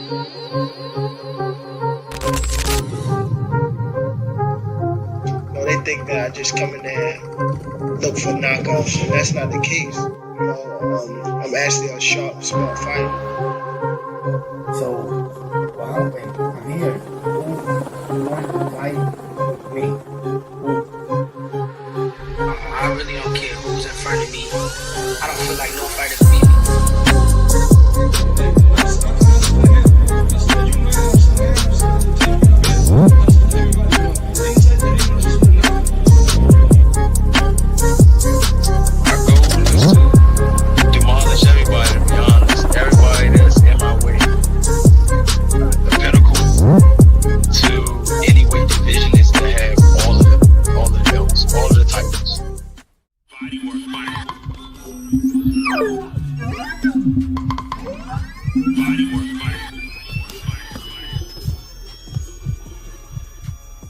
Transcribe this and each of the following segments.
No, they think that I just come in there and look for knockoffs, and that's not the case. I'm actually a sharp, smart fighter. So, well, I'm here. Who wanted to fight me? I really don't care who's in front of me. I don't feel like no fighters beat me.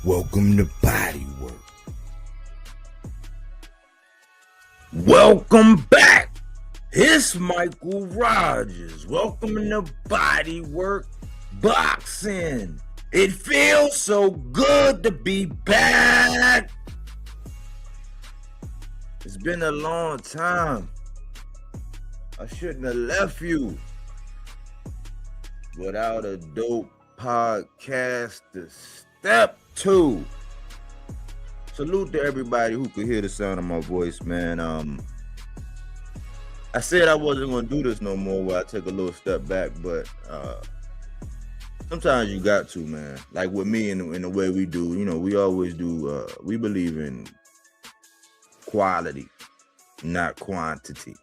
Welcome to Bodywork. Welcome back. It's Michael Rogers. Welcome to Bodywork Boxing. It feels so good to be back. It's been a long time. I shouldn't have left you without a dope podcast to step to. Salute to everybody who could hear the sound of my voice, man. I said I wasn't gonna do this no more where I take a little step back, but sometimes you got to, man. Like with me and the way we do, you know, we always do, we believe in quality, not quantity.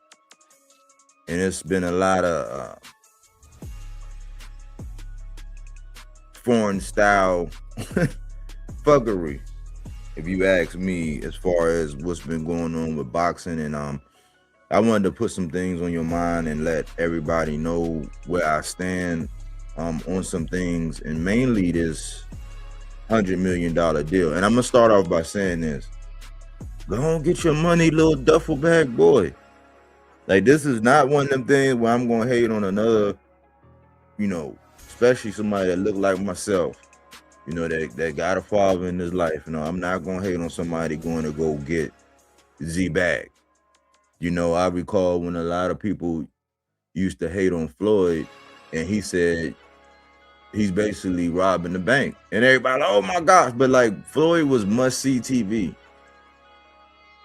And it's been a lot of foreign style Phuckery, if you ask me, as far as what's been going on with boxing. And I wanted to put some things on your mind and let everybody know where I stand on some things, and mainly this $100 million deal. And I'm gonna start off by saying this: go on, get your money, little duffel bag boy. Like, this is not one of them things where I'm gonna hate on another, you know, especially somebody that look like myself, you know, that got a father in his life. You know, I'm not gonna hate on somebody going to go get Z-Bag. You know, I recall when a lot of people used to hate on Floyd, and he said he's basically robbing the bank, and everybody, oh my gosh. But like, Floyd was must-see TV.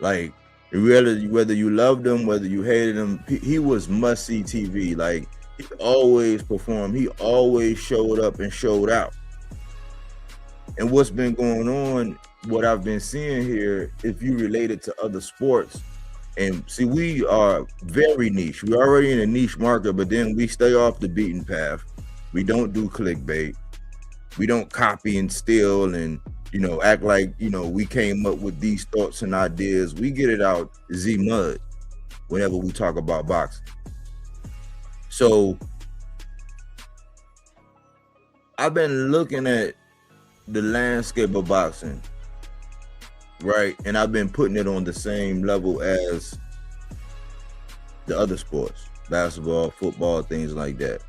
Like, whether you loved him, whether you hated him, he was must-see TV. Like, he always performed, he always showed up and showed out. And what's been going on, what I've been seeing here, if you relate it to other sports, and see, we are very niche. We're already in a niche market, but then we stay off the beaten path. We don't do clickbait. We don't copy and steal and, you know, act like, you know, we came up with these thoughts and ideas. We get it out Z-Mud whenever we talk about boxing. So I've been looking at the landscape of boxing, right? And I've been putting it on the same level as the other sports, basketball, football, things like that,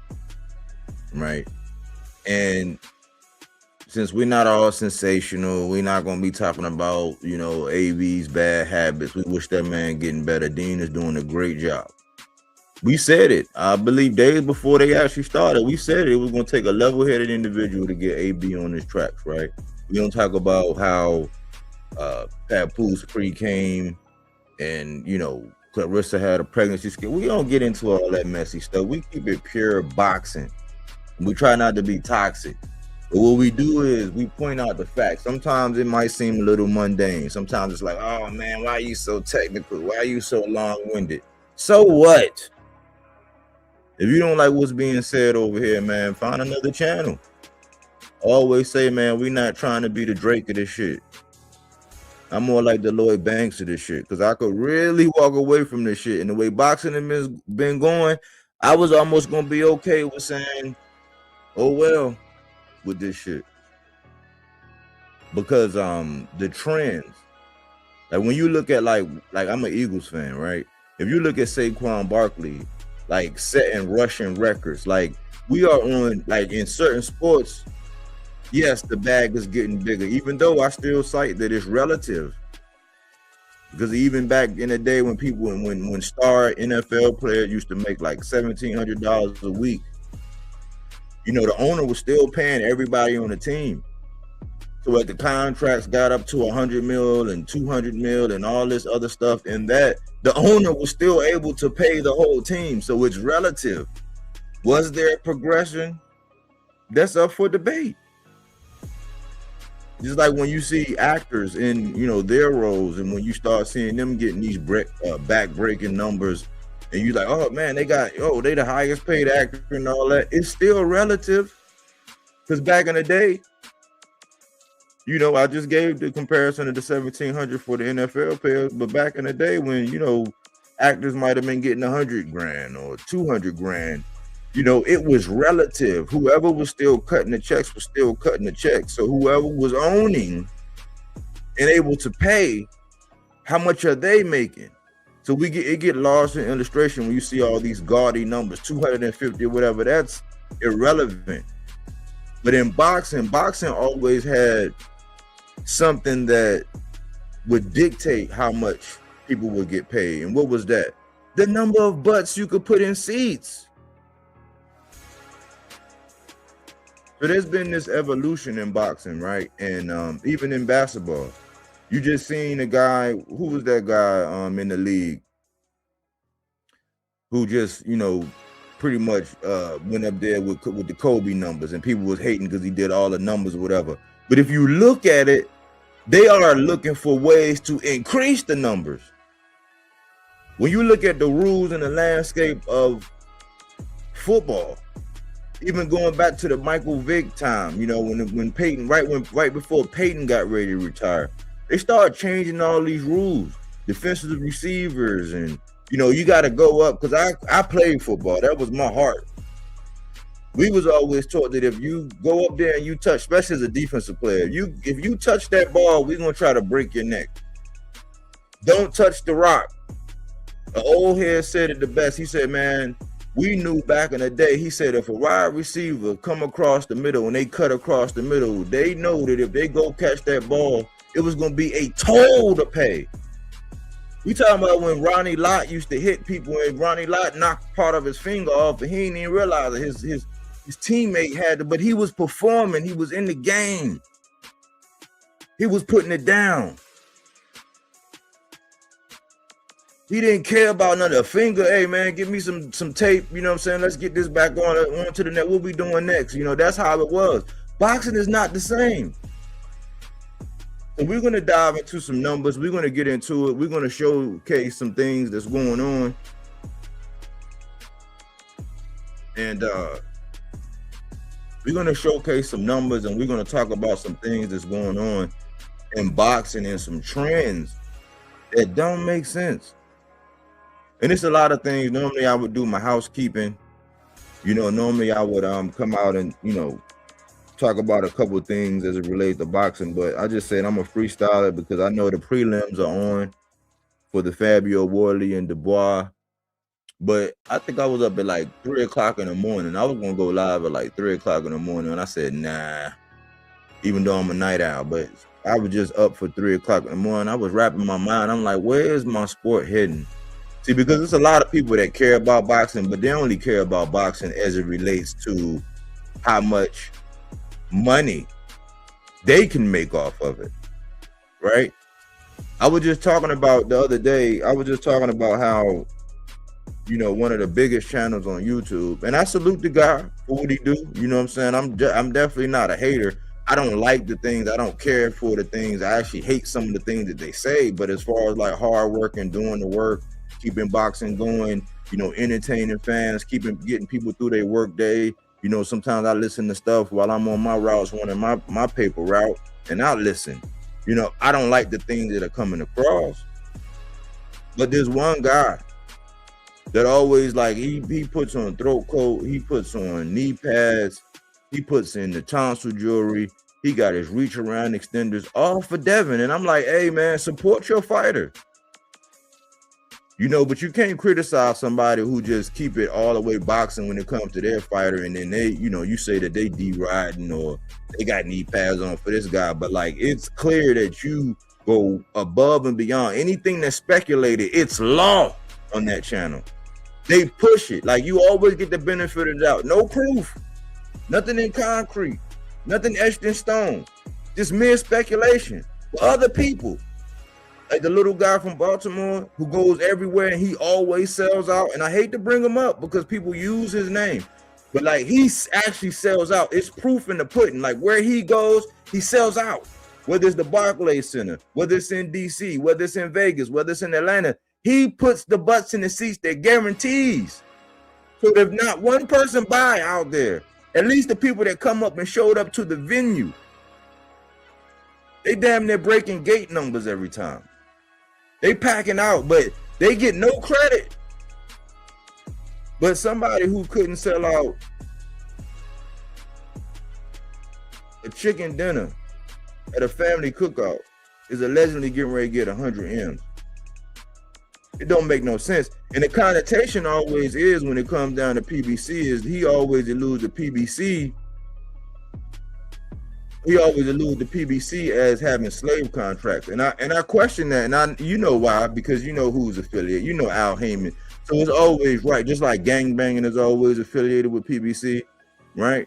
right? And since we're not all sensational, we're not going to be talking about, you know, AB's bad habits. We wish that man getting better. Dean is doing a great job. We said it, I believe, days before they actually started. We said it was going to take a level-headed individual to get AB on his tracks, right? We don't talk about how Papoose pre-came and, you know, Clarissa had a pregnancy scare. We don't get into all that messy stuff. We keep it pure boxing. We try not to be toxic. But what we do is we point out the facts. Sometimes it might seem a little mundane. Sometimes it's like, oh man, why are you so technical? Why are you so long-winded? So what? If you don't like what's being said over here, man, find another channel. Always say, man, we not trying to be the Drake of this shit. I'm more like the Lloyd Banks of this shit, because I could really walk away from this shit. And the way boxing has been going, I was almost going to be okay with saying, oh, well, with this shit. Because the trends, like when you look at like I'm an Eagles fan, right? If you look at Saquon Barkley, like setting rushing records, like we are on, like, in certain sports, yes, the bag is getting bigger, even though I still cite that it's relative. Because even back in the day when people, when star NFL players used to make like $1,700 a week, you know, the owner was still paying everybody on the team. So as the contracts got up to 100 mil and 200 mil and all this other stuff, and that the owner was still able to pay the whole team. So it's relative. Was there a progression? That's up for debate. Just like when you see actors in, you know, their roles, and when you start seeing them getting these back-breaking numbers, and you're like, oh man, they the highest paid actor and all that. It's still relative. Because back in the day, you know, I just gave the comparison of the 1,700 for the NFL players, but back in the day when, you know, actors might have been getting 100 grand or 200 grand, you know, it was relative. Whoever was still cutting the checks was still cutting the checks. So whoever was owning and able to pay, how much are they making? So it get lost in illustration when you see all these gaudy numbers, 250 or whatever. That's irrelevant. But in boxing always had something that would dictate how much people would get paid. And what was that? The number of butts you could put in seats. So there's been this evolution in boxing, right? And even in basketball, you just seen a guy, who was that guy in the league who just, you know, pretty much went up there with the Kobe numbers, and people was hating because he did all the numbers or whatever. But if you look at it, they are looking for ways to increase the numbers. When you look at the rules and the landscape of football, even going back to the Michael Vick time, you know, when Peyton, right before Peyton got ready to retire, they started changing all these rules, defensive receivers, and you know, you got to go up, because I played football. That was my heart. We was always taught that if you go up there and you touch, especially as a defensive player, if you touch that ball, we're going to try to break your neck. Don't touch the rock. The old head said it the best. He said, man, we knew back in the day, he said, if a wide receiver come across the middle and they cut across the middle, they know that if they go catch that ball, it was going to be a toll to pay. We talking about when Ronnie Lott used to hit people, and Ronnie Lott knocked part of his finger off, and he didn't even realize it. His teammate had to, but he was performing. He was in the game. He was putting it down. He didn't care about another finger. Hey man, give me some tape. You know what I'm saying? Let's get this back on to the net. What we doing next? You know, that's how it was. Boxing is not the same. So we're going to dive into some numbers. We're going to get into it. We're going to showcase some things that's going on. And we're going to showcase some numbers, and we're going to talk about some things that's going on in boxing and some trends that don't make sense. And it's a lot of things. Normally I would do my housekeeping. You know, normally I would come out and, you know, talk about a couple of things as it relates to boxing, but I just said I'm a freestyler because I know the prelims are on for the Fabio Wardley and Dubois. But I think I was up at like 3 o'clock in the morning. I was gonna go live at like 3 o'clock in the morning, and I said nah, even though I'm a night owl. But I was just up for 3 o'clock in the morning. I was wrapping my mind. I'm like, where is my sport heading? See, because there's a lot of people that care about boxing, but they only care about boxing as it relates to how much money they can make off of it, right? I was just talking about the other day, how, you know, one of the biggest channels on YouTube, and I salute the guy for what he do, you know what I'm saying? I'm definitely not a hater. I don't like the things, I don't care for the things, I actually hate some of the things that they say, but as far as like hard work and doing the work, keeping boxing going, you know, entertaining fans, getting people through their work day. You know, sometimes I listen to stuff while I'm on my routes, running my paper route, and I listen. You know, I don't like the things that are coming across. But there's one guy that always, like, he puts on throat coat, he puts on knee pads, he puts in the tonsil jewelry, he got his reach around extenders, all for Devin. And I'm like, hey man, support your fighter. You know, but you can't criticize somebody who just keep it all the way boxing when it comes to their fighter, and then they, you know, you say that they deriding or they got knee pads on for this guy, but like it's clear that you go above and beyond anything that's speculated. It's law on that channel. They push it like you always get the benefit of the doubt. No proof, nothing in concrete, nothing etched in stone, just mere speculation for other people. Like the little guy from Baltimore who goes everywhere and he always sells out. And I hate to bring him up because people use his name, but like he actually sells out. It's proof in the pudding. Like where he goes, he sells out. Whether it's the Barclays Center, whether it's in DC, whether it's in Vegas, whether it's in Atlanta, he puts the butts in the seats that guarantees. So if not one person buy out there, at least the people that come up and showed up to the venue, they damn near breaking gate numbers every time. They packing out, but they get no credit. But somebody who couldn't sell out a chicken dinner at a family cookout is allegedly getting ready to get 100 M's. It don't make no sense. And the connotation always is when it comes down to PBC is he always alludes to PBC. He always alludes to PBC as having slave contracts. And I question that. And you know why, because you know who's affiliated. You know Al Heyman. So it's always right. Just like gangbanging is always affiliated with PBC, right?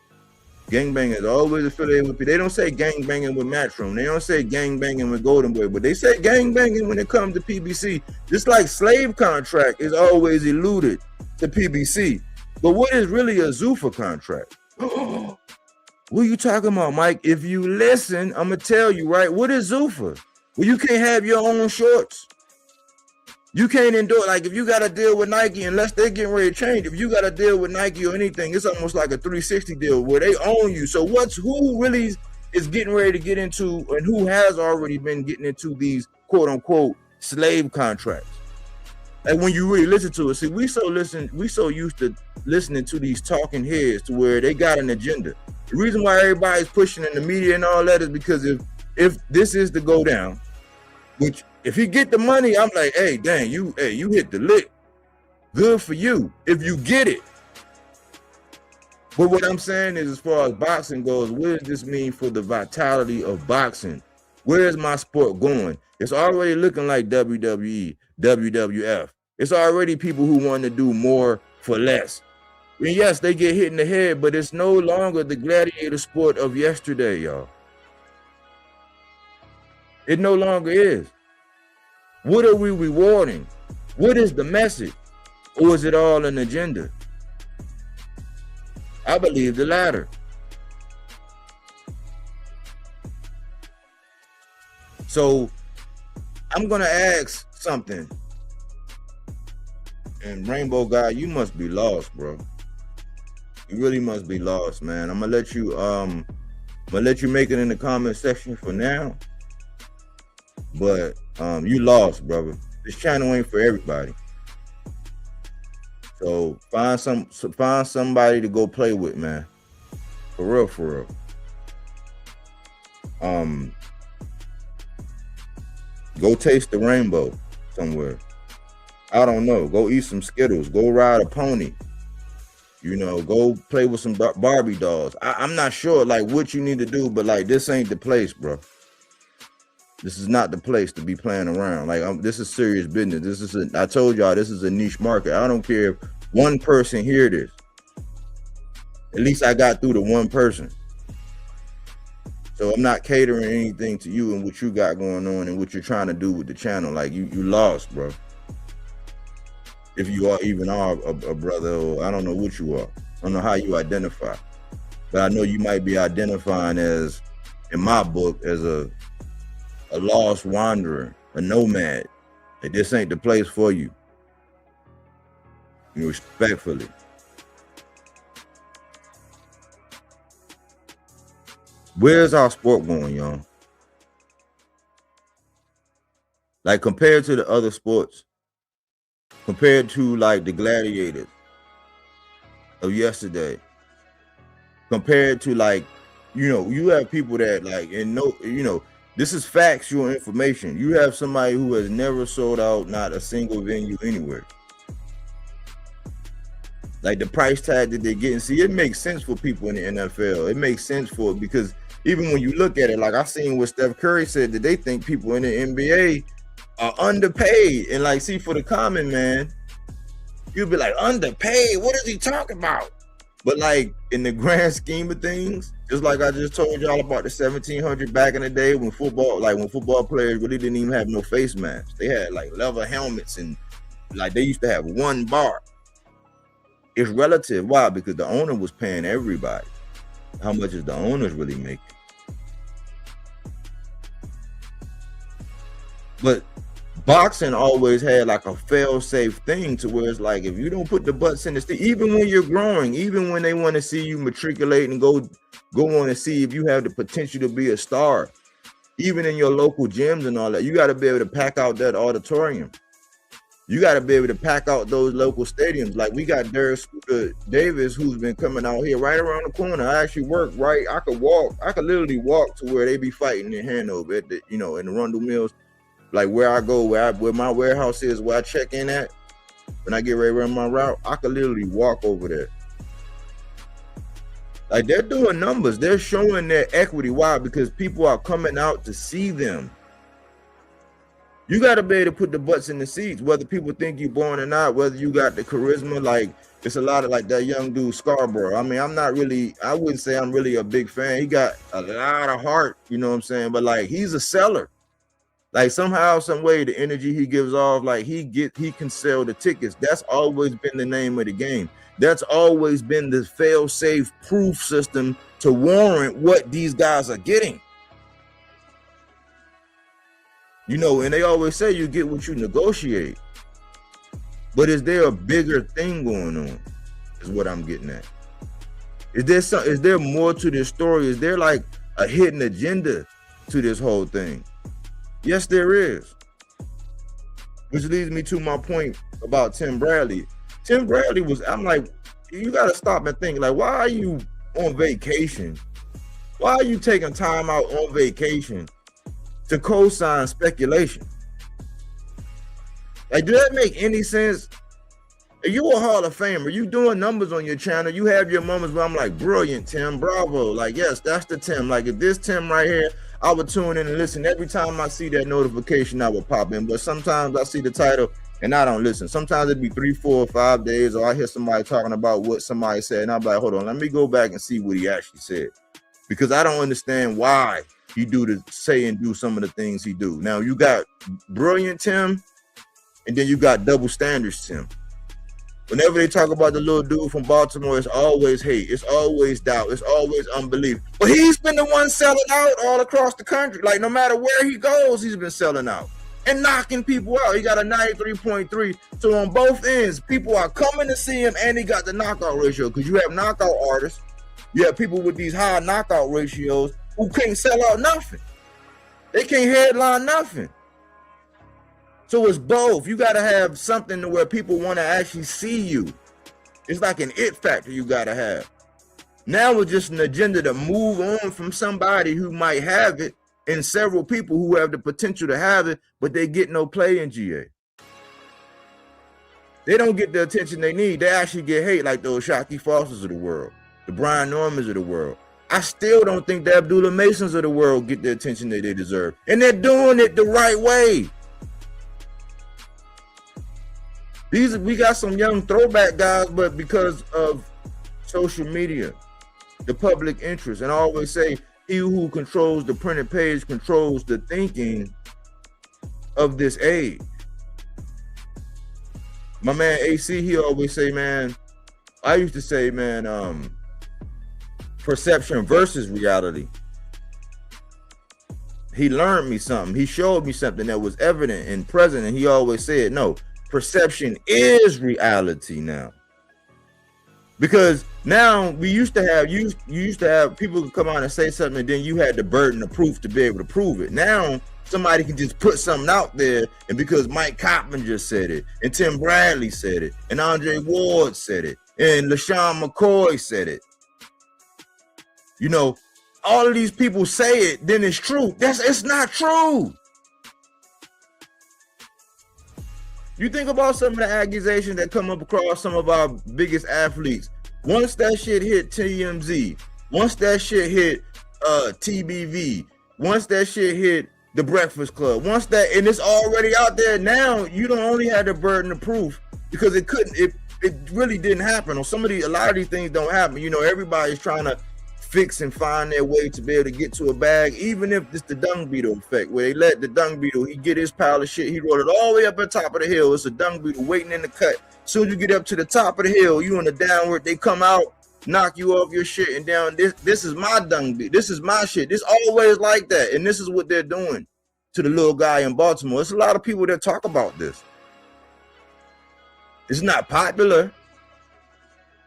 Gangbanging is always affiliated with PBC. They don't say gangbanging with Matchroom. They don't say gangbanging with Golden Boy, but they say gangbanging when it comes to PBC. Just like slave contract is always alluded to PBC. But what is really a Zuffa contract? What are you talking about, Mike? If you listen, I'm going to tell you, right? What is Zuffa? Well, you can't have your own shorts. You can't endorse, like if you got to deal with Nike, unless they're getting ready to change, if you got to deal with Nike or anything, it's almost like a 360 deal where they own you. So who really is getting ready to get into, and who has already been getting into these quote unquote slave contracts? Like when you really listen to it, see, we so used to listening to these talking heads to where they got an agenda. The reason why everybody's pushing in the media and all that is because if this is to go down, which if he get the money, I'm like, hey, dang, you hit the lick. Good for you if you get it. But what I'm saying is, as far as boxing goes, what does this mean for the vitality of boxing? Where is my sport going? It's already looking like WWE, WWF. It's already people who want to do more for less. And yes, they get hit in the head, but it's no longer the gladiator sport of yesterday, y'all. It no longer is. What are we rewarding? What is the message? Or is it all an agenda? I believe the latter. So I'm going to ask something. And Rainbow Guy, you must be lost, bro. You really must be lost, man. I'm gonna let you make it in the comment section for now. But you lost, brother. This channel ain't for everybody. So find somebody to go play with, man. For real, for real. Go taste the rainbow somewhere. I don't know. Go eat some Skittles. Go ride a pony. You know, go play with some Barbie dolls. I'm not sure like what you need to do, but like this ain't the place, bro. This is not the place to be playing around. Like this is serious business. I told y'all this is a niche market. I don't care if one person hear this. At least I got through to one person. So I'm not catering anything to you and what you got going on and what you're trying to do with the channel. Like you lost, bro. If you are even are a brother, or I don't know what you are. I don't know how you identify. But I know you might be identifying as, in my book, as a lost wanderer, a nomad. Like this ain't the place for you. You respectfully. Where's our sport going, y'all? Like compared to the other sports, compared to like the gladiators of yesterday, compared to like, you know, you have people that like, and no, you know, This is factual information. You have somebody who has never sold out not a single venue anywhere. Like the price tag that they're getting, see, it makes sense for people in the NFL. It makes sense for it because even when you look at it, like I seen what Steph Curry said, that they think people in the NBA are underpaid. And like, see, for the common man, you'd be like, underpaid? What is he talking about? But like in the grand scheme of things, just like I just told y'all about the 1700 back in the day when football players really didn't even have no face masks. They had like leather helmets and like they used to have one bar. It's relative. Why? Because the owner was paying everybody. How much is the owners really making? But boxing always had like a fail-safe thing to where it's like if you don't put the butts in the seat, even when you're growing, even when they want to see you matriculate and go on and see if you have the potential to be a star, even in your local gyms and all that, you got to be able to pack out that auditorium. You got to be able to pack out those local stadiums. Like we got Derek Davis, who's been coming out here right around the corner. I actually work right. I could literally walk to where they be fighting in Hanover, in the Rundle Mills. Like where I go, where my warehouse is, where I check in at, when I get ready to run my route, I could literally walk over there. Like they're doing numbers. They're showing their equity. Why? Because people are coming out to see them. You got to be able to put the butts in the seats, whether people think you're born or not, whether you got the charisma. Like, it's a lot of like that young dude, Scarborough. I mean, I wouldn't say I'm really a big fan. He got a lot of heart, you know what I'm saying? But like, he's a seller. Like somehow, some way, the energy he gives off, like he can sell the tickets. That's always been the name of the game. That's always been the fail-safe proof system to warrant what these guys are getting. You know, and they always say you get what you negotiate. But is there a bigger thing going on? Is what I'm getting at. Is there more to this story? Is there like a hidden agenda to this whole thing? Yes, there is. Which leads me to my point about Tim Bradley. Tim Bradley I'm like, you got to stop and think, like, why are you on vacation? Why are you taking time out on vacation to co-sign speculation? Like, does that make any sense? If you a Hall of Famer, you doing numbers on your channel, you have your moments where I'm like, brilliant, Tim, bravo. Like, yes, that's the Tim. Like, if this Tim right here, I would tune in and listen. Every time I see that notification, I would pop in. But sometimes I see the title and I don't listen. Sometimes it'd be 3, 4, 5 days, or I hear somebody talking about what somebody said, and I'm like, hold on, let me go back and see what he actually said. Because I don't understand why he say and do some of the things he do. Now, you got brilliant Tim, and then you got double standards Tim. Whenever they talk about the little dude from Baltimore, it's always hate, it's always doubt, it's always unbelief. But he's been the one selling out all across the country. Like, no matter where he goes, he's been selling out and knocking people out. He got a 93.3. So on both ends, people are coming to see him, and he got the knockout ratio. Because you have knockout artists, you have people with these high knockout ratios who can't sell out nothing. They can't headline nothing. So it's both. You got to have something to where people want to actually see you. It's like an it factor you got to have. Now it's just an agenda to move on from somebody who might have it, and several people who have the potential to have it, but they get no play in GA. They don't get the attention they need. They actually get hate, like those Shockey Fosters of the world, the Brian Normans of the world. I still don't think the Abdullah Masons of the world get the attention that they deserve. And they're doing it the right way. We got some young throwback guys, but because of social media, the public interest, and I always say, he who controls the printed page controls the thinking of this age. My man AC, he always say, man, I used to say, man, perception versus reality. He learned me something. He showed me something that was evident and present, and he always said, no, perception is reality now. Because now we used to have you used to have people who come out and say something, and then you had the burden of proof to be able to prove it. Now somebody can just put something out there, and because Mike Coppman just said it, and Tim Bradley said it, and Andre Ward said it, and LaShawn McCoy said it, you know, all of these people say it, then it's true. It's not true. You think about some of the accusations that come up across some of our biggest athletes. Once that shit hit TMZ, once that shit hit TBV, once that shit hit The Breakfast Club, once that, and it's already out there now, you don't only have the burden of proof because it really didn't happen. Or a lot of these things don't happen. You know, everybody's trying to fix and find their way to be able to get to a bag, even if it's the dung beetle effect, where they let the dung beetle, he get his pile of shit, he roll it all the way up at the top of the hill. It's a dung beetle waiting in the cut. As soon as you get up to the top of the hill, you on the downward, they come out, knock you off your shit and down. This is my dung beetle. This is my shit. This always like that. And this is what they're doing to the little guy in Baltimore. It's a lot of people that talk about this. It's not popular,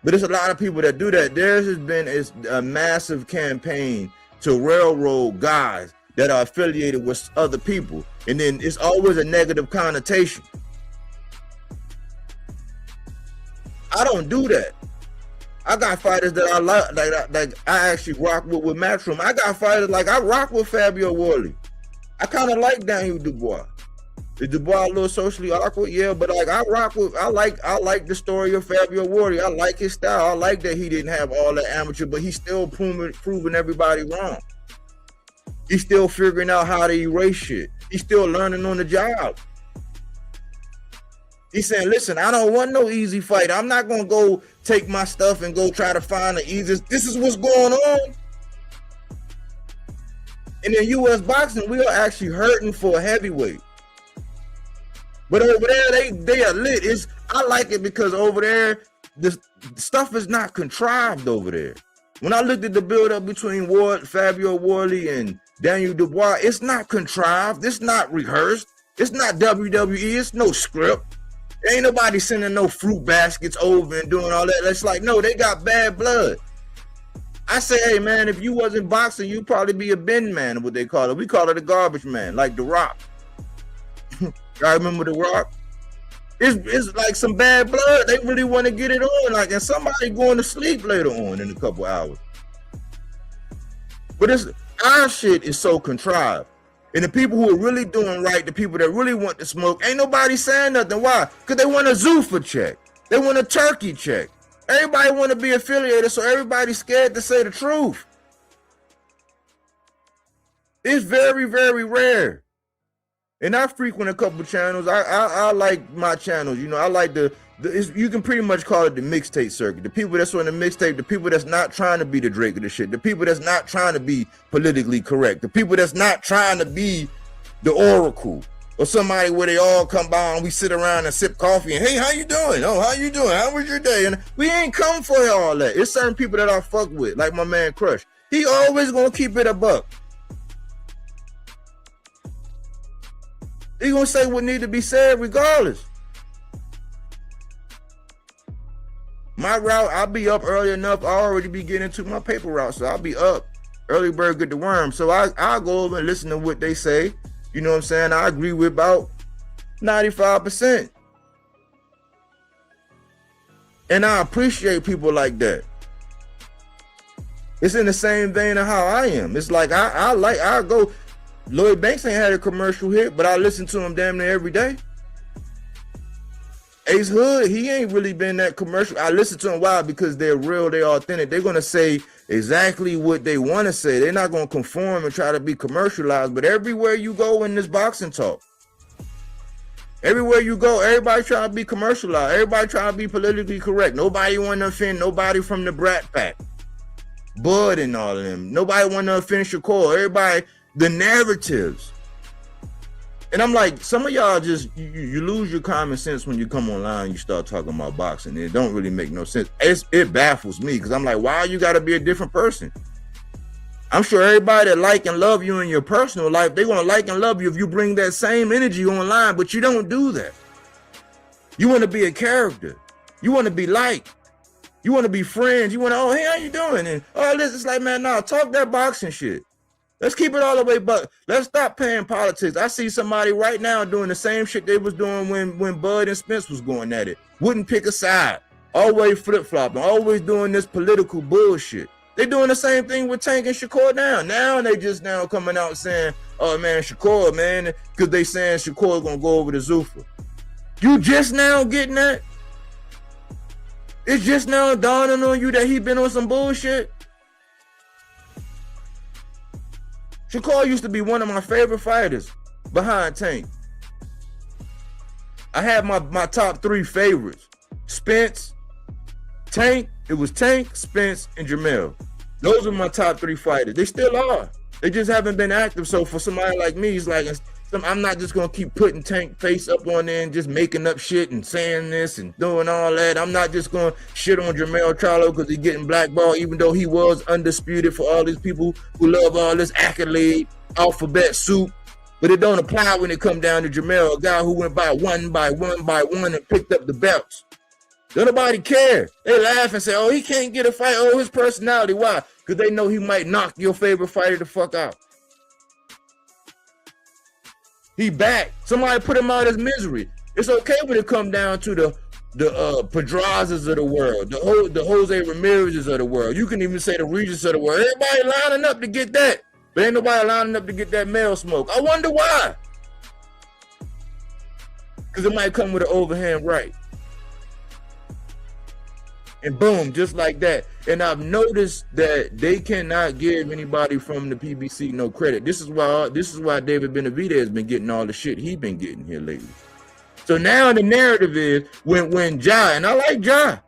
but there's a lot of people that do that. There has been a massive campaign to railroad guys that are affiliated with other people. And then it's always a negative connotation. I don't do that. I got fighters that I like I actually rock with Matchroom. I got fighters like I rock with Fabio Worley. I kind of like Daniel Dubois. Is Dubois a little socially awkward? Yeah, but like I like the story of Fabio Worley. I like his style. I like that he didn't have all that amateur, but he's still proving everybody wrong. He's still figuring out how to erase shit. He's still learning on the job. He's saying, listen, I don't want no easy fight. I'm not going to go take my stuff and go try to find the easiest. This is what's going on. And in U.S. boxing, we are actually hurting for a heavyweight. But over there, they are lit. I like it because over there, the stuff is not contrived over there. When I looked at the build-up between Fabio Worley and Daniel Dubois, it's not contrived. It's not rehearsed. It's not WWE. It's no script. Ain't nobody sending no fruit baskets over and doing all that. It's like, no, they got bad blood. I say, hey, man, if you wasn't boxing, you'd probably be a bin man, what they call it. We call it a garbage man, like The Rock. I remember The Rock. It's like some bad blood. They really want to get it on, like, and somebody going to sleep later on in a couple hours. But our shit is so contrived. And the people who are really doing right, the people that really want to smoke, ain't nobody saying nothing. Why? Because they want a Zuffa check. They want a turkey check. Everybody want to be affiliated, so everybody's scared to say the truth. It's very, very rare. And I frequent a couple channels. I like my channels. You know, I like you can pretty much call it the mixtape circuit. The people that's on the mixtape, the people that's not trying to be the Drake of the shit, the people that's not trying to be politically correct, the people that's not trying to be the Oracle or somebody where they all come by and we sit around and sip coffee and, hey, how you doing? Oh, how you doing? How was your day? And we ain't come for all that. It's certain people that I fuck with, like my man Crush. He always gonna keep it a buck. He gonna say what need to be said regardless. My route, I'll be up early enough. I already be getting to my paper route, so I'll be up. Early bird get the worm. So I'll go over and listen to what they say. You know what I'm saying? I agree with about 95%. And I appreciate people like that. It's in the same vein of how I am. It's like I go. Lloyd Banks ain't had a commercial hit, but I listen to him damn near every day. Ace Hood, he ain't really been that commercial. I listen to them. Why? Because they're real, they're authentic. They're going to say exactly what they want to say. They're not going to conform and try to be commercialized. But everywhere you go in this boxing talk, everywhere you go, everybody trying to be commercialized. Everybody trying to be politically correct. Nobody want to offend nobody from the Brat Pack. Bud and all of them. Nobody want to offend Shakur. Everybody, the narratives. And I'm like, some of y'all just, you lose your common sense when you come online and you start talking about boxing. It don't really make no sense. It baffles me because I'm like, why you got to be a different person? I'm sure everybody that like and love you in your personal life, they want to like and love you if you bring that same energy online, but you don't do that. You want to be a character. You want to be liked. You want to be friends. You want to, oh, hey, how you doing? And all this, it's like, man, nah, talk that boxing shit. Let's keep it all the way, but let's stop playing politics. I see somebody right now doing the same shit they was doing when Bud and Spence was going at it. Wouldn't pick a side. Always flip-flopping. Always doing this political bullshit. They doing the same thing with Tank and Shakur now. Now they just now coming out saying, oh man, Shakur, man, because they saying Shakur gonna go over to Zuffa. You just now getting that? It's just now dawning on you that he been on some bullshit? Shakur used to be one of my favorite fighters behind Tank. I had my top 3 favorites. Spence, Tank. It was Tank, Spence, and Jamel. Those are my top 3 fighters. They still are. They just haven't been active. So for somebody like me, it's like, I'm not just going to keep putting Tank face up on there and just making up shit and saying this and doing all that. I'm not just going to shit on Jermell Charlo because he's getting blackballed, even though he was undisputed for all these people who love all this accolade, alphabet soup. But it don't apply when it come down to Jermell, a guy who went by one and picked up the belts. Don't nobody care. They laugh and say, oh, he can't get a fight. Oh, his personality. Why? Because they know he might knock your favorite fighter the fuck out. He back. Somebody put him out of his misery. It's okay when it come down to the Pedrazas of the world, the Jose Ramirez's of the world. You can even say the Regis of the world. Everybody lining up to get that. But ain't nobody lining up to get that male smoke. I wonder why. Because it might come with an overhand right. And boom, just like that. And I've noticed that they cannot give anybody from the PBC no credit. This is why David Benavidez has been getting all the shit he been getting here lately. So now the narrative is when Ja, and I like Ja.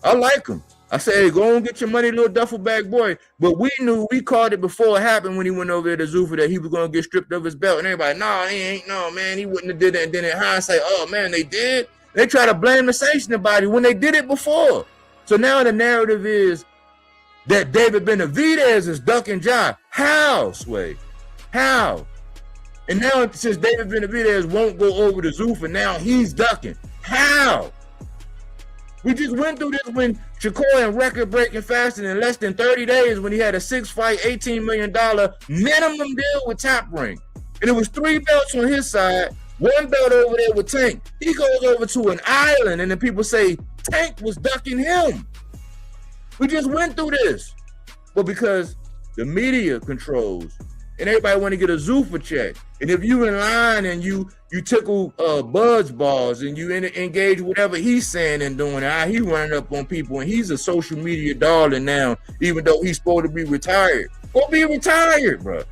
I like him. I say, hey, go and get your money, little duffel bag boy. But we called it before it happened when he went over there to Zuffa that he was going to get stripped of his belt. And everybody, no, he ain't, no, man, he wouldn't have did that. And then in hindsight, oh, man, they did. They try to blame the sanctioning body when they did it before. So now the narrative is that David Benavidez is ducking Ja. How, Sway? How? And now since David Benavidez won't go over to Zuffa, now he's ducking. How? We just went through this when Shakur in record-breaking fashion in less than 30 days when he had a 6-fight, $18 million minimum deal with Top Rank. And it was 3 belts on his side, 1 belt over there with Tank. He goes over to an island, and then people say Tank was ducking him. We just went through this. But because the media controls, and everybody want to get a Zuffa check. And if you in line and you tickle Bud's balls and you engage whatever he's saying and doing, how he running up on people, and he's a social media darling now, even though he's supposed to be retired. Go be retired, bro.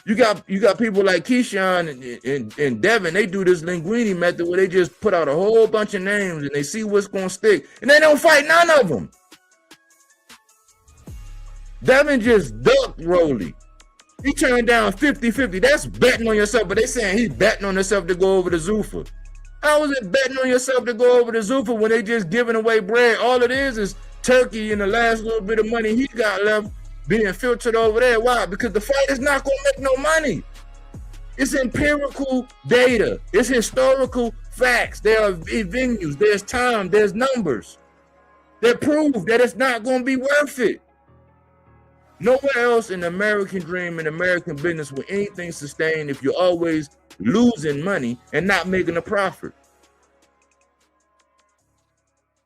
You got people like Keyshawn and Devin. They do this linguini method where they just put out a whole bunch of names and they see what's gonna stick, and they don't fight none of them. Devin just ducked Rolly. He turned down 50-50. That's betting on yourself, but they saying he's betting on himself to go over to Zuffa. How is it betting on yourself to go over to Zuffa when they just giving away bread? All it is turkey and the last little bit of money he got left being filtered over there. Why? Because the fight is not going to make no money. It's empirical data. It's historical facts. There are venues. There's time. There's numbers that prove that it's not going to be worth it. Nowhere else in the American dream and American business will anything sustain if you're always losing money and not making a profit.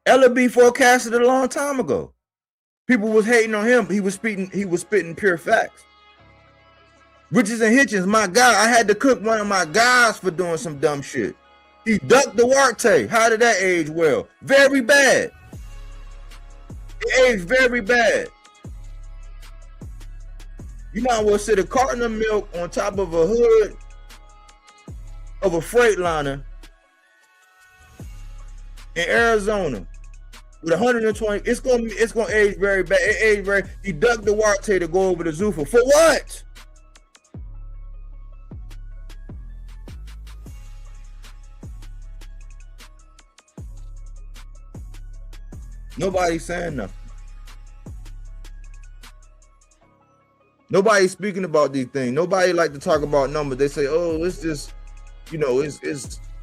LB forecasted it a long time ago. People was hating on him. He was spitting pure facts. Richards and Hitchens, my guy, I had to cook one of my guys for doing some dumb shit. He ducked Duarte. How did that age well? Very bad. It aged very bad. You might well sit a carton of milk on top of a hood of a Freightliner in Arizona with 120. It's gonna age very bad. It aged very. He ducked Duarte to go over to Zuffa for what? Nobody's saying nothing. Nobody's speaking about these things. Nobody like to talk about numbers. They say, "Oh, it's just,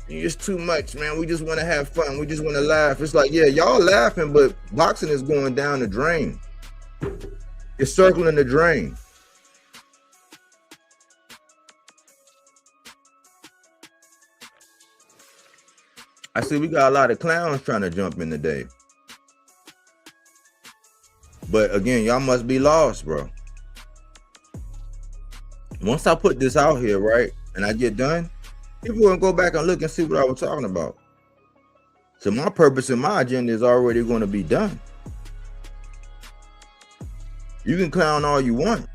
it's too much, man. We just want to have fun. We just want to laugh." It's like, yeah, y'all laughing, but boxing is going down the drain. It's circling the drain. I see we got a lot of clowns trying to jump in today. But again, y'all must be lost, bro. Once I put this out here, right, and I get done, people gonna go back and look and see what I was talking about. So my purpose and my agenda is already going to be done. You can clown all you want.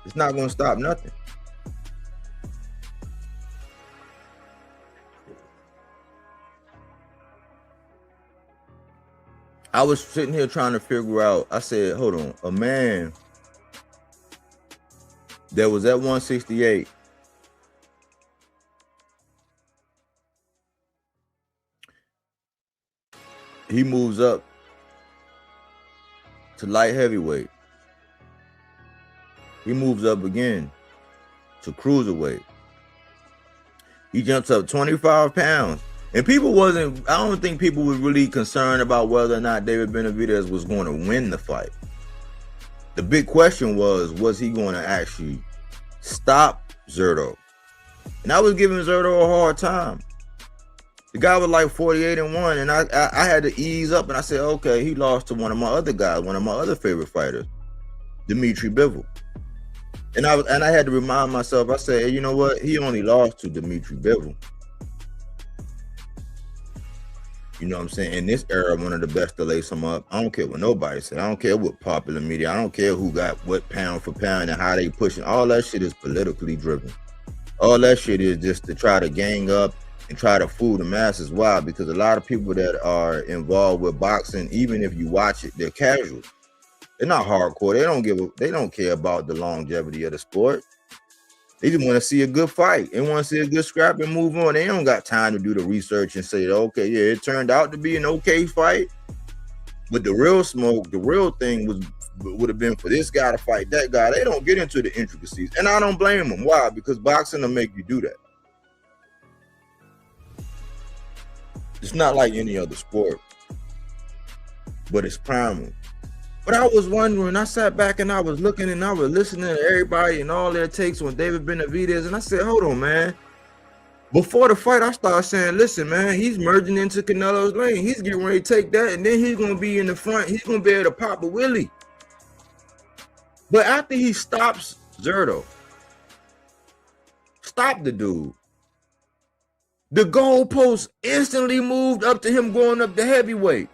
It's not going to stop nothing. I was sitting here trying to figure out, I said, hold on, a man that was at 168, he moves up to light heavyweight. He moves up again to cruiserweight. He jumps up 25 pounds. And people wasn't, I don't think people were really concerned about whether or not David Benavidez was going to win the fight. The big question was he going to actually stop Zurdo? And I was giving Zurdo a hard time. The guy was like 48-1, and I had to ease up, and I said, okay, he lost to one of my other guys, one of my other favorite fighters, Dimitri Bivol. And I had to remind myself, I said, hey, you know what? He only lost to Dimitri Bivol. You know what I'm saying? In this era, one of the best to lace him up. I don't care what nobody said. I don't care what popular media. I don't care who got what pound for pound and how they pushing. All that shit is politically driven. All that shit is just to try to gang up and try to fool the masses. Why? Because a lot of people that are involved with boxing, even if you watch it, they're casual. They're not hardcore. They don't care about the longevity of the sport. They just want to see a good fight. They want to see a good scrap and move on. They don't got time to do the research and say, okay, yeah, it turned out to be an okay fight. But the real smoke, the real thing would have been for this guy to fight that guy. They don't get into the intricacies. And I don't blame them. Why? Because boxing will make you do that. It's not like any other sport, but it's primal. But I was wondering, I sat back and I was looking and I was listening to everybody and all their takes on David Benavidez, and I said, hold on, man. Before the fight, I started saying, listen, man, he's merging into Canelo's lane. He's getting ready to take that, and then he's going to be in the front. He's going to be able to pop a Willie. But after he stops Zurdo, stop the dude, the goalpost instantly moved up to him going up to heavyweight.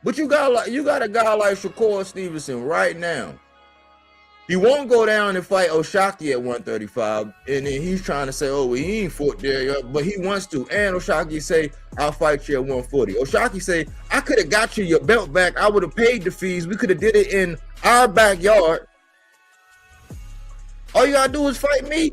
But you got a guy like Shakur Stevenson right now. He won't go down and fight O'Shaquie at 135, and then he's trying to say, oh, well, he ain't fought there, but he wants to. And O'Shaquie say, I'll fight you at 140. O'Shaquie say, I could have got you your belt back. I would have paid the fees. We could have did it in our backyard. All you gotta do is fight me.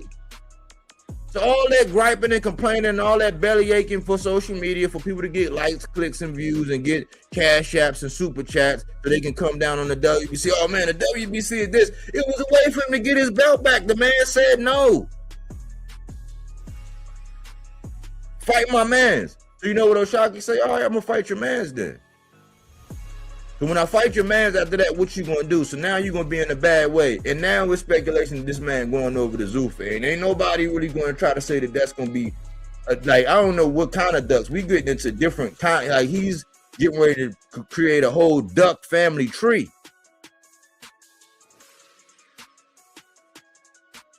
So all that griping and complaining and all that belly aching for social media for people to get likes, clicks, and views and get cash apps and super chats so they can come down on the WBC. Oh man, the WBC is this. It was a way for him to get his belt back. The man said no. Fight my mans. So you know what O'Shaquie say? All right, I'm gonna fight your mans then. So when I fight your mans after that, what you gonna do? So now you're gonna be in a bad way. And now with speculation of this man going over to Zuffa. And ain't nobody really gonna try to say that that's gonna be like, I don't know what kind of ducks. We getting into different kind. Like he's getting ready to create a whole duck family tree.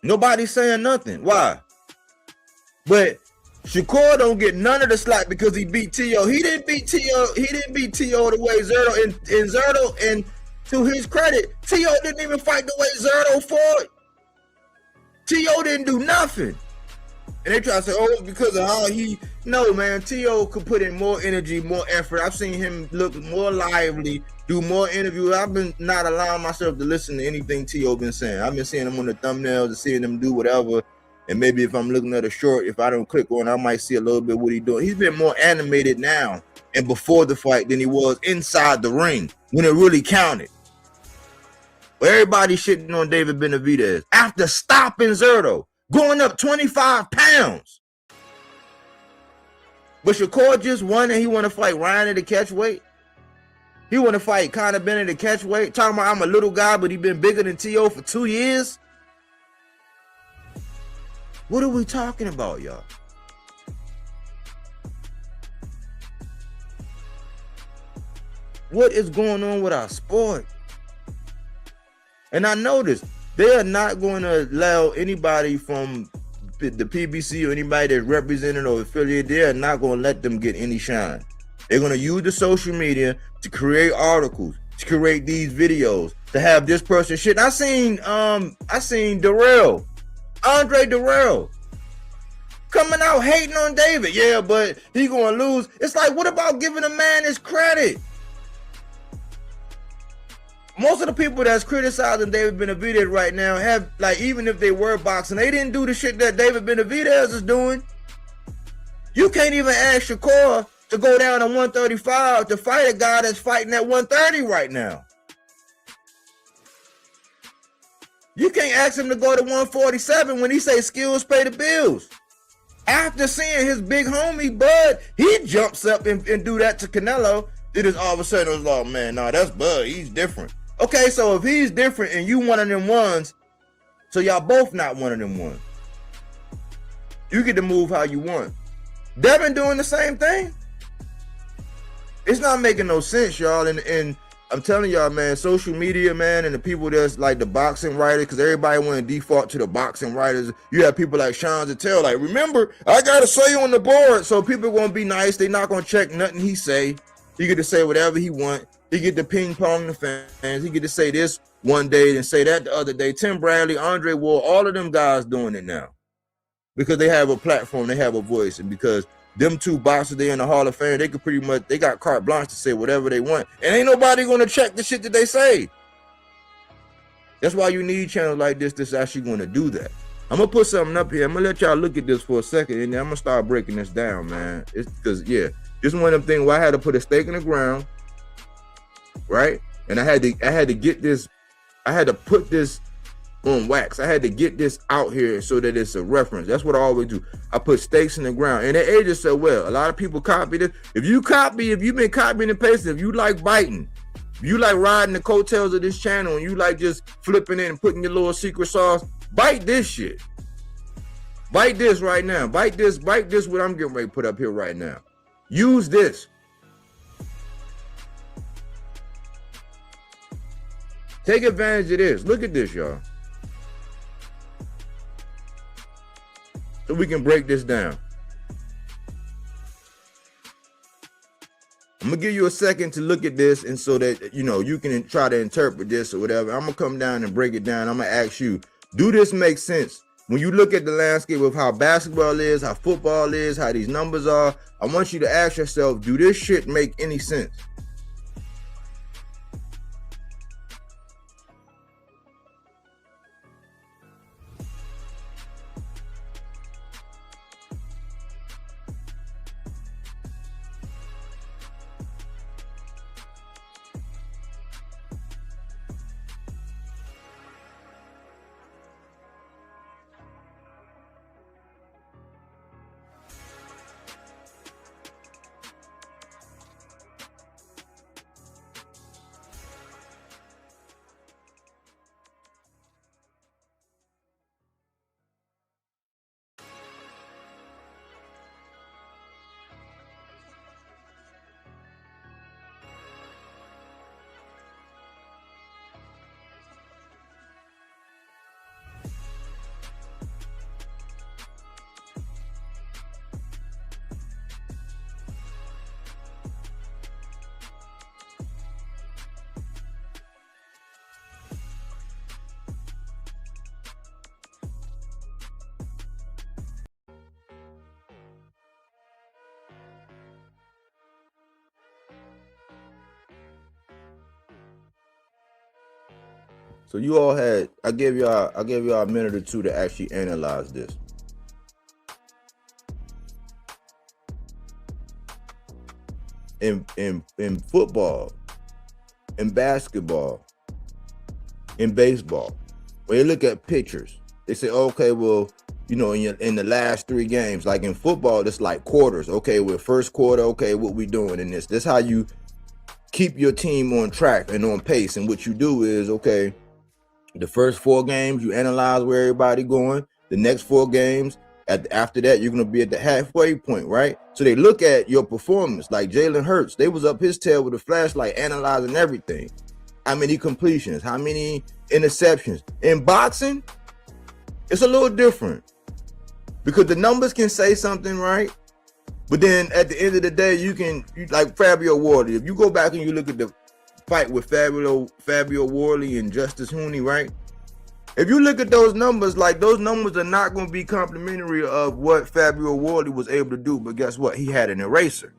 Nobody's saying nothing. Why? But Shakur don't get none of the slack because he beat T.O. He didn't beat T.O. the way Zurdo and Zurdo, and to his credit, T.O. didn't even fight the way Zurdo fought. T.O. didn't do nothing. And they try to say, oh, because of how no, man, T.O. could put in more energy, more effort. I've seen him look more lively, do more interviews. I've been not allowing myself to listen to anything T.O. been saying. I've been seeing him on the thumbnails and seeing him do whatever. And maybe if I'm looking at a short, if I don't click on, I might see a little bit what he's doing. He's been more animated now and before the fight than he was inside the ring when it really counted. But everybody shitting on David Benavidez after stopping Zurdo, going up 25 pounds. But Shakur just won and he want to fight Ryan at the catch weight. He want to fight Conor Bennett at the catch weight. Talking about I'm a little guy, but he been bigger than T.O. for 2 years. What are we talking about, y'all? What is going on with our sport? And I noticed they are not going to allow anybody from the PBC or anybody that's represented or affiliated. They are not going to let them get any shine. They're going to use the social media to create articles, to create these videos, to have this person shit. I seen Darrell, Andre Darrell, coming out hating on David. Yeah, but he going to lose. It's like, what about giving a man his credit? Most of the people that's criticizing David Benavidez right now have, like, even if they were boxing, they didn't do the shit that David Benavidez is doing. You can't even ask Shakur to go down to 135 to fight a guy that's fighting at 130 right now. You can't ask him to go to 147 when he say skills pay the bills. After seeing his big homie Bud, he jumps up and do that to Canelo. It is all of a sudden, it was like, man, nah, that's Bud. He's different. Okay, so if he's different and you one of them ones, so y'all both not one of them ones, you get to move how you want. Devin doing the same thing. It's not making no sense, y'all. And I'm telling y'all, man, social media, man, and the people that's like the boxing writers, because everybody want to default to the boxing writers. You have people like Sean Zattel, like, remember, I got to say on the board. So people are going to be nice. They're not going to check nothing he say. He get to say whatever he want. He get to ping pong the fans. He get to say this one day and say that the other day. Tim Bradley, Andre Ward, all of them guys doing it now because they have a platform, they have a voice, and because them two boxers, they in the Hall of Fame, they could pretty much, they got carte blanche to say whatever they want, and ain't nobody gonna check the shit that they say. That's why you need channels like this that's actually gonna do that. I'm gonna put something up here. I'm gonna let y'all look at this for a second, and then I'm gonna start breaking this down, man. It's because, yeah, this is one of them things where I had to put a stake in the ground, right? And I had to get this, I had to put this on wax. I had to get this out here so that it's a reference. That's what I always do. I put stakes in the ground, and it ages so well. A lot of people copy this. If you've been copying and pasting, if you like biting, if you like riding the coattails of this channel, and you like just flipping it and putting your little secret sauce, bite this shit. Bite this right now. Bite this what I'm getting ready to put up here right now. Use this. Take advantage of this. Look at this, y'all. So we can break this down. I'm gonna give you a second to look at this, and so that you can try to interpret this or whatever. I'm gonna come down and break it down. I'm gonna ask you, do this make sense? When you look at the landscape of how basketball is, how football is, how these numbers are, I want you to ask yourself, do this shit make any sense? So you all had, I gave y'all a minute or two to actually analyze this. In football, in basketball, in baseball, when you look at pictures, they say, okay, well, in the last 3 games, like in football, it's like quarters. Okay, with first quarter, okay, what we doing in this? This how you keep your team on track and on pace. And what you do is, okay, the first 4 games, you analyze where everybody going. The next 4 games, after that, you're going to be at the halfway point, right? So they look at your performance, like Jalen Hurts. They was up his tail with a flashlight analyzing everything. How many completions, how many interceptions. In boxing, it's a little different because the numbers can say something, right? But then at the end of the day, like Fabio Wardley, if you go back and you look at the fight with Fabio Wardley and Justice Haney, right? If you look at those numbers, like those numbers are not going to be complimentary of what Fabio Wardley was able to do. But guess what? He had an eraser.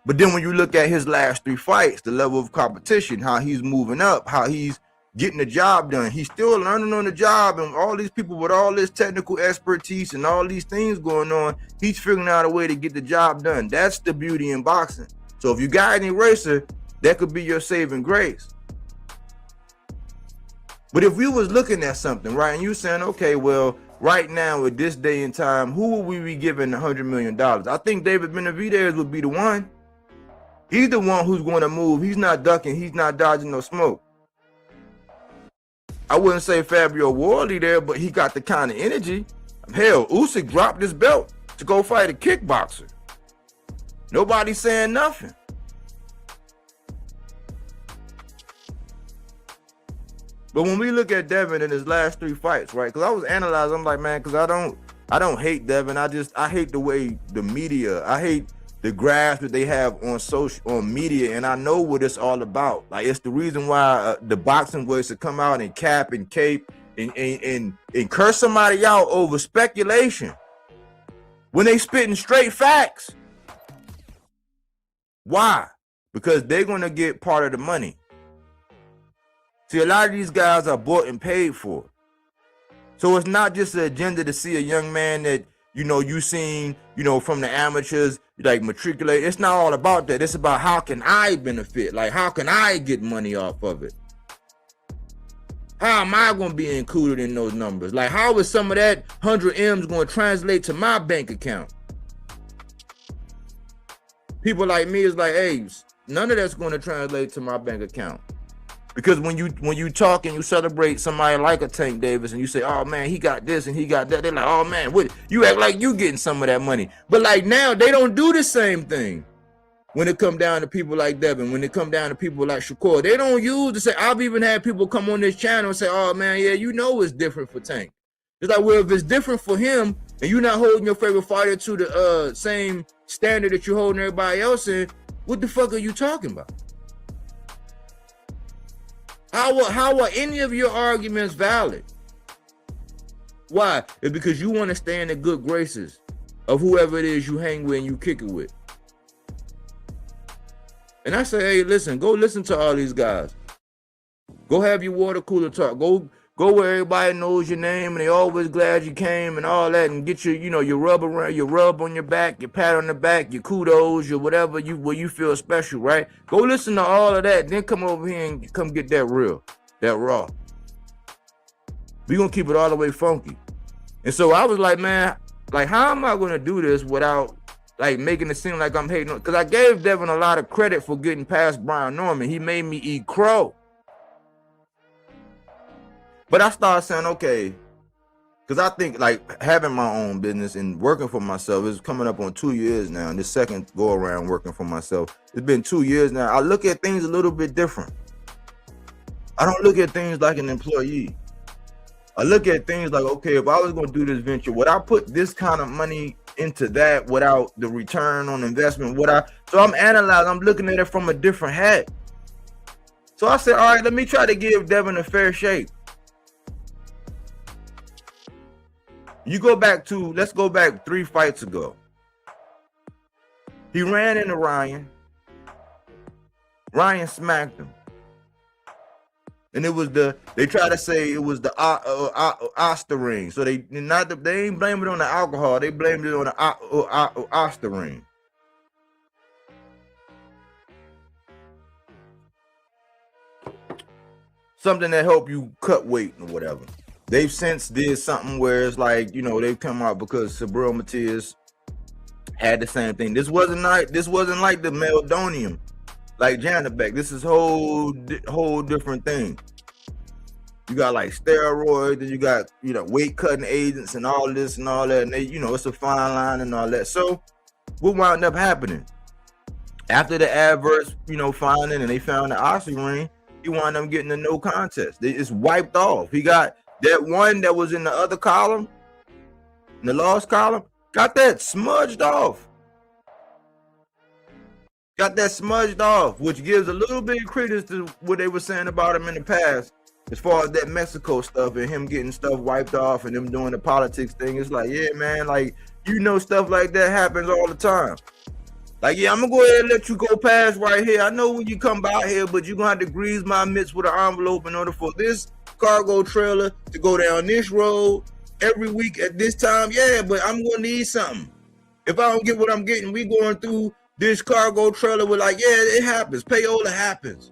But then when you look at his last 3 fights, the level of competition, how he's moving up, how he's getting the job done, he's still learning on the job, and all these people with all this technical expertise and all these things going on, he's figuring out a way to get the job done. That's the beauty in boxing. So if you got an eraser, that could be your saving grace. But if we was looking at something, right, and you saying, okay, well, right now at this day and time, who would we be giving $100 million? I think David Benavidez would be the one. He's the one who's going to move. He's not ducking. He's not dodging no smoke. I wouldn't say Fabio Wardley there, but he got the kind of energy. Hell, Usyk dropped his belt to go fight a kickboxer. Nobody's saying nothing. But when we look at Devin in his last 3 fights, right? Because I was analyzing, I'm like, man, because I don't hate Devin. I hate the way the media, I hate the grasp that they have on media, and I know what it's all about. Like, it's the reason why the boxing boys to come out and cap and cape and curse somebody out over speculation when they spitting straight facts. Why? Because they're gonna get part of the money. See, a lot of these guys are bought and paid for. So it's not just an agenda to see a young man that, you seen, from the amateurs, like matriculate. It's not all about that. It's about how can I benefit? Like, how can I get money off of it? How am I going to be included in those numbers? Like, how is some of that 100 M's going to translate to my bank account? People like me is like, hey, none of that's going to translate to my bank account. Because when you talk and you celebrate somebody like a Tank Davis and you say, oh man, he got this and he got that, they're like, oh man, what? You act like you getting some of that money. But like now, they don't do the same thing. When it come down to people like Devin, when it come down to people like Shakur, they don't use to say, I've even had people come on this channel and say, oh man, yeah, it's different for Tank. It's like, well, if it's different for him and you're not holding your favorite fighter to the same standard that you're holding everybody else in, what the fuck are you talking about? How are any of your arguments valid? Why? It's because you want to stay in the good graces of whoever it is you hang with and you kick it with. And I say, hey, listen, go listen to all these guys. Go have your water cooler talk. Go where everybody knows your name and they always glad you came and all that, and get your, your rub around, your rub on your back, your pat on the back, your kudos, your whatever where you feel special, right? Go listen to all of that, then come over here and come get that real, that raw. We gonna keep it all the way funky. And so I was like, man, like, how am I gonna do this without like making it seem like I'm hating on? Because I gave Devin a lot of credit for getting past Brian Norman. He made me eat crow. But I started saying, okay, because I think like having my own business and working for myself is coming up on 2 years now. And this second go around working for myself, it's been 2 years now. I look at things a little bit different. I don't look at things like an employee. I look at things like, okay, if I was going to do this venture, would I put this kind of money into that without the return on investment? So I'm analyzing, I'm looking at it from a different hat. So I said, all right, let me try to give Devin a fair shake. Let's go back 3 fights ago. He ran into Ryan. Ryan smacked him. And they try to say it was the Osterine. So they ain't blame it on the alcohol. They blamed it on the Osterine. Something that help you cut weight or whatever. They've since did something where it's like, they've come out because Sabril Matias had the same thing. This wasn't like the Meldonium, like Janabek. This is whole different thing. You got like steroids, and you got, you know, weight cutting agents and all this and all that. And they, you know, it's a fine line and all that. So what wound up happening? After the adverse, you know, finding, and they found the oxy ring, he wound up getting a no contest. It's wiped off. He got that one that was in the other column, in the lost column, got that smudged off. Got that smudged off, which gives a little bit of credence to what they were saying about him in the past, as far as that Mexico stuff and him getting stuff wiped off and them doing the politics thing. It's like, yeah, man, like, you know, stuff like that happens all the time. Like, yeah, I'm gonna go ahead and let you go past right here. I know when you come by here, but you're gonna have to grease my mitts with an envelope in order for this cargo trailer to go down this road every week at this time. Yeah, but I'm gonna need something. If I don't get what I'm getting, we going through this cargo trailer with, like, yeah, it happens. Payola happens.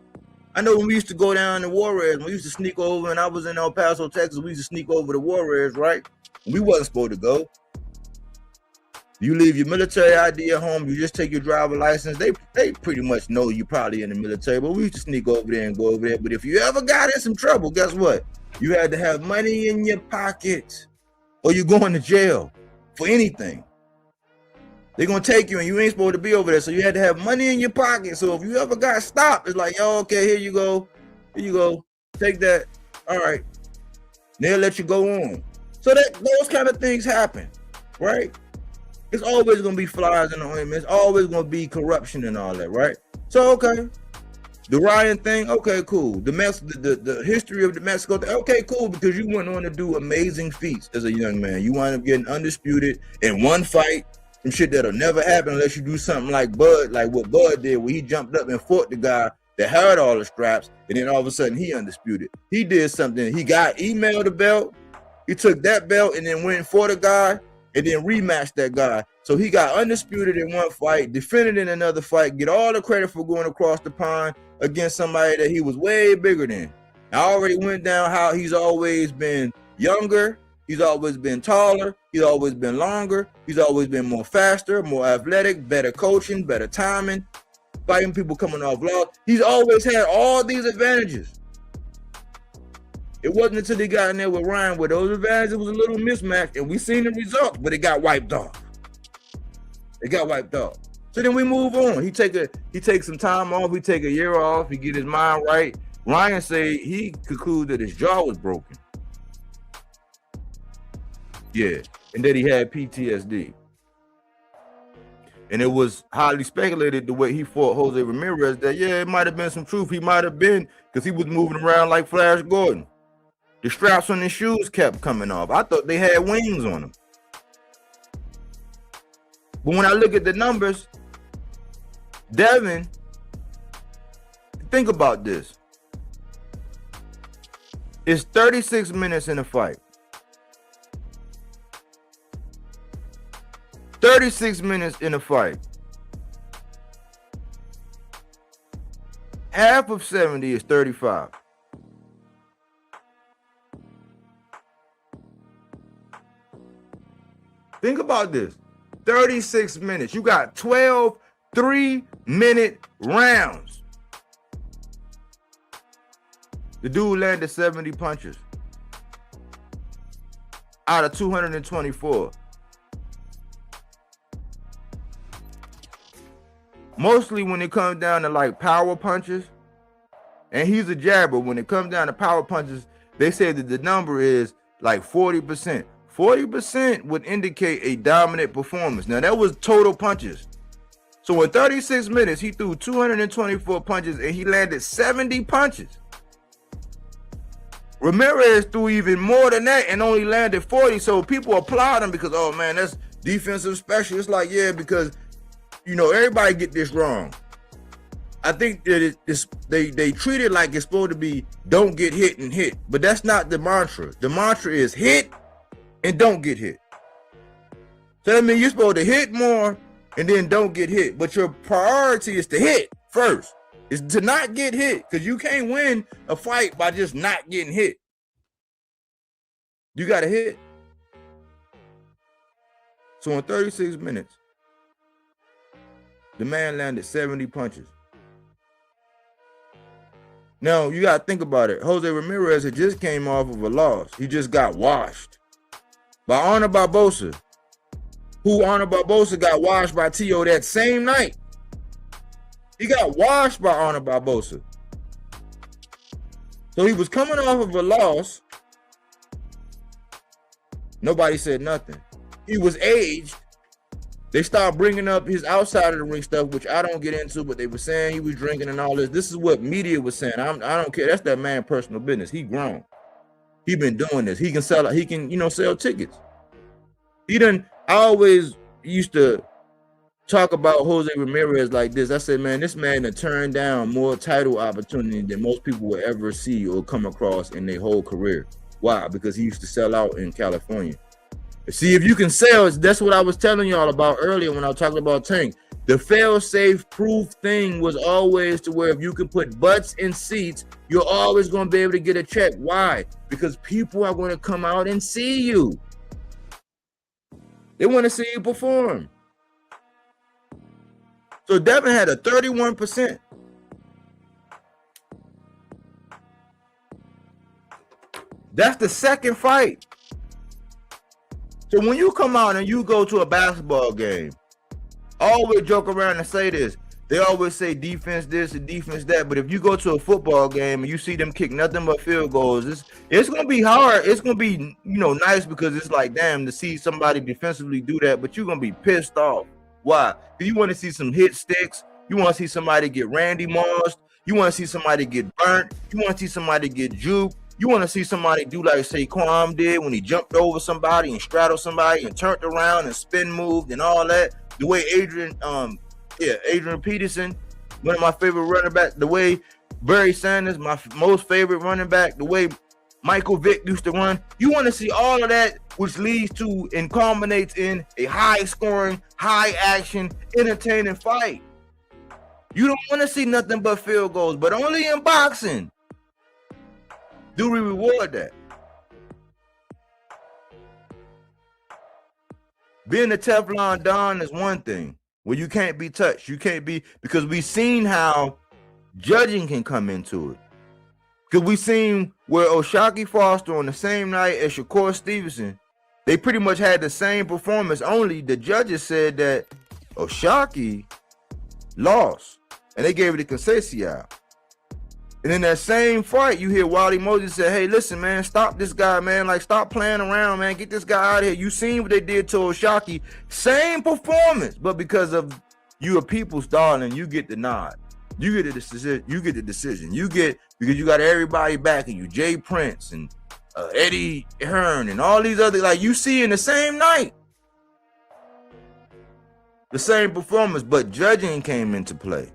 I know when we used to go down to Juarez, we used to sneak over, and I was in El Paso, Texas, we used to sneak over to Juarez, right? We wasn't supposed to go. You leave your military ID at home, you just take your driver license. They pretty much know you probably in the military, but we used to sneak over there and go over there. But if you ever got in some trouble, guess what? You had to have money in your pocket, or you're going to jail for anything. They're gonna take you, and you ain't supposed to be over there. So you had to have money in your pocket. So if you ever got stopped, it's like, oh, okay, here you go. Here you go. Take that. All right. They'll let you go on. So that those kind of things happen, right? It's always gonna be flies in the ointment. It's always gonna be corruption and all that, right? So okay, the Ryan thing, okay, cool. The history of the Mexico thing, okay, cool, because you went on to do amazing feats as a young man. You wind up getting undisputed in one fight, some shit that'll never happen unless you do something like Bud, like what Bud did, where he jumped up and fought the guy that had all the straps, and then all of a sudden he undisputed. He did something. He got emailed the belt. He took that belt and then went and fought a guy, and then rematched that guy. So he got undisputed in one fight, defended in another fight, get all the credit for going across the pond against somebody that he was way bigger than. I already went down how he's always been younger, he's always been taller, he's always been longer, he's always been more faster, more athletic, better coaching, better timing, fighting people coming off loss. He's always had all these advantages. It wasn't until they got in there with Ryan where those advantages was a little mismatched, and we seen the results, but it got wiped off. It got wiped off. So then we move on. He takes some time off. He take a year off. He get his mind right. Ryan say he concluded that his jaw was broken. Yeah, and that he had PTSD. And it was highly speculated the way he fought Jose Ramirez that, yeah, it might have been some truth. He might have been, because he was moving around like Flash Gordon. The straps on his shoes kept coming off. I thought they had wings on them. But when I look at the numbers, Devin, think about this. It's 36 minutes in a fight. 36 minutes in a fight. Half of 70 is 35. Think about this. 36 minutes. You got 12 3-minute rounds. The dude landed 70 punches out of 224. Mostly when it comes down to like power punches, and he's a jabber. When it comes down to power punches, they say that the number is like 40%. 40% would indicate a dominant performance. Now, that was total punches. So in 36 minutes, he threw 224 punches and he landed 70 punches. Ramirez threw even more than that and only landed 40. So people applaud him because, oh man, that's defensive special. It's like, yeah, because, you know, everybody get this wrong. I think that they treat it like it's supposed to be don't get hit and hit. But that's not the mantra. The mantra is hit and don't get hit. So that means you're supposed to hit more and then don't get hit. But your priority is to hit first. Is to not get hit, because you can't win a fight by just not getting hit. You got to hit. So in 36 minutes, the man landed 70 punches. Now, you got to think about it. Jose Ramirez had just came off of a loss. He just got washed by Arnold Barboza, who Arnold Barboza got washed by T.O. that same night. He got washed by Arnold Barboza. So he was coming off of a loss. Nobody said nothing. He was aged. They started bringing up his outside of the ring stuff, which I don't get into, but they were saying he was drinking and all this. This is what media was saying. I don't care. That's that man's personal business. He grown. He been doing this. He can sell. He can, sell tickets. I always used to talk about Jose Ramirez like this. I said, man, this man had turned down more title opportunity than most people will ever see or come across in their whole career. Why? Because he used to sell out in California. See, if you can sell, that's what I was telling y'all about earlier when I was talking about Tank. The fail-safe proof thing was always to where if you can put butts in seats, you're always going to be able to get a check. Why? Because people are going to come out and see you. They want to see you perform. So Devin had a 31%. That's the second fight. So when you come out and you go to a basketball game, I always joke around and say this. They always say defense this and defense that. But if you go to a football game and you see them kick nothing but field goals, it's going to be hard. It's going to be, nice because it's like, damn, to see somebody defensively do that. But you're going to be pissed off. Why? Because you want to see some hit sticks. You want to see somebody get Randy Mossed. You want to see somebody get burnt. You want to see somebody get juked. You want to see somebody do like Saquon did when he jumped over somebody and straddled somebody and turned around and spin moved and all that. The way Adrian Peterson, one of my favorite running backs, the way Barry Sanders, my most favorite running back, the way Michael Vick used to run. You want to see all of that, which leads to and culminates in a high-scoring, high-action, entertaining fight. You don't want to see nothing but field goals, but only in boxing do we reward that. Being a Teflon Don is one thing. Where you can't be touched. You can't be, because we've seen how judging can come into it. Because we've seen where O'Shaquie Foster on the same night as Shakur Stevenson, they pretty much had the same performance. Only the judges said that O'Shaquie lost. And they gave it a concession. And in that same fight, you hear Wally Moses say, hey, listen, man, stop this guy, man. Like, stop playing around, man. Get this guy out of here. You seen what they did to O'Shaquie. Same performance, but because of you a people's darling, you get the nod. You get the decision. Because you got everybody backing you. Jay Prince and Eddie Hearn and all these other, like, you see in the same night. The same performance, but judging came into play.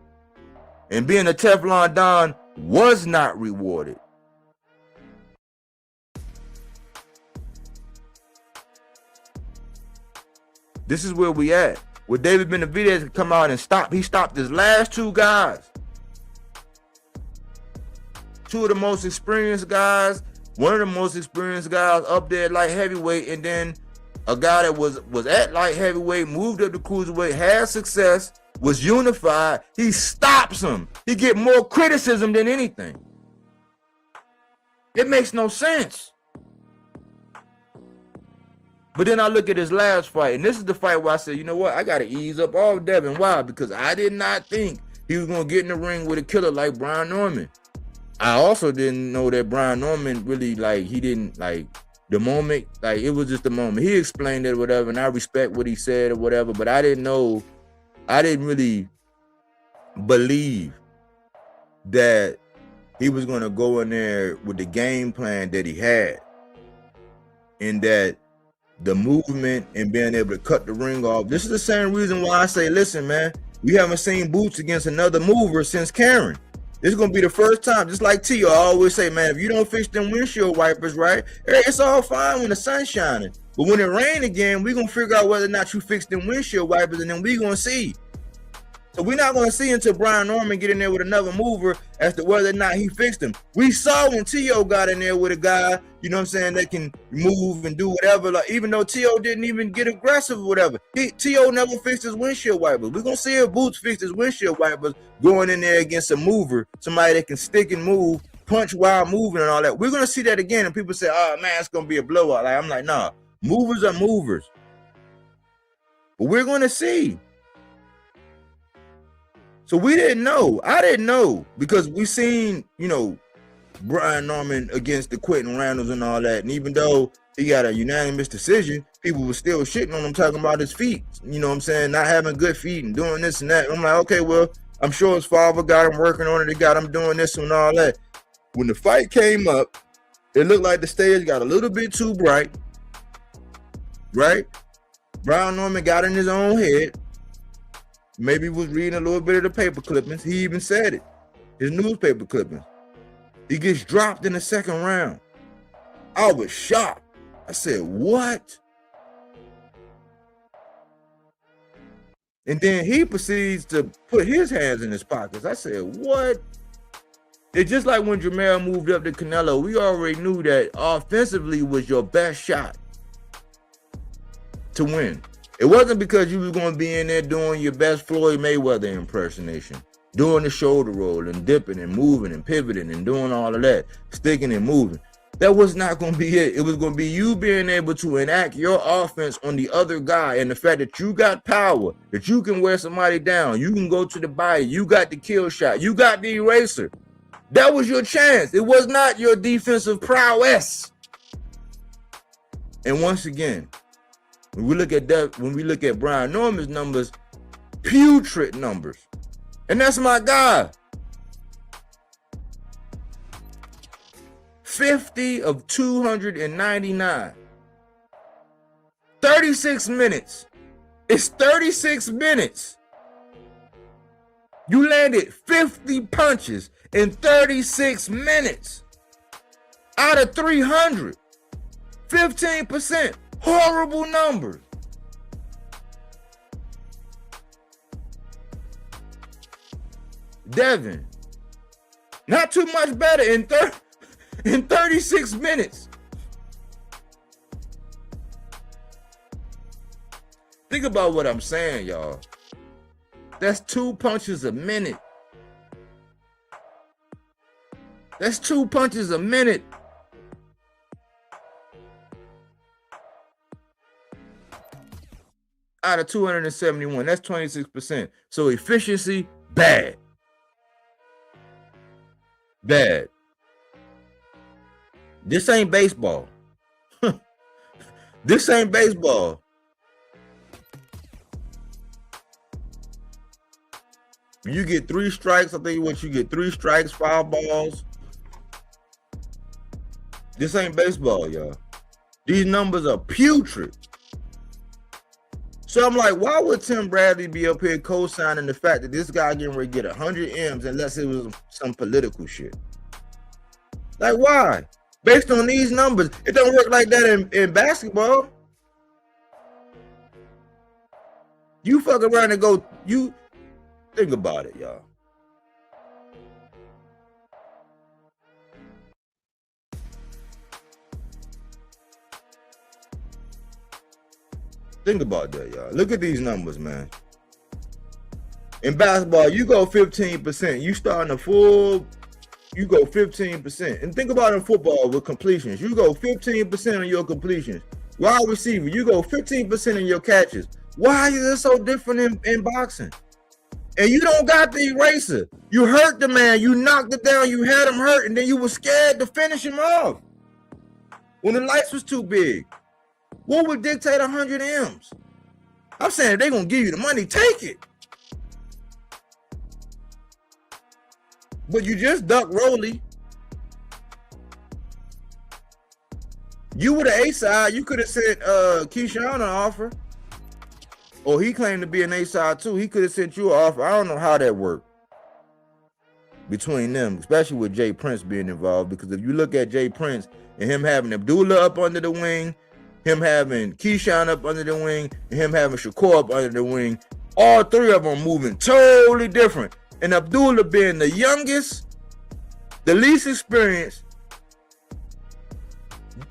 And being a Teflon Don was not rewarded. This is where we at. Where David Benavidez could come out and stop. He stopped his last two guys. Two of the most experienced guys. One of the most experienced guys up there at light heavyweight. And then a guy that was at light heavyweight, moved up to cruiserweight, had success, was unified. He stops him. He get more criticism than anything. It makes no sense. But then I look at his last fight, and this is the fight where I said, you know what? I got to ease up all Devin. Why? Because I did not think he was going to get in the ring with a killer like Brian Norman. I also didn't know that Brian Norman really, he didn't, the moment, it was just the moment. He explained it or whatever, and I respect what he said or whatever, but I didn't really believe that he was going to go in there with the game plan that he had, and that the movement and being able to cut the ring off. This is the same reason why I say, listen, man, we haven't seen Boots against another mover since Karen. This is going to be the first time, just like T, I always say, man, if you don't fix them windshield wipers right, it's all fine when the sun's shining. But when it rains again, we're going to figure out whether or not you fix them windshield wipers, and then we're going to see. So we're not going to see until Brian Norman get in there with another mover as to whether or not he fixed him. We saw when T.O. got in there with a guy, you know what I'm saying, that can move and do whatever. Like, even though T.O. didn't even get aggressive or whatever, T.O. never fixed his windshield wipers. We're going to see if Boots fixed his windshield wipers going in there against a mover, somebody that can stick and move, punch while moving and all that. We're going to see that again, and people say, oh, man, it's going to be a blowout. Like, I'm like, nah, movers are movers. But we're going to see. So we didn't know. I didn't know because we seen, you know, Brian Norman against the Quentin Randalls and all that. And even though he got a unanimous decision, people were still shitting on him, talking about his feet. You know what I'm saying? Not having good feet and doing this and that. I'm like, okay, well, I'm sure his father got him working on it. They got him doing this and all that. When the fight came up, it looked like the stage got a little bit too bright, right? Brian Norman got in his own head. Maybe was reading a little bit of the paper clippings. He even said it. His newspaper clippings. He gets dropped in the second round. I was shocked. I said, what? And then he proceeds to put his hands in his pockets. I said, what? It's just like when Jamel moved up to Canelo. We already knew that offensively was your best shot to win. It wasn't because you was going to be in there doing your best Floyd Mayweather impersonation, doing the shoulder roll and dipping and moving and pivoting and doing all of that, sticking and moving. That was not going to be it. It was going to be you being able to enact your offense on the other guy, and the fact that you got power, that you can wear somebody down, you can go to the body, you got the kill shot, you got the eraser. That was your chance. It was not your defensive prowess. And once again, when we look at that, when we look at Brian Norman's numbers, putrid numbers. And that's my guy. 50 of 299. 36 minutes. It's 36 minutes. You landed 50 punches in 36 minutes. Out of 300. 15%. Horrible numbers. Devin, not too much better in 36 minutes. Think about what I'm saying, y'all. That's 2 punches a minute. That's 2 punches a minute. Out of 271, that's 26%. So efficiency, bad. Bad. This ain't baseball. This ain't baseball. You get 3 strikes. I think what you get 3 strikes, 5 balls. This ain't baseball, y'all. These numbers are putrid. So I'm like, why would Tim Bradley be up here co-signing the fact that this guy getting ready to get 100 M's unless it was some political shit? Like, why? Based on these numbers, it don't work like that in basketball. You fuck around and go, you think about it, y'all. Think about that, y'all. Look at these numbers, man. In basketball, you go 15%. You starting a full, you go 15%. And think about in football with completions. You go 15% on your completions. Wide receiver, you go 15% in your catches. Why is it so different in boxing? And you don't got the eraser. You hurt the man. You knocked it down. You had him hurt. And then you were scared to finish him off when the lights was too big. What would dictate 100 M's? I'm saying if they're going to give you the money, take it. But you just duck Rolly. You were the A-side. You could have sent Keyshawn an offer. Or he claimed to be an A-side too. He could have sent you an offer. I don't know how that worked between them, especially with Jay Prince being involved. Because if you look at Jay Prince and him having Abdullah up under the wing, him having Keyshawn up under the wing, and him having Shakur up under the wing, All three of them moving totally different. And Abdullah being the youngest, the least experienced,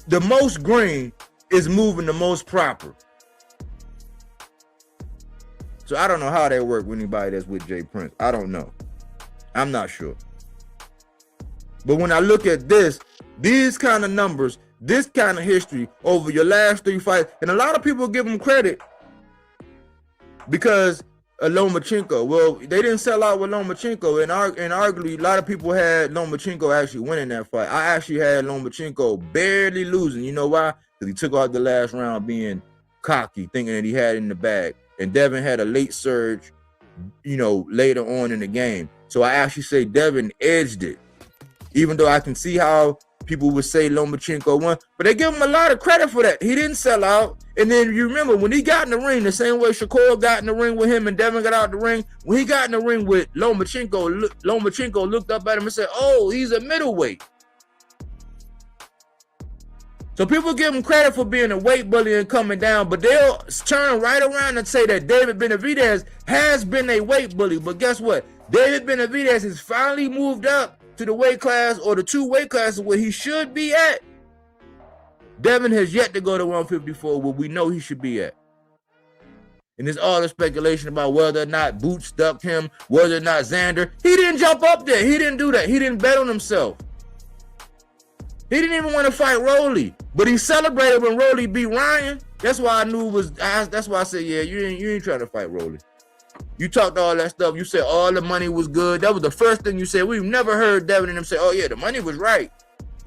the most green, is moving the most proper. So I don't know how that work with anybody that's with Jay Prince. I don't know. I'm not sure. But when I look at this, these kind of numbers, this kind of history over your last 3 fights, and a lot of people give him credit because of Lomachenko. Well, they didn't sell out with Lomachenko, and arguably a lot of people had Lomachenko actually winning that fight. I actually had Lomachenko barely losing. You know why? Because he took out the last round being cocky, thinking that he had it in the bag. And Devin had a late surge, you know, later on in the game. So I actually say Devin edged it, even though I can see how people would say Lomachenko won, but they give him a lot of credit for that. He didn't sell out. And then you remember when he got in the ring, the same way Shakur got in the ring with him and Devin got out the ring, when he got in the ring with Lomachenko looked up at him and said, oh, he's a middleweight. So people give him credit for being a weight bully and coming down, but they'll turn right around and say that David Benavidez has been a weight bully. But guess what? David Benavidez has finally moved up to the weight class or the 2 weight classes where he should be at. Devin has yet to go to 154 where we know he should be at. And there's all the speculation about whether or not Boots stuck him, whether or not Xander. He didn't jump up there. He didn't do that. He didn't bet on himself. He didn't even want to fight Rolly, but he celebrated when Rolly beat Ryan. That's why I knew it was. That's why I said, yeah, you ain't trying to fight Rolly. You talked all that stuff. You said all the money was good. That was the first thing you said. We've never heard Devin and them say, oh yeah, the money was right.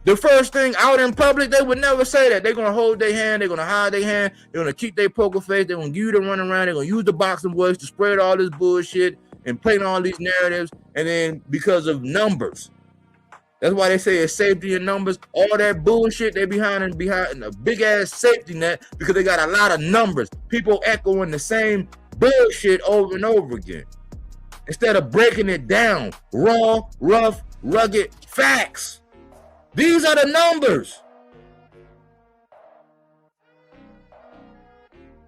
The first thing out in public, they would never say that. They're gonna hold their hand. They're gonna hide their hand. They're gonna keep their poker face. They're gonna give you the run around. They're gonna use the boxing voice to spread all this bullshit and play all these narratives. And then because of numbers. That's why they say it's safety in numbers. All that bullshit they behind a big ass safety net because they got a lot of numbers. People echoing the same bullshit over and over again. Instead of breaking it down, raw, rough, rugged facts. These are the numbers.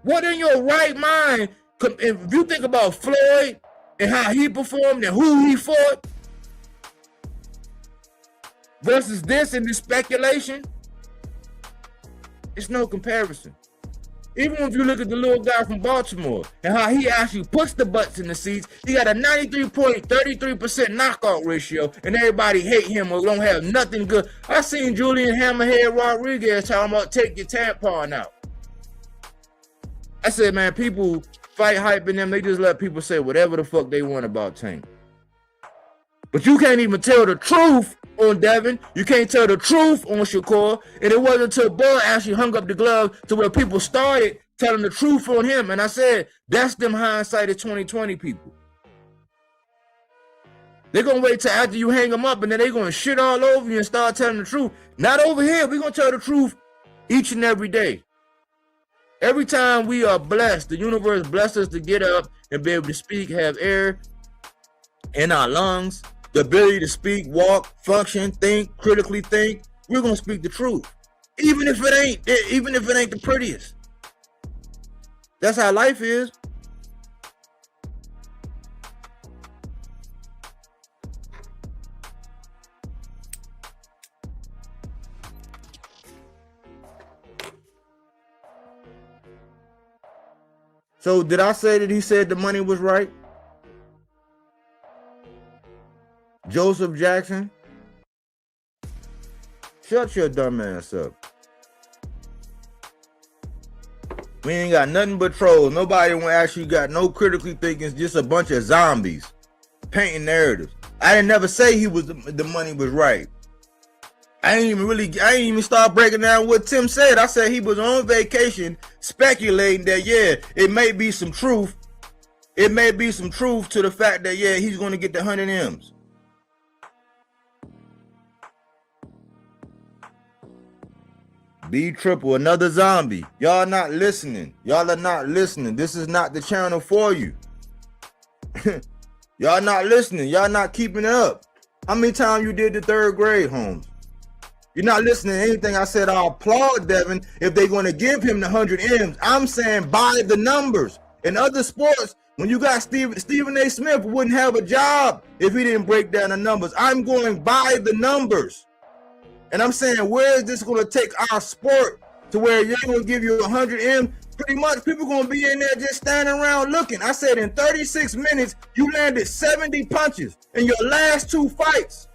What in your right mind, if you think about Floyd and how he performed and who he fought, versus this and this speculation, it's no comparison. Even if you look at the little guy from Baltimore and how he actually puts the butts in the seats, he got a 93.33% knockout ratio, and everybody hate him or don't have nothing good. I seen Julian Hammerhead Rodriguez talking about take your tampon out. I said, man, people fight hyping them. They just let people say whatever the fuck they want about Tank. But you can't even tell the truth on Devin. You can't tell the truth on Shakur. And it wasn't until Bud actually hung up the glove to where people started telling the truth on him. And I said, that's them hindsight of 2020 people. They're going to wait till after you hang them up and then they're going to shit all over you and start telling the truth. Not over here. We're going to tell the truth each and every day. Every time we are blessed, the universe blesses us to get up and be able to speak, have air in our lungs, the ability to speak, walk, function, think, critically think, we're gonna speak the truth. Even if it ain't the prettiest. That's how life is. So did I say that he said the money was right? Joseph Jackson, shut your dumb ass up. We ain't got nothing but trolls. Nobody actually got no critically thinking. It's just a bunch of zombies painting narratives. I didn't never say the money was right. I ain't even start breaking down what Tim said. I said he was on vacation speculating that, yeah, it may be some truth. It may be some truth to the fact that, yeah, he's going to get the 100 M's. B triple, another zombie. Y'all not listening. Y'all are not listening. This is not the channel for you. Y'all not listening. Y'all not keeping it up. How many times you did the 3rd grade, Holmes? You're not listening to anything I said. I applaud Devin if they're going to give him the 100 M's. I'm saying by the numbers. In other sports, When you got Stephen A. Smith wouldn't have a job if he didn't break down the numbers. I'm going by the numbers. And I'm saying, where is this going to take our sport to where you're going to give you 100 M? Pretty much people going to be in there just standing around looking. I said in 36 minutes, you landed 70 punches in your last 2 fights.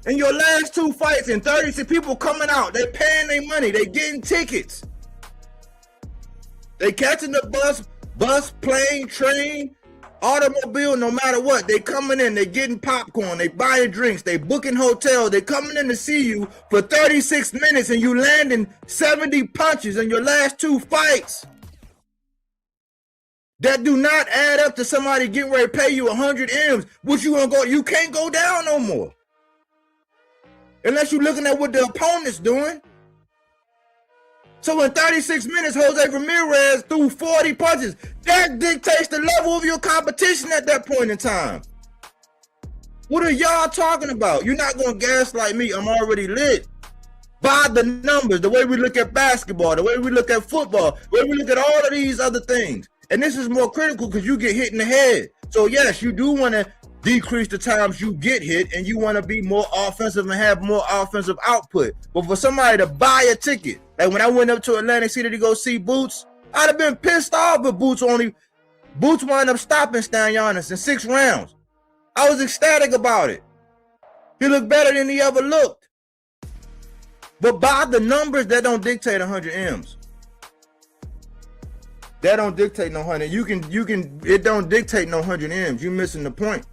In your last 2 fights, in 36 people coming out, they paying their money, they getting tickets. They catching the bus, plane, train, automobile, no matter what. They coming in, they getting popcorn, they buying drinks, they booking hotels, they coming in to see you for 36 minutes and you landing 70 punches in your last 2 fights. That do not add up to somebody getting ready to pay you 100 M's. What you gonna go? You can't go down no more. Unless you're looking at what the opponent's doing. So in 36 minutes, Jose Ramirez threw 40 punches. That dictates the level of your competition at that point in time. What are y'all talking about? You're not going to gaslight me. I'm already lit. By the numbers, the way we look at basketball, the way we look at football, the way we look at all of these other things. And this is more critical because you get hit in the head. So yes, you do want to decrease the times you get hit and you want to be more offensive and have more offensive output. But for somebody to buy a ticket, like when I went up to Atlantic City to go see Boots, I'd have been pissed off if Boots wound up stopping Stan Giannis in 6 rounds. I was ecstatic about it. He looked better than he ever looked. But by the numbers, that don't dictate 100 M's. That don't dictate no 100. It don't dictate no 100 M's. You missing the point.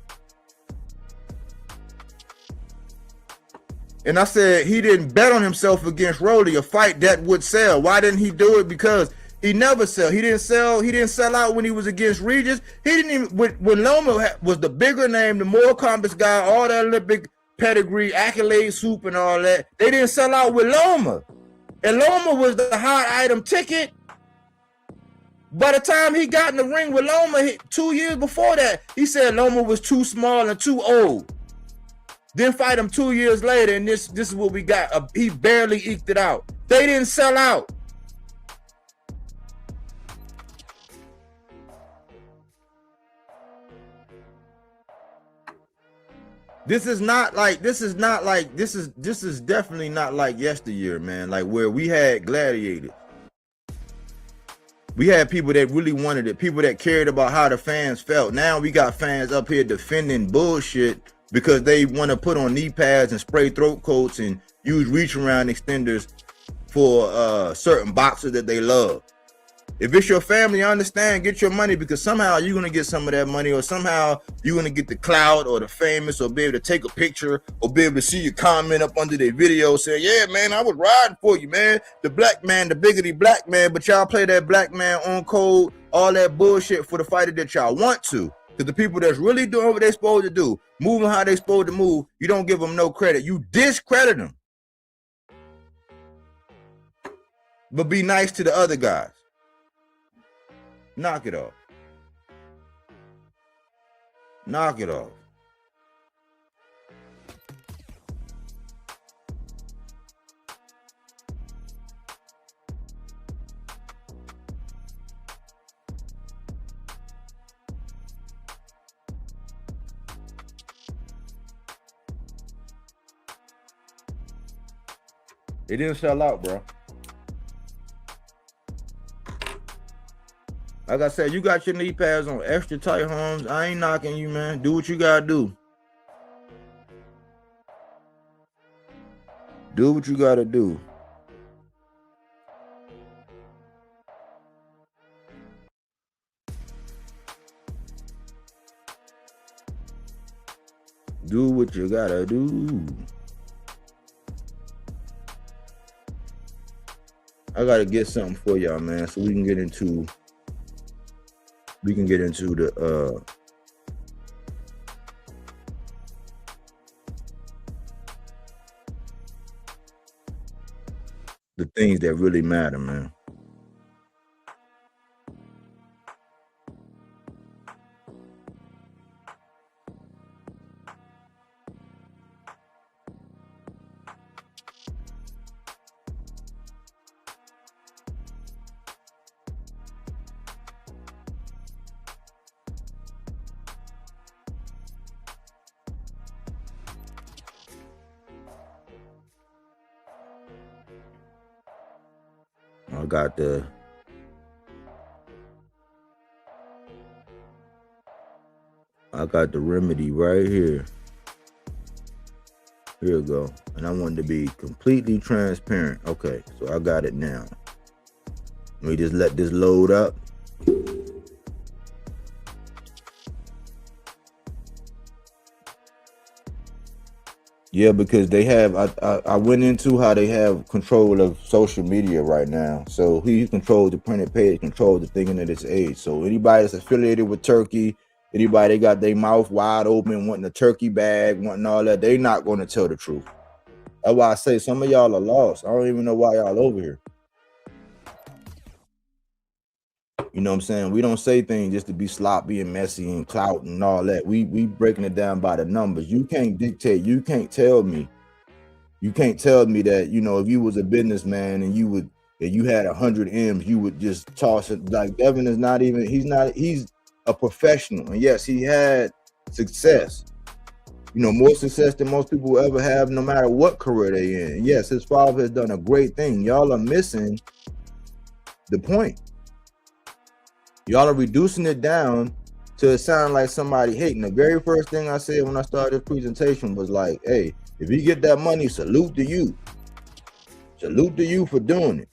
And I said he didn't bet on himself against Rolly, a fight that would sell. Why didn't he do it? Because he never sell. He didn't sell out when he was against Regis. He didn't even when Loma was the bigger name, the more accomplished guy, all the Olympic pedigree, accolade soup and all that. They didn't sell out with Loma. And Loma was the hot item ticket. By the time he got in the ring with Loma 2 years before that, he said Loma was too small and too old. Then fight him 2 years later, and this is what we got. He barely eked it out. They didn't sell out. This is definitely not like yesteryear, man. Like where we had gladiators. We had people that really wanted it, people that cared about how the fans felt. Now we got fans up here defending bullshit because they want to put on knee pads and spray throat coats and use reach around extenders for certain boxers that they love. If it's your family, I understand, get your money because somehow you're going to get some of that money or somehow you're going to get the clout or the famous or be able to take a picture or be able to see your comment up under their video saying, yeah, man, I was riding for you, man. The black man, the biggity black man, but y'all play that black man on code, all that bullshit for the fighter that y'all want to. Because the people that's really doing what they're supposed to do, moving how they're supposed to move, you don't give them no credit. You discredit them. But be nice to the other guys. Knock it off. Knock it off. It didn't sell out, bro. Like I said, you got your knee pads on extra tight, Holmes. I ain't knocking you, man. Do what you gotta do. Do what you gotta do. Do what you gotta do. I gotta get something for y'all, man, so we can get into the things that really matter, man. I got the remedy right here. Here we go. And I wanted to be completely transparent. Okay, so I got it now. Let me just let this load up. Yeah, because they have, I went into how they have control of social media right now. So he controls the printed page, controls the thinking of this age. So anybody that's affiliated with Turkey, anybody that got their mouth wide open, wanting a turkey bag, wanting all that, they not going to tell the truth. That's why I say some of y'all are lost. I don't even know why y'all over here. You know what I'm saying? We don't say things just to be sloppy and messy and clout and all that. We breaking it down by the numbers. You can't dictate. You can't tell me. You can't tell me that, you know, if you was a businessman and you had 100 M's, you would just toss it. Like Devin is not even, he's a professional. And yes, he had success. You know, more success than most people will ever have, no matter what career they in. Yes, his father has done a great thing. Y'all are missing the point. Y'all are reducing it down to it sound like somebody hating. The very first thing I said when I started this presentation was like, hey, if you get that money, salute to you. Salute to you for doing it.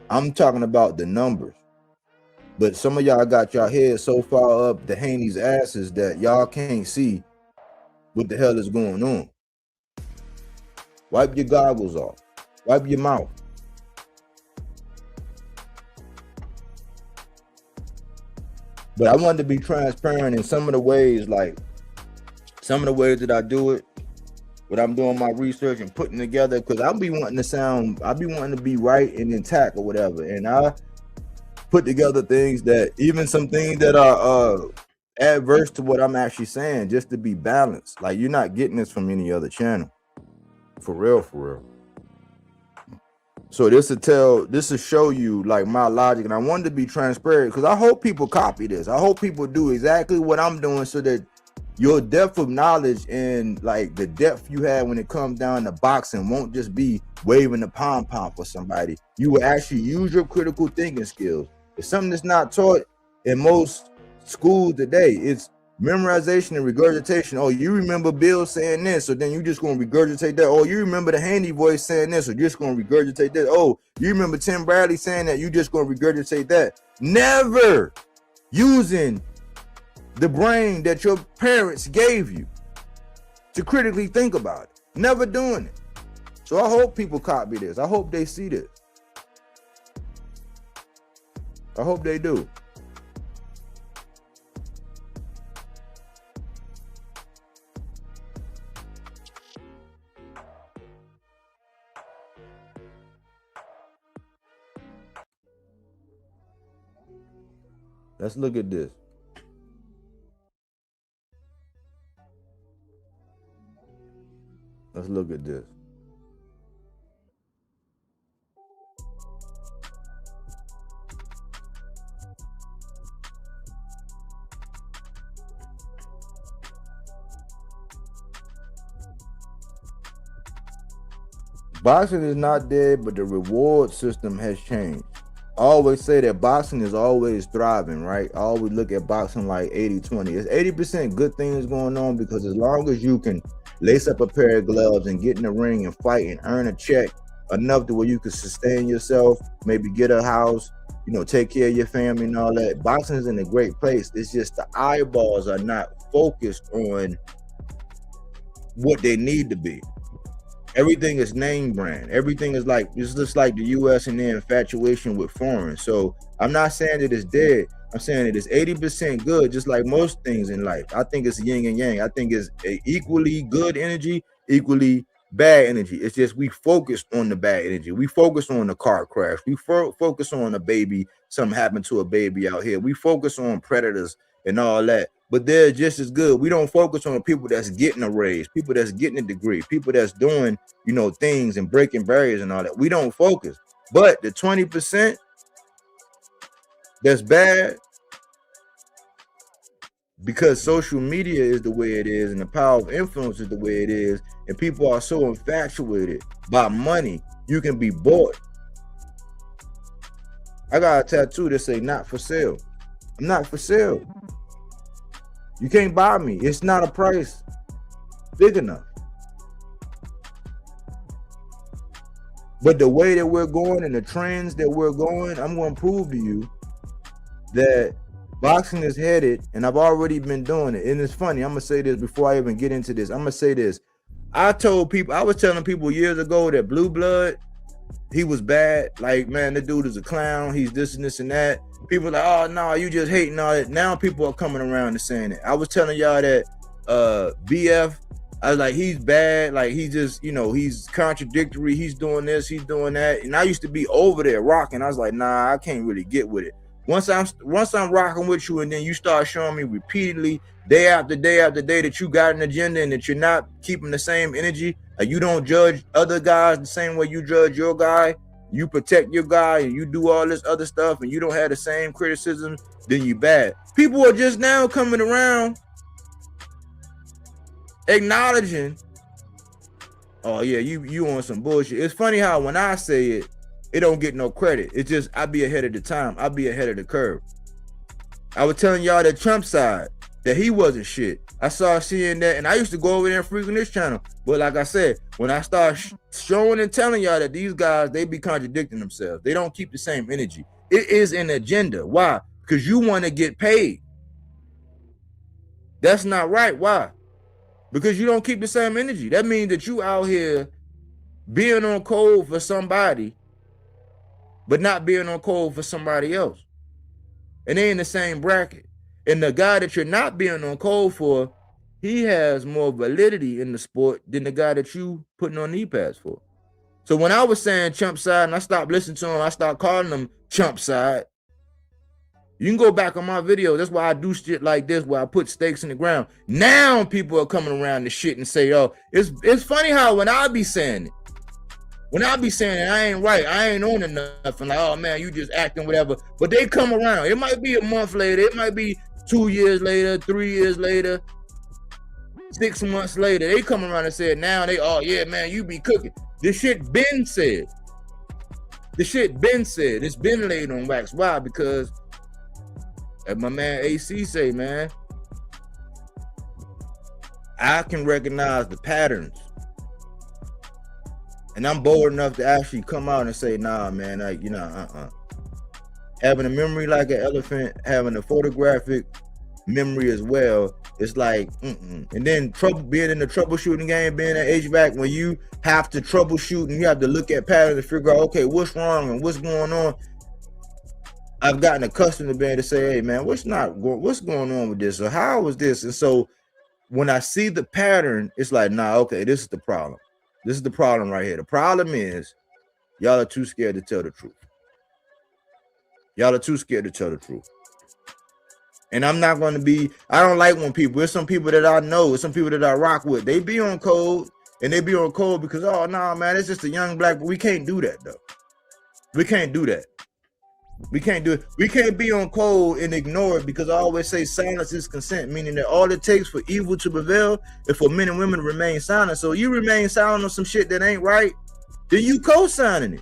I'm talking about the numbers. But some of y'all got y'all heads so far up the Haney's asses that y'all can't see what the hell is going on. Wipe your goggles off. Wipe your mouth. But I wanted to be transparent in some of the ways, like some of the ways that I do it, when I'm doing my research and putting together, because I'll be wanting to be right and intact or whatever. And I put together things that, even some things that are adverse to what I'm actually saying, just to be balanced. Like, you're not getting this from any other channel. For real, for real. So this will show you like my logic, and I wanted to be transparent because I hope people copy this. I hope people do exactly what I'm doing, so that your depth of knowledge and like the depth you have when it comes down to boxing won't just be waving the pom-pom for somebody. You will actually use your critical thinking skills. It's something that's not taught in most schools today. It's memorization and regurgitation. Oh, you remember Bill saying this, so then you just gonna regurgitate that. Oh, you remember the Haney voice saying this, so you're just gonna regurgitate that. Oh, you remember Tim Bradley saying that, you just gonna regurgitate that. Never using the brain that your parents gave you to critically think about it. Never doing it. So I hope people copy this. I hope they see this. I hope they do. Let's look at this. Let's look at this. Boxing is not dead, but the reward system has changed. I always say that boxing is always thriving, right? I always look at boxing like 80-20. It's 80% good things going on, because as long as you can lace up a pair of gloves and get in the ring and fight and earn a check enough to where you can sustain yourself, maybe get a house, you know, take care of your family and all that, boxing is in a great place. It's just the eyeballs are not focused on what they need to be. Everything is name brand. Everything is like, it's just like the US and their infatuation with foreign. So I'm not saying that it's dead. I'm saying it is 80% good, just like most things in life. I think it's yin and yang. I think it's a equally good energy, equally bad energy. It's just we focus on the bad energy. We focus on the car crash. We focus on a baby, something happened to a baby out here. We focus on predators and all that. But they're just as good. We don't focus on the people that's getting a raise, people that's getting a degree, people that's doing, you know, things and breaking barriers and all that. We don't focus. But the 20% that's bad, because social media is the way it is and the power of influence is the way it is, and people are so infatuated by money, you can be bought. I got a tattoo that say not for sale. I'm not for sale. You can't buy me. It's not a price big enough. But the way that we're going and the trends that we're going, I'm going to prove to you that boxing is headed, and I've already been doing it. And it's funny, I'm going to say this before I even get into this. I'm going to say this. I was telling people years ago that Blue Blood, he was bad. Like, man, the dude is a clown. He's this and this and that. People are like, oh, no, you just hating all that. Now people are coming around and saying it. I was telling y'all that BF, I was like, he's bad. Like, he just, he's contradictory. He's doing this, he's doing that. And I used to be over there rocking. I was like, nah, I can't really get with it. Once I'm rocking with you, and then you start showing me repeatedly, day after day after day, that you got an agenda and that you're not keeping the same energy, like you don't judge other guys the same way you judge your guy, you protect your guy, and you do all this other stuff, and you don't have the same criticism, then you bad. People are just now coming around acknowledging, oh yeah, you on some bullshit. It's funny how when I say it, it don't get no credit. It's just I be ahead of the time. I be ahead of the curve. I was telling y'all that Trump side, that he wasn't shit. I started seeing that, and I used to go over there and frequent this channel. But like I said, when I start showing and telling y'all that these guys, they be contradicting themselves. They don't keep the same energy. It is an agenda. Why? Because you want to get paid. That's not right. Why? Because you don't keep the same energy. That means that you out here being on code for somebody, but not being on code for somebody else. And they in the same bracket. And the guy that you're not being on code for, he has more validity in the sport than the guy that you putting on knee pads for. So when I was saying chump side and I stopped listening to him, I started calling him chump side. You can go back on my video. That's why I do shit like this, where I put stakes in the ground. Now people are coming around to shit and say, oh, it's funny how when I be saying it, I ain't right, I ain't on enough, and like, oh man, you just acting whatever. But they come around. It might be a month later. It might be 2 years later, 3 years later, 6 months later. They come around and say, now they, oh yeah, man, you be cooking. This shit been said. It's been laid on wax. Why? Because, as my man AC say, man, I can recognize the patterns. And I'm bold enough to actually come out and say, nah, man, like, having a memory like an elephant, having a photographic memory as well, it's like, And then being in the troubleshooting game, being at HVAC, when you have to troubleshoot and you have to look at patterns and figure out, okay, what's wrong and what's going on. I've gotten accustomed to being able to say, hey, man, what's going on with this? Or how is this? And so when I see the pattern, it's like, nah, okay, this is the problem. This is the problem right here. The problem is y'all are too scared to tell the truth. And I'm not going to be, I don't like when people, there's some people that I know, there's some people that I rock with, they be on code, and they be on code because, oh, nah, man, it's just a young black, but we can't do that, though. We can't do that. We can't do it. We can't be on code and ignore it, because I always say silence is consent, meaning that all it takes for evil to prevail is for men and women to remain silent. So you remain silent on some shit that ain't right, then you co-signing it.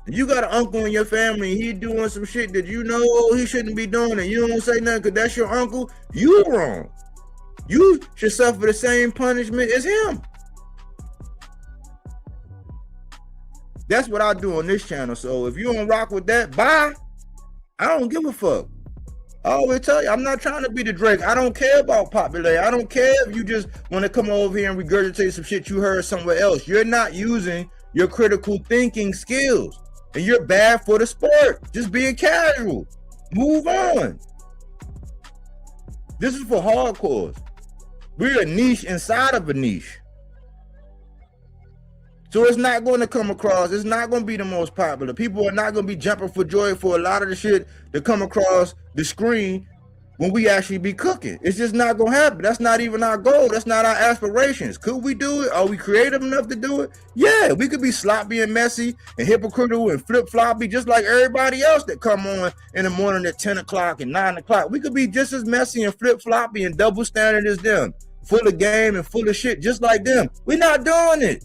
And you got an uncle in your family, he doing some shit that you know he shouldn't be doing, and you don't say nothing because that's your uncle, you wrong. You should suffer the same punishment as him. That's what I do on this channel. So if you don't rock with that, bye. I don't give a fuck. I always tell you, I'm not trying to be the Drake. I don't care about popularity. I don't care if you just want to come over here and regurgitate some shit you heard somewhere else. You're not using your critical thinking skills, and you're bad for the sport. Just being casual. Move on. This is for hardcores. We're a niche inside of a niche. So it's not going to come across, it's not going to be the most popular. People are not going to be jumping for joy for a lot of the shit to come across the screen when we actually be cooking. It's just not going to happen. That's not even our goal. That's not our aspirations. Could we do it? Are we creative enough to do it? Yeah, we could be sloppy and messy and hypocritical and flip-floppy just like everybody else that come on in the morning at 10 o'clock and 9 o'clock. We could be just as messy and flip-floppy and double standard as them. Full of game and full of shit just like them. We're not doing it.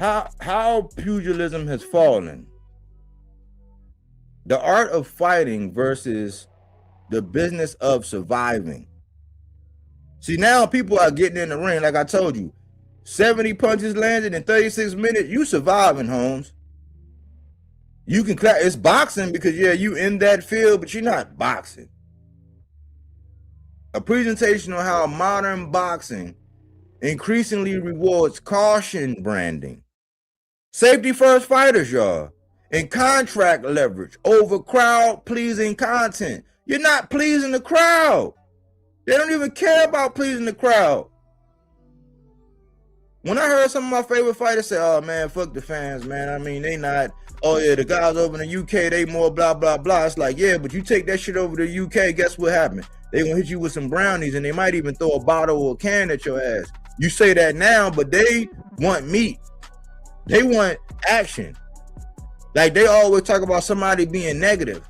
how pugilism has fallen. The art of fighting versus the business of surviving. See, now people are getting in the ring, like I told you. 70 punches landed in 36 minutes. You surviving, Holmes. You can clap. It's boxing because, yeah, you in that field, but you're not boxing. A presentation on how modern boxing increasingly rewards caution branding, safety first fighters, y'all, and contract leverage over crowd pleasing content. You're not pleasing the crowd. They don't even care about pleasing the crowd. When I heard some of my favorite fighters say, oh man, fuck the fans, man. I mean, they not, oh yeah, the guys over in the UK, they more blah, blah, blah. It's like, yeah, but you take that shit over to the UK, guess what happened? They gonna hit you with some brownies and they might even throw a bottle or a can at your ass. You say that now, but they want meat. They want action. Like they always talk about somebody being negative.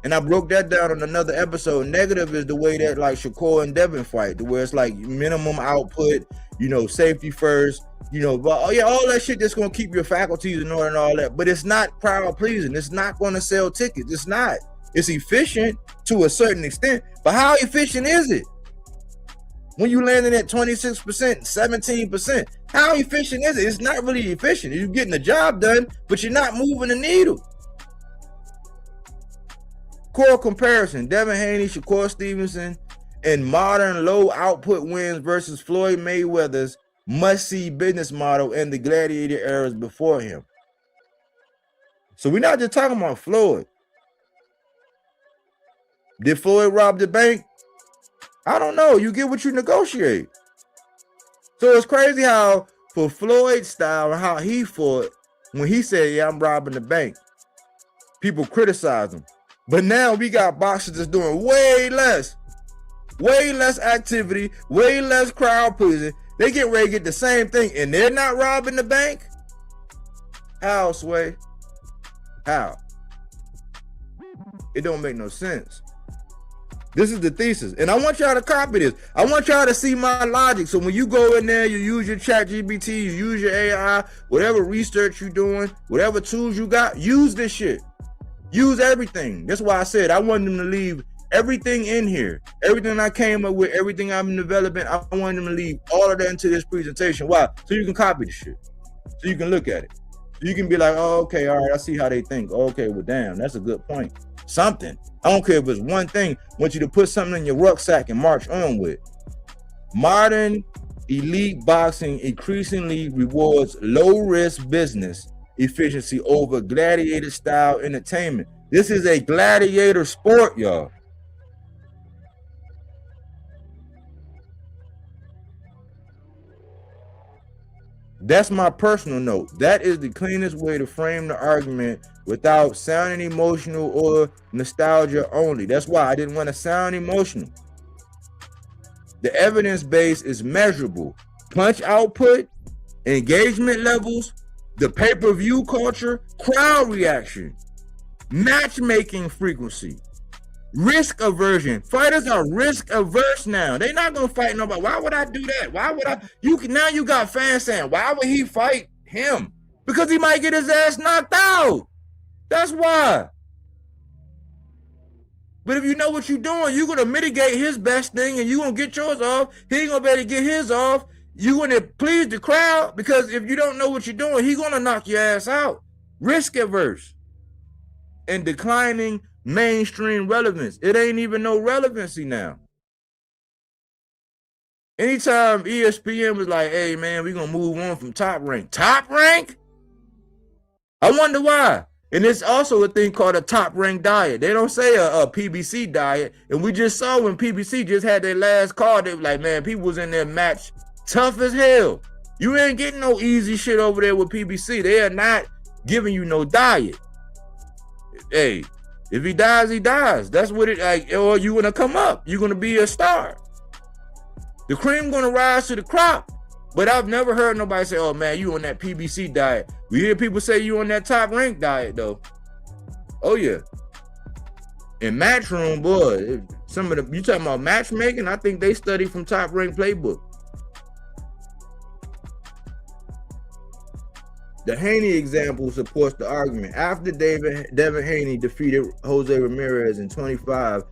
And I broke that down in another episode. Negative is the way that like Shakur and Devin fight, where it's like minimum output, you know, safety first, you know, but oh yeah, all that shit that's gonna keep your faculties in order and all that. But it's not crowd pleasing. It's not gonna sell tickets. It's not. It's efficient to a certain extent, but how efficient is it? When you landing at 26%, 17%, how efficient is it? It's not really efficient. You're getting the job done, but you're not moving the needle. Core comparison, Devin Haney, Shakur Stevenson, and modern low output wins versus Floyd Mayweather's must-see business model and the gladiator eras before him. So we're not just talking about Floyd. Did Floyd rob the bank? I don't know. You get what you negotiate. So it's crazy how for Floyd's style and how he fought, when he said, yeah, I'm robbing the bank, people criticize him. But now we got boxers that's doing way less activity, way less crowd pleasing. They get ready to get the same thing and they're not robbing the bank? How, Sway? How? It don't make no sense. This is the thesis. And I want y'all to copy this. I want y'all to see my logic. So when you go in there, you use your ChatGPT, you use your AI, whatever research you're doing, whatever tools you got, use this shit. Use everything. That's why I said I want them to leave everything in here. Everything I came up with, everything I'm developing, I want them to leave all of that into this presentation. Why? So you can copy the shit. So you can look at it. So you can be like, oh, okay, all right, I see how they think. Okay, well, damn, that's a good point. Something. I don't care if it's one thing. I want you to put something in your rucksack and march on with. Modern elite boxing increasingly rewards low-risk business efficiency over gladiator style entertainment. This is a gladiator sport, y'all. That's my personal note. That is the cleanest way to frame the argument without sounding emotional or nostalgia only. That's why I didn't want to sound emotional. The evidence base is measurable. Punch output, engagement levels, the pay-per-view culture, crowd reaction, matchmaking frequency, risk aversion. Fighters are risk averse now. They're not gonna fight nobody. Why would I do that? Why would I? Now you got fans saying, why would he fight him? Because he might get his ass knocked out. That's why. But if you know what you're doing, you're gonna mitigate his best thing and you're gonna get yours off. He ain't gonna be able to get his off. You're gonna please the crowd, because if you don't know what you're doing, he's gonna knock your ass out. Risk averse and declining mainstream relevance. It ain't even no relevancy now. Anytime ESPN was like, hey man, we're gonna move on from Top Rank. Top Rank? I wonder why. And it's also a thing called a Top Rank diet. They don't say a PBC diet. And we just saw when PBC just had their last card, they were like, man, people was in their match tough as hell. You ain't getting no easy shit over there with PBC. They are not giving you no diet. Hey, if he dies, he dies. That's what it like. Or you gonna come up. You're gonna be a star. The cream gonna rise to the crop. But I've never heard nobody say, oh man, you on that PBC diet. We hear people say you on that Top Rank diet though. Oh yeah. In Matchroom, boy, some of the, you talking about matchmaking, I think they study from Top Rank playbook. The Haney example supports the argument. After Devin Haney defeated Jose Ramirez in 25,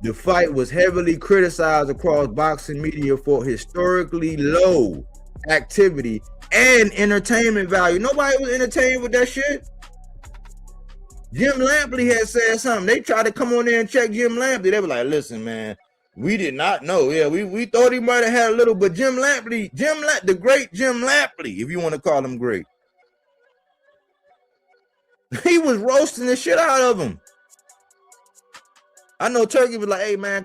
the fight was heavily criticized across boxing media for historically low activity and entertainment value. Nobody was entertained with that shit. Jim Lampley had said something. They tried to come on there and check Jim Lampley. They were like, listen, man, we did not know. Yeah, we thought he might have had a little, but Jim Lampley, the great Jim Lampley, if you want to call him great, he was roasting the shit out of him. I know Turkey was like, hey man,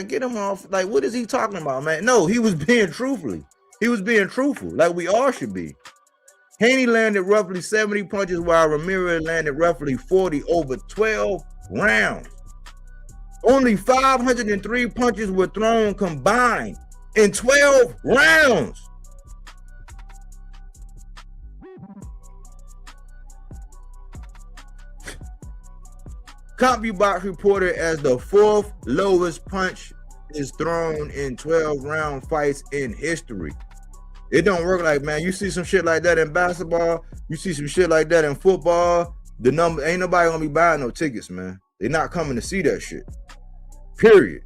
get him off. Like, what is he talking about, man? No, he was being truthful. He was being truthful, like we all should be. Haney landed roughly 70 punches while Ramirez landed roughly 40 over 12 rounds. Only 503 punches were thrown combined in 12 rounds. CompuBox reported as the fourth lowest punch is thrown in 12-round fights in history. It don't work like, man, you see some shit like that in basketball, you see some shit like that in football, the number, ain't nobody gonna be buying no tickets, man. They're not coming to see that shit. Period.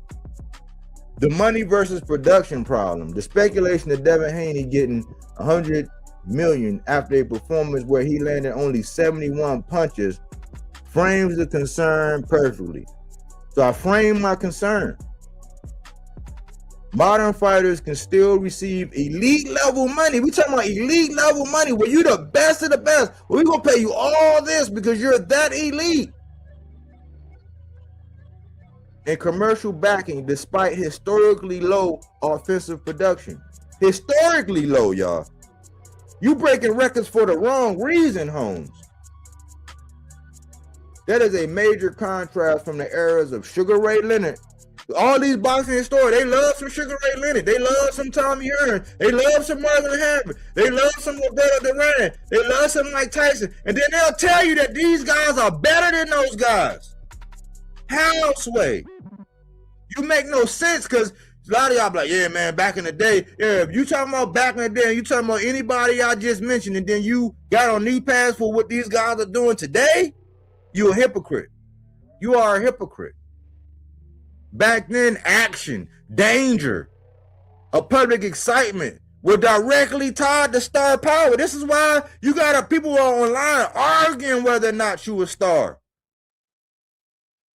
The money versus production problem. The speculation of Devin Haney getting 100 million after a performance where he landed only 71 punches frames the concern perfectly. So I frame my concern. Modern fighters can still receive elite level money. We talking about elite level money where you the best of the best. Well, we gonna pay you all this because you're that elite. And commercial backing despite historically low offensive production. Historically low, y'all. You breaking records for the wrong reason, Holmes. That is a major contrast from the eras of Sugar Ray Leonard. All these boxing stories, they love some Sugar Ray Leonard. They love some Tommy Hearn. They love some Marvin Hagler. They love some Roberto Duran. They love some Mike Tyson. And then they'll tell you that these guys are better than those guys. How, Sway? You make no sense because a lot of y'all be like, yeah, man, back in the day, yeah, if you talking about back in the day, and you talking about anybody I just mentioned, and then you got on knee pads for what these guys are doing today, you're a hypocrite. You are a hypocrite. Back then, action, danger, a public excitement were directly tied to star power. This is why you got people online arguing whether or not you a star.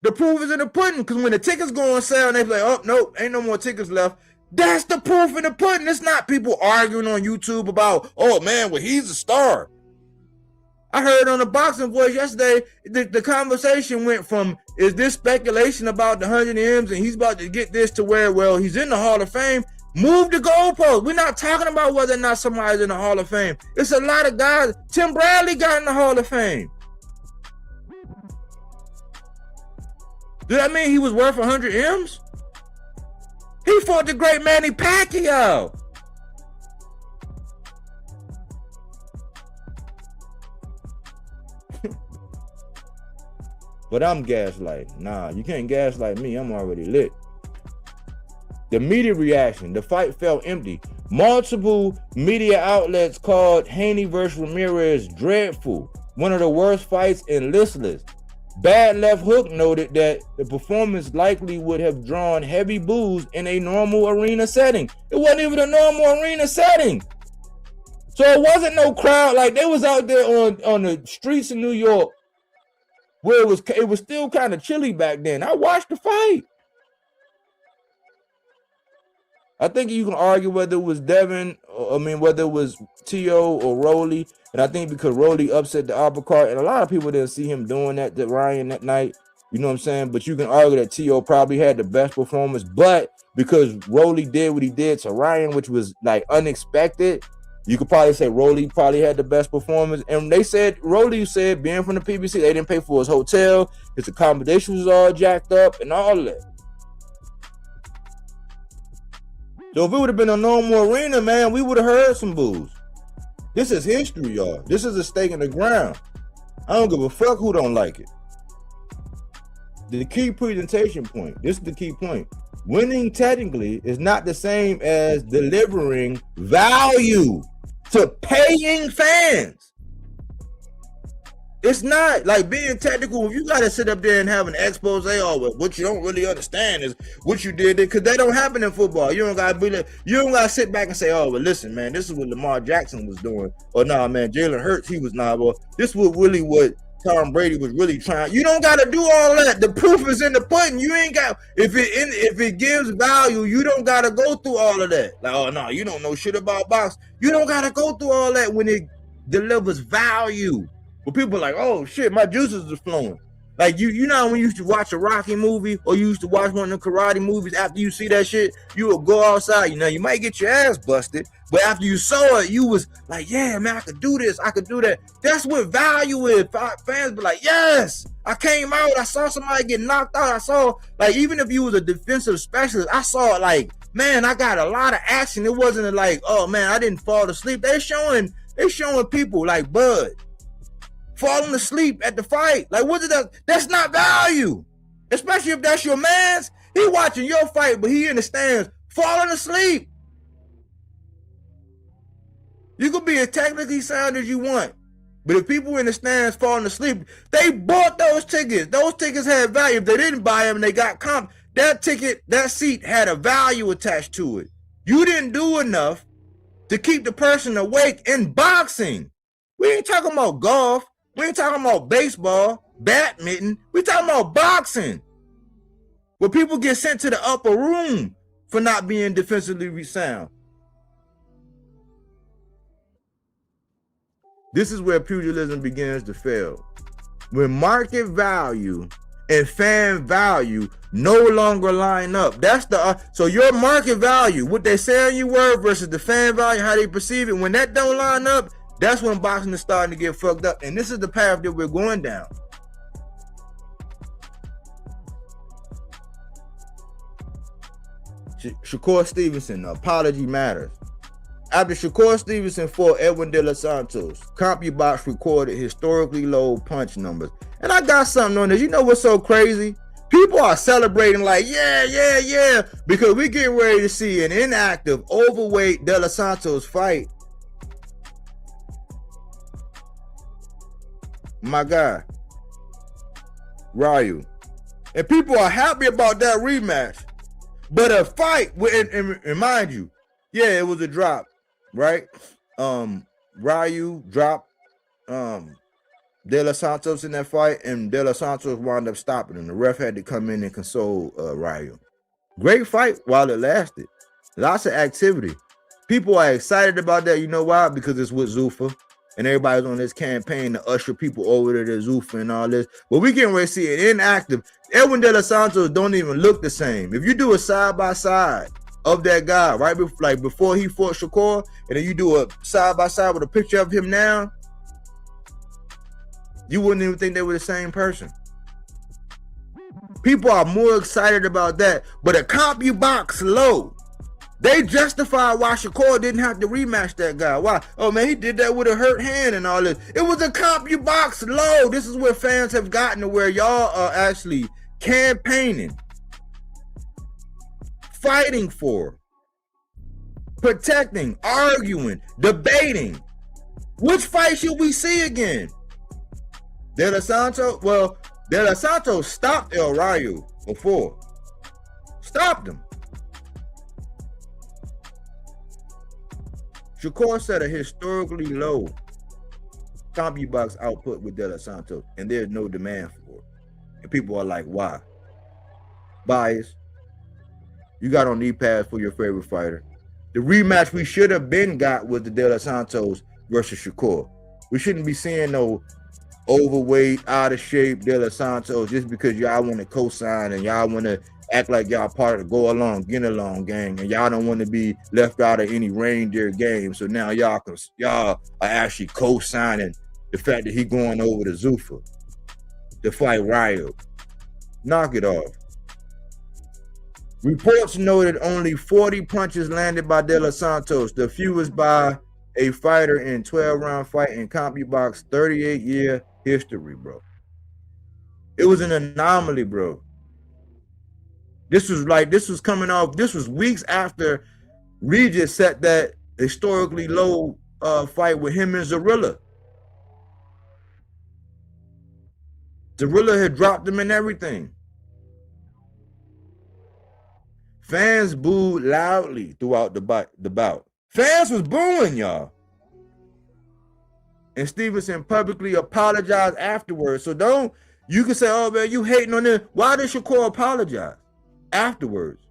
The proof is in the pudding, because when the tickets go on sale and they be like, oh, nope, ain't no more tickets left. That's the proof in the pudding. It's not people arguing on YouTube about, oh, man, well, he's a star. I heard on the Boxing Voice yesterday, the conversation went from, is this speculation about the 100 M's and he's about to get this to where, well, he's in the Hall of Fame. Move the goalpost. We're not talking about whether or not somebody's in the Hall of Fame. It's a lot of guys. Tim Bradley got in the Hall of Fame. Does that mean he was worth 100 M's? He fought the great Manny Pacquiao. But I'm gaslighting. Nah, you can't gaslight me. I'm already lit. The media reaction. The fight felt empty. Multiple media outlets called Haney versus Ramirez dreadful. One of the worst fights in listless. Bad Left Hook noted that the performance likely would have drawn heavy boos in a normal arena setting. It wasn't even a normal arena setting. So it wasn't no crowd. Like they was out there on the streets of New York where it was still kind of chilly back then. I watched the fight. I think you can argue whether it was Devin, whether it was T.O. or Rolly. And I think because Rolly upset the uppercut, and a lot of people didn't see him doing that to Ryan that night. You know what I'm saying? But you can argue that T.O. probably had the best performance. But because Rolly did what he did to Ryan, which was like unexpected, you could probably say Rolly probably had the best performance. And they said, Rolly said, being from the PBC, they didn't pay for his hotel. His accommodation was all jacked up and all that. So if it would have been a normal arena, man, we would have heard some boos. This is history, y'all. This is a stake in the ground. I don't give a fuck who don't like it. The key presentation point, this is the key point. Winning technically is not the same as delivering value to paying fans. It's not like being technical. If you gotta sit up there and have an expose, oh, what you don't really understand is what you did, because that don't happen in football. You don't gotta be like, you don't gotta sit back and say, oh, well, listen, man, this is what Lamar Jackson was doing, or nah, man, Jalen Hurts, he was not. Well, this was really what Tom Brady was really trying. You don't gotta do all that. The proof is in the pudding. You ain't got if it gives value, you don't gotta go through all of that. Like, oh no, you don't know shit about boxing. You don't gotta go through all that when it delivers value. But people are like, oh shit, my juices are flowing. Like you know when you used to watch a Rocky movie or you used to watch one of the karate movies, after you see that shit, you will go outside. You know, you might get your ass busted, but after you saw it, you was like, yeah, man, I could do this, I could do that. That's what value is. Fans be like, yes, I came out, I saw somebody get knocked out. I saw, like, even if you was a defensive specialist, I saw it like, man, I got a lot of action. It wasn't like, oh man, I didn't fall asleep. They're showing people like Bud falling asleep at the fight. Like, what is that? That's not value. Especially if that's your man's. He watching your fight, but he in the stands falling asleep. You can be as technically sound as you want, but if people in the stands falling asleep, they bought those tickets. Those tickets had value. If they didn't buy them and they got comp, that ticket, that seat had a value attached to it. You didn't do enough to keep the person awake in boxing. We ain't talking about golf. We ain't talking about baseball, badminton. We talking about boxing, where people get sent to the upper room for not being defensively sound. This is where pugilism begins to fail. When market value and fan value no longer line up. That's so your market value, what they saying you were versus the fan value, how they perceive it, when that don't line up, that's when boxing is starting to get fucked up. And this is the path that we're going down. Shakur Stevenson, apology matters. After Shakur Stevenson fought Edwin De Los Santos, CompuBox recorded historically low punch numbers. And I got something on this. You know what's so crazy? People are celebrating like, yeah, because we getting ready to see an inactive, overweight De Los Santos fight. My guy, Ryu. And people are happy about that rematch. But a fight, and mind you, yeah, it was a drop, right? Ryu dropped De Los Santos in that fight, and De Los Santos wound up stopping him. The ref had to come in and console Ryu. Great fight while it lasted. Lots of activity. People are excited about that. You know why? Because it's with Zuffa. And everybody's on this campaign to usher people over to the Zuffa and all this. But we can't really see it inactive. Edwin De Los Santos don't even look the same. If you do a side-by-side of that guy, right, like before he fought Shakur, and then you do a side-by-side with a picture of him now, you wouldn't even think they were the same person. People are more excited about that. But a CompuBox low, they justify why Shakur didn't have to rematch that guy. Why? Oh man, he did that with a hurt hand and all this. It was a CompuBox low. This is where fans have gotten to where y'all are actually campaigning, fighting for, protecting, arguing, debating. Which fight should we see again? De Los Santos? Well, De Los Santos stopped El Rayo before. Stopped him. Shakur set a historically low CompuBox output with De Los Santos, and there's no demand for it. And people are like, why? Bias. You got on knee pads for your favorite fighter. The rematch we should have been got was the De Los Santos versus Shakur. We shouldn't be seeing no overweight, out of shape De Los Santos just because y'all want to co-sign and y'all want to act like y'all part of the go along, get along gang, and y'all don't want to be left out of any reindeer game. So now y'all are actually co-signing the fact that he going over to Zuffa to fight Ryu. Knock it off. Reports noted only 40 punches landed by De Los Santos, the fewest by a fighter in 12-round fight in CompuBox 38-year history, bro. It was an anomaly, bro. This was coming off, this was weeks after Regis set that historically low fight with him and Zorilla. Zorilla had dropped him and everything. Fans booed loudly throughout the bout. Fans was booing, y'all. And Stevenson publicly apologized afterwards. So you can say, oh man, you hating on them. Why did Shakur apologize afterwards?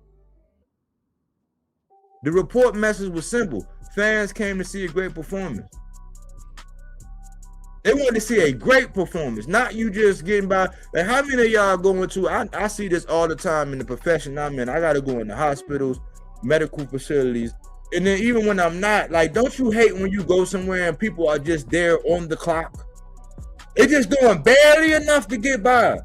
The report message was simple. Fans came to see a great performance. They wanted to see a great performance, not you just getting by. Like, how many of y'all going to, I see this all the time in the profession I'm in. I got to go into hospitals, medical facilities. And then even when I'm not, like, don't you hate when you go somewhere and people are just there on the clock? They're just doing barely enough to get by.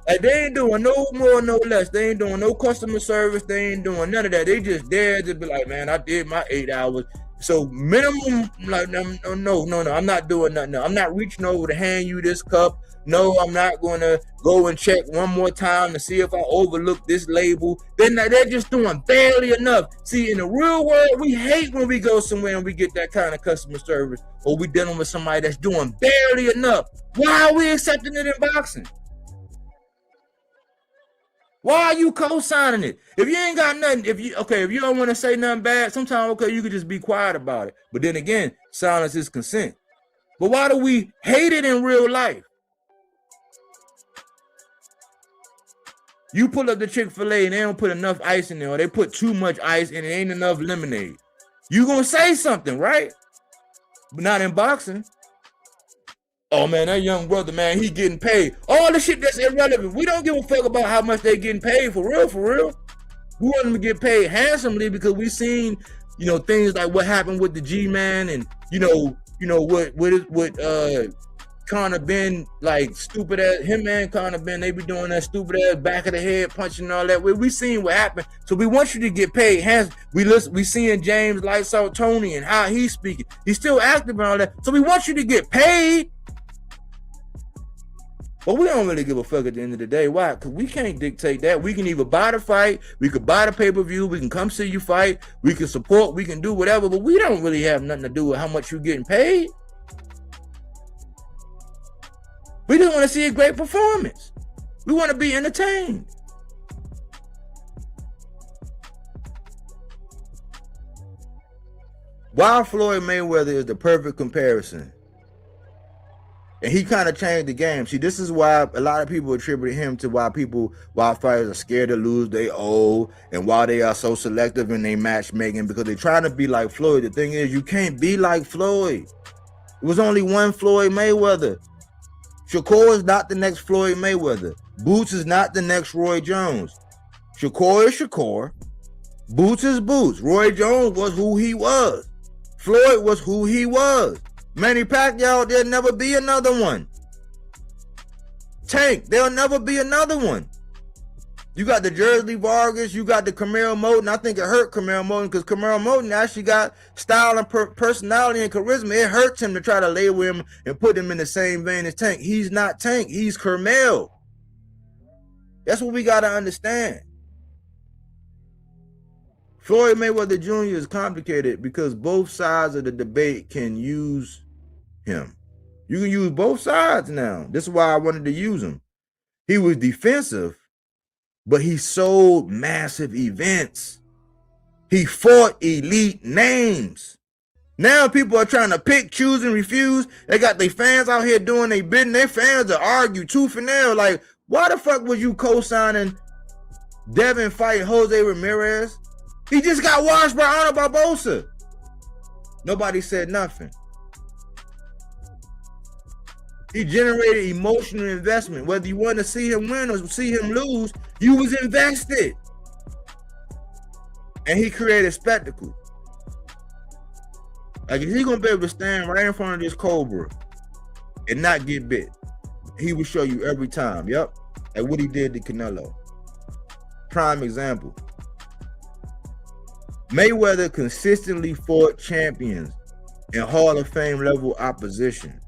Like, they ain't doing no more, no less. They ain't doing no customer service. They ain't doing none of that. They just there to be like, man, I did my 8 hours. So minimum, like, no, I'm not doing nothing. No, I'm not reaching over to hand you this cup. No, I'm not going to go and check one more time to see if I overlooked this label. They're just doing barely enough. See, in the real world, we hate when we go somewhere and we get that kind of customer service, or we dealing with somebody that's doing barely enough. Why are we accepting it in boxing? Why are you co-signing it? If you ain't got nothing, if you don't want to say nothing bad, sometimes, okay, you could just be quiet about it. But then again, silence is consent. But why do we hate it in real life? You pull up the Chick-fil-A and they don't put enough ice in there, or they put too much ice and it ain't enough lemonade. You gonna say something, right? But not in boxing. Oh man, that young brother, man, he getting paid. All the shit that's irrelevant. We don't give a fuck about how much they getting paid, for real, for real. We want them to get paid handsomely because we seen, things like what happened with the G-Man and, what Conor Ben, like, stupid ass, him and Conor Ben, they be doing that stupid ass back of the head punching and all that. We seen what happened. So we want you to get paid handsome. We seeing James Lights Out Tony and how he's speaking. He's still active and all that. So we want you to get paid. But we don't really give a fuck at the end of the day. Why? Because we can't dictate that. We can either buy the fight, we could buy the pay-per-view, we can come see you fight, we can support, we can do whatever, but we don't really have nothing to do with how much you're getting paid. We just want to see a great performance. We want to be entertained. Why Floyd Mayweather is the perfect comparison. And he kind of changed the game. See, this is why a lot of people attribute him to why fighters are scared to lose they owe, and why they are so selective in their matchmaking, because they're trying to be like Floyd. The thing is, you can't be like Floyd. It was only one Floyd Mayweather. Shakur is not the next Floyd Mayweather. Boots is not the next Roy Jones. Shakur is Shakur. Boots is Boots. Roy Jones was who he was. Floyd was who he was. Manny Pacquiao, there'll never be another one. Tank, there'll never be another one. You got the Jersey Vargas, you got the Camaro Moten. I think it hurt Camaro Moten because Camaro Moten actually got style and personality and charisma. It hurts him to try to label him and put him in the same vein as Tank. He's not Tank, he's Carmel. That's what we got to understand. Floyd Mayweather Jr. is complicated because both sides of the debate can use him. You can use both sides now. This is why I wanted to use him. He was defensive, but he sold massive events. He fought elite names. Now people are trying to pick, choose, and refuse. They got their fans out here doing their bidding. Their fans to argue tooth and nail. Like, why the fuck was you co-signing Devin fight Jose Ramirez? He just got washed by Honor Barbosa. Nobody said nothing. He generated emotional investment. Whether you want to see him win or see him lose, you was invested. And he created spectacle. Like, if he's going to be able to stand right in front of this Cobra and not get bit, he will show you every time. Yep. Like what he did to Canelo. Prime example. Mayweather consistently fought champions in Hall of Fame level opposition.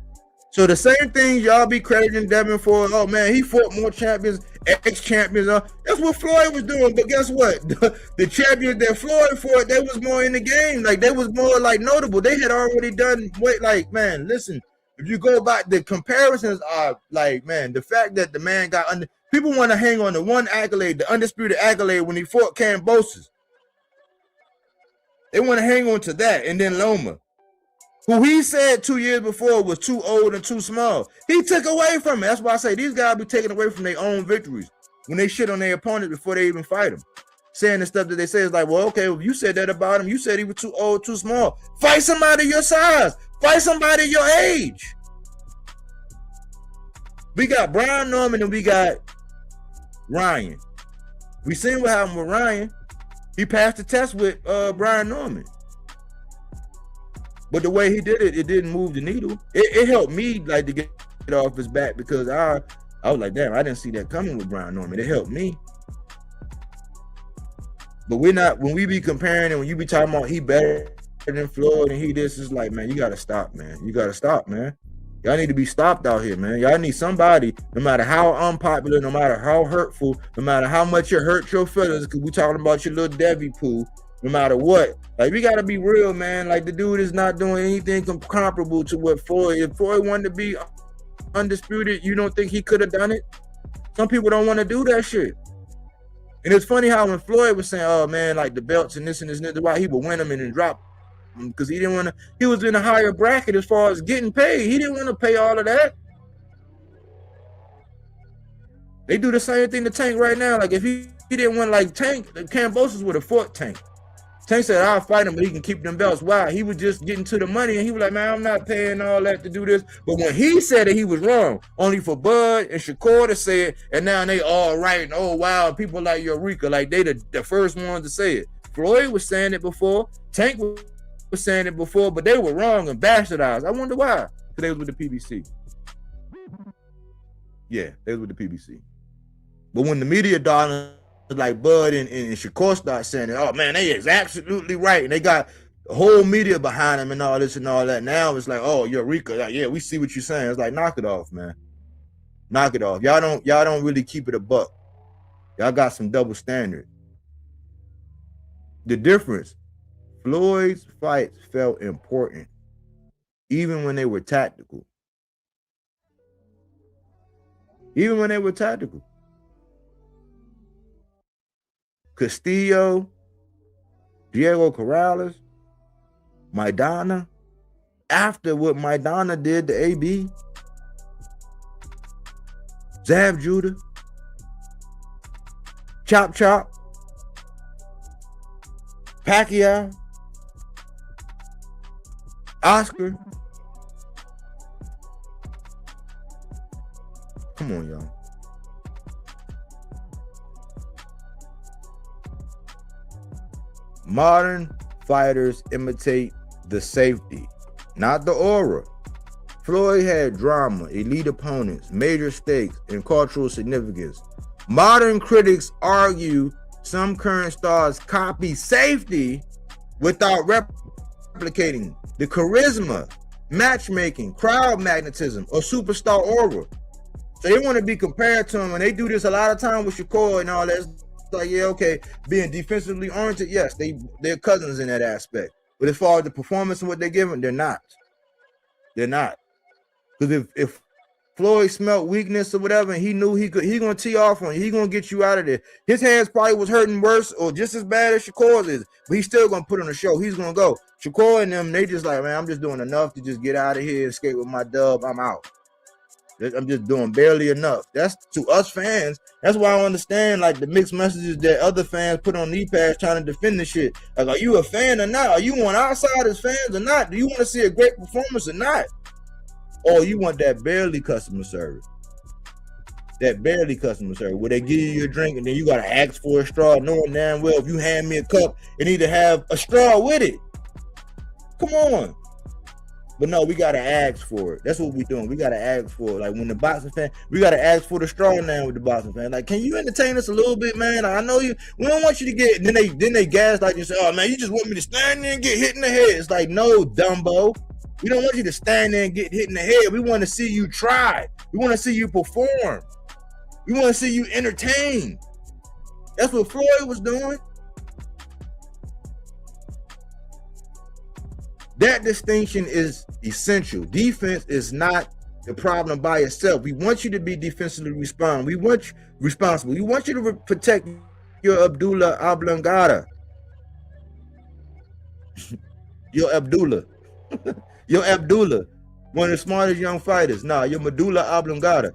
So the same things y'all be crediting Devin for, oh man, he fought more champions, ex-champions. That's what Floyd was doing. But guess what? The champions that Floyd fought, they was more in the game. Like, they was more like notable. They had already done, like, man, listen, If you go back, the comparisons are like, man, the fact that the man got under. People want to hang on to one accolade, the undisputed accolade when he fought Cambosis. They want to hang on to that, and then Loma, who he said 2 years before was too old and too small. He took away from it. That's why I say these guys be taking away from their own victories when they shit on their opponent before they even fight him. Saying the stuff that they say is like, well, okay, well, you said that about him. You said he was too old, too small. Fight somebody your size. Fight somebody your age. We got Brian Norman and we got Ryan. We seen what happened with Ryan. He passed the test with Brian Norman. But the way he did it, it didn't move the needle. It helped me like to get it off his back because I was like, damn, I didn't see that coming with Brian Norman. It helped me. But we're not, when we be comparing and when you be talking about he better than Floyd and he this, is like, man, you gotta stop, man. You gotta stop, man. Y'all need to be stopped out here, man. Y'all need somebody, no matter how unpopular, no matter how hurtful, no matter how much it hurt your feelings, because we talking about your little Debbie poo, no matter what. Like, we got to be real, man. Like, the dude is not doing anything comparable to what Floyd. If Floyd wanted to be undisputed, you don't think he could have done it? Some people don't want to do that shit. And it's funny how when Floyd was saying, oh, man, like the belts and this and this and that, why he would win them and then drop them because he didn't want to, he was in a higher bracket as far as getting paid. He didn't want to pay all of that. They do the same thing to Tank right now. Like, if he didn't want, like, Tank, Cambosis would have fought Tank. Tank said, I'll fight him, but he can keep them belts. Why? He was just getting to the money, and he was like, man, I'm not paying all that to do this. But when he said it, he was wrong. Only for Bud and Shakur to say it, and now they all right, and oh, wow, people like Eureka, like they the first ones to say it. Floyd was saying it before. Tank was saying it before, but they were wrong and bastardized. I wonder why. Because they was with the PBC. Yeah, they was with the PBC. But when the media darling like Bud and Shakur start saying it, oh man, they is absolutely right, and they got the whole media behind them and all this and all that. Now it's like, oh, Eureka, like, yeah, we see what you're saying. It's like, knock it off, man. Knock it off. Y'all don't really keep it a buck. Y'all got some double standard. The difference, Floyd's fights felt important, even when they were tactical. Even when they were tactical. Castillo, Diego Corrales, Maidana, after what Maidana did to AB, Zab Judah, Chop Chop, Pacquiao, Oscar. Come on, y'all. Modern fighters imitate the safety, not the aura. Floyd had drama, elite opponents, major stakes, and cultural significance. Modern critics argue some current stars copy safety without replicating the charisma, matchmaking, crowd magnetism, or superstar aura. So they want to be compared to him, and they do this a lot of time with Shakur and all that. Like, yeah, okay, being defensively oriented, yes, they're cousins in that aspect. But as far as the performance and what they're giving, they're not. They're not. Because if Floyd smelt weakness or whatever, and he knew he gonna tee off on you, he gonna get you out of there. His hands probably was hurting worse or just as bad as Shakur's is, but he's still gonna put on a show. He's gonna go. Shakur and them, they just like, man, I'm just doing enough to just get out of here, escape with my dub, I'm out. I'm just doing barely enough. That's to us fans. That's why I understand like the mixed messages that other fans put on knee pads trying to defend the shit. Like, are you a fan or not? Are you on outsiders fans or not? Do you want to see a great performance or not? Or you want that barely customer service? That barely customer service where they give you your drink and then you gotta ask for a straw, knowing damn well if you hand me a cup, it need to have a straw with it. Come on. But no, we gotta ask for it. That's what we doing. We gotta ask for it. Like when the boxing fan, we gotta ask for the straw now with the boxing fan. Like, can you entertain us a little bit, man? I know you. We don't want you to get. Then they gaslight you and say, "Oh man, you just want me to stand there and get hit in the head." It's like, no, Dumbo. We don't want you to stand there and get hit in the head. We want to see you try. We want to see you perform. We want to see you entertain. That's what Floyd was doing. That distinction is essential. Defense is not the problem by itself. We want you to be defensively responsible. We want you to protect your Abdullah oblongata. Your Abdullah. Your Abdullah. One of the smartest young fighters. Nah, your medulla oblongata.